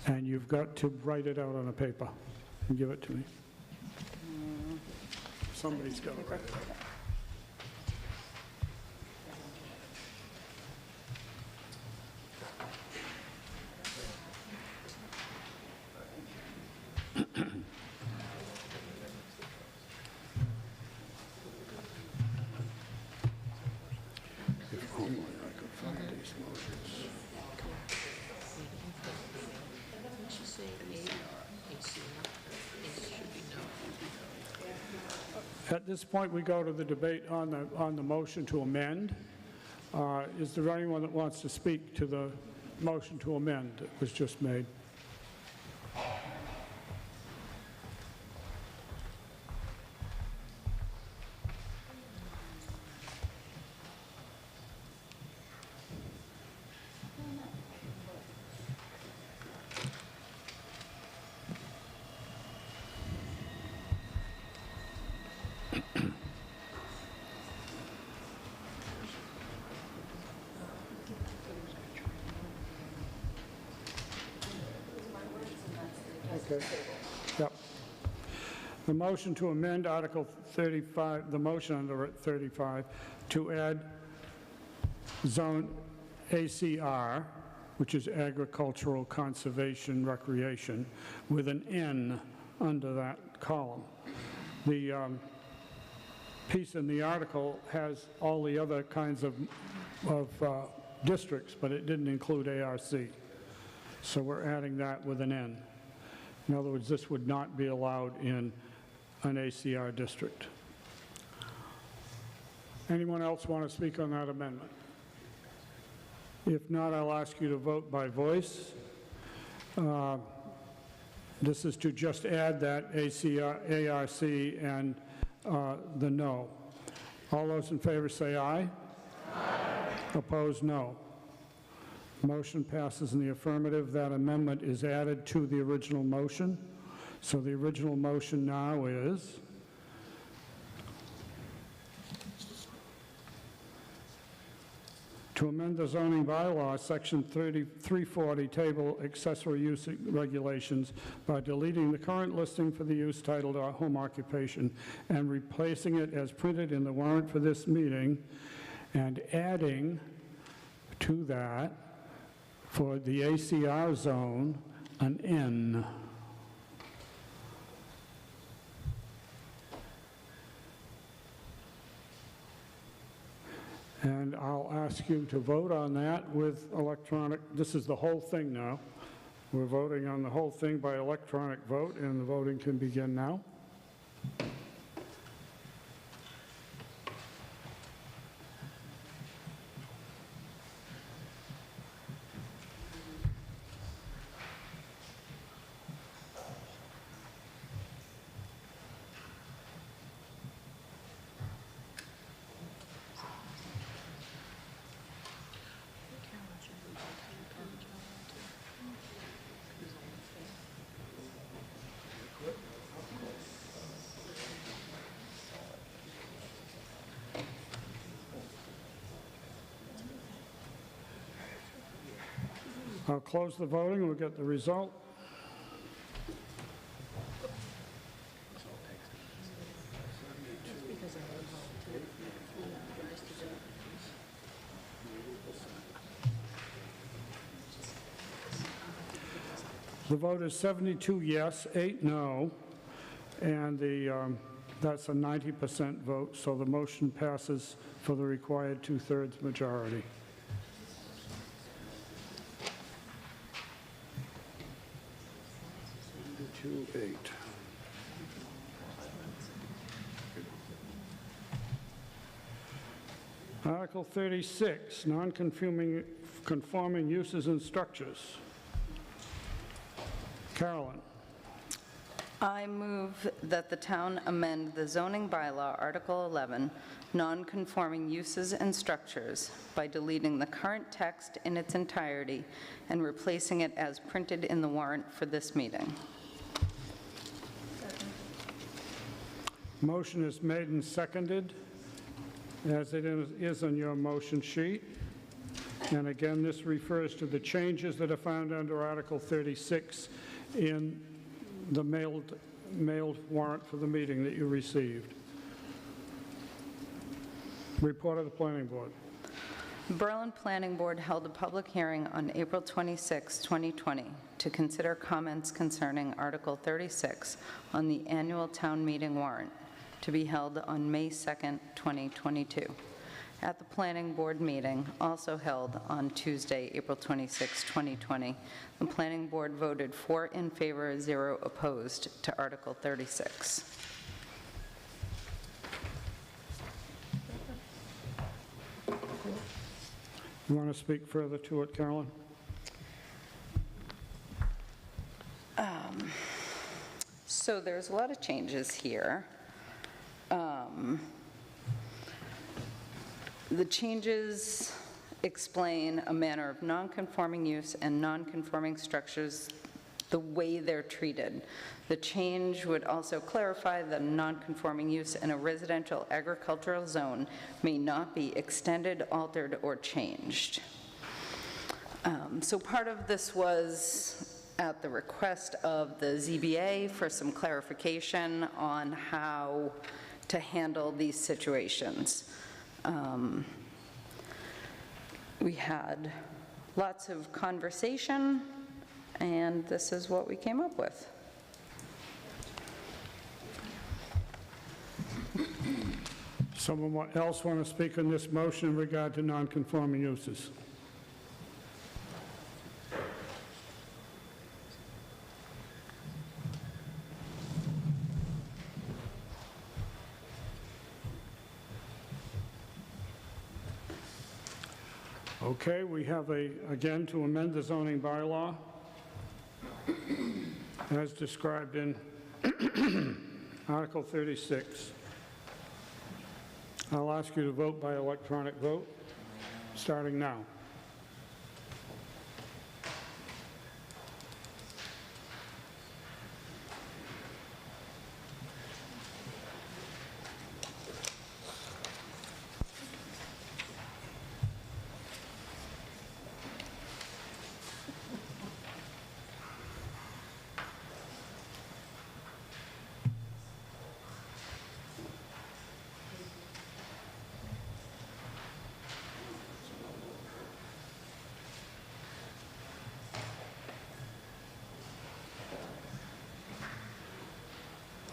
And you've got to write it out on a paper and give it to me. Somebody's got to write it out. At this point, we go to the debate on the motion to amend. Is there anyone that wants to speak to the motion to amend that was just made? Okay. Yep. The motion to amend Article 35, the motion under 35, to add zone ACR, which is Agricultural Conservation Recreation, with an N under that column. The piece in the article has all the other kinds of districts, but it didn't include ARC. So we're adding that with an N. In other words, this would not be allowed in an ACR district. Anyone else want to speak on that amendment? If not, I'll ask you to vote by voice. This is to just add that ACR, ARC and the no. All those in favor say aye. Aye. Opposed, no. Motion passes in the affirmative. That amendment is added to the original motion. So the original motion now is to amend the zoning bylaw, section 340, table accessory use regulations by deleting the current listing for the use titled home occupation and replacing it as printed in the warrant for this meeting, and adding to that for the ACR zone an N. And I'll ask you to vote on that with electronic. This is the whole thing now. We're voting on the whole thing by electronic vote, and the voting can begin now. I'll close the voting. We'll get the result. The vote is 72 yes, 8 no, and that's a 90% vote, so the motion passes for the required 2/3 majority. Article 36, non-conforming uses and structures. Carolyn. I move that the town amend the zoning bylaw, Article 11, non-conforming uses and structures, by deleting the current text in its entirety and replacing it as printed in the warrant for this meeting. Motion is made and seconded, as it is on your motion sheet. And again, this refers to the changes that are found under Article 36 in the mailed warrant for the meeting that you received. Report of the Planning Board. Berlin Planning Board held a public hearing on April 26, 2020, to consider comments concerning Article 36 on the annual town meeting warrant, to be held on May 2nd, 2022. At the Planning Board meeting, also held on Tuesday, April 26, 2020, the Planning Board voted 4 in favor, 0 opposed to Article 36. You want to speak further to it, Carolyn? So there's a lot of changes here. The changes explain a manner of non-conforming use and non-conforming structures, the way they're treated. The change would also clarify that non-conforming use in a residential agricultural zone may not be extended, altered, or changed. So part of this was at the request of the ZBA for some clarification on how to handle these situations. We had lots of conversation, and this is what we came up with. Someone else want to speak on this motion in regard to non-conforming uses? Okay, we have again, to amend the zoning bylaw as described in Article 36. I'll ask you to vote by electronic vote, starting now.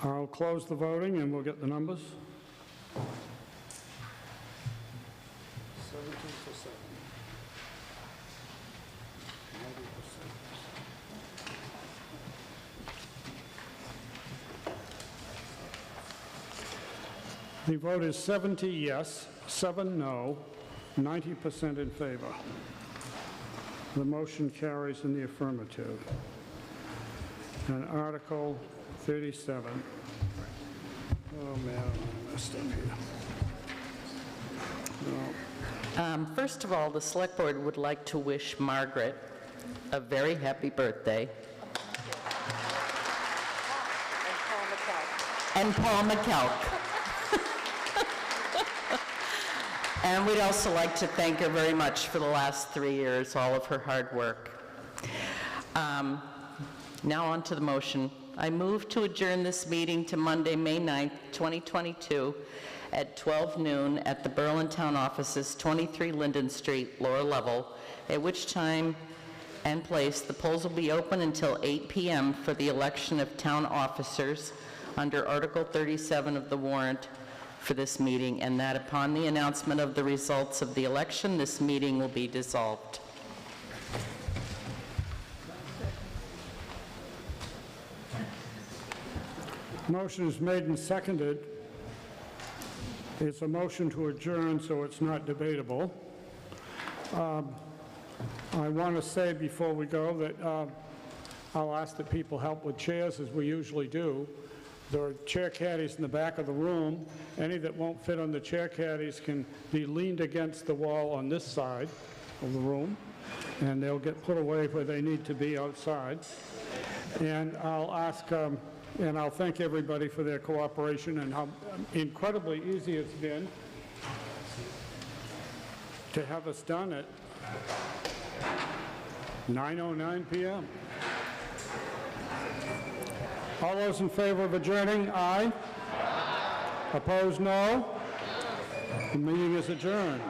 I'll close the voting and we'll get the numbers. 17 to 7. 90%. The vote is 70 yes, 7 no, 90% in favor. The motion carries in the affirmative. And Article 37. Oh, man, I messed up here. No. First of all, the Select Board would like to wish Margaret a very happy birthday. And Paul McKelk. And we'd also like to thank her very much for the last 3 years, all of her hard work. Now on to the motion. I move to adjourn this meeting to Monday, May 9th, 2022 at 12 noon at the Berlin Town Offices, 23 Linden Street, lower level, at which time and place the polls will be open until 8 p.m. for the election of town officers under Article 37 of the warrant for this meeting, and that upon the announcement of the results of the election, this meeting will be dissolved. Motion is made and seconded. It's a motion to adjourn, so it's not debatable. I want to say before we go that I'll ask that people help with chairs, as we usually do. There are chair caddies in the back of the room. Any that won't fit on the chair caddies can be leaned against the wall on this side of the room, and they'll get put away where they need to be outside. And I'll ask... and I'll thank everybody for their cooperation and how incredibly easy it's been to have us done at 9:09 p.m. All those in favor of adjourning, aye. Opposed, no. The meeting is adjourned.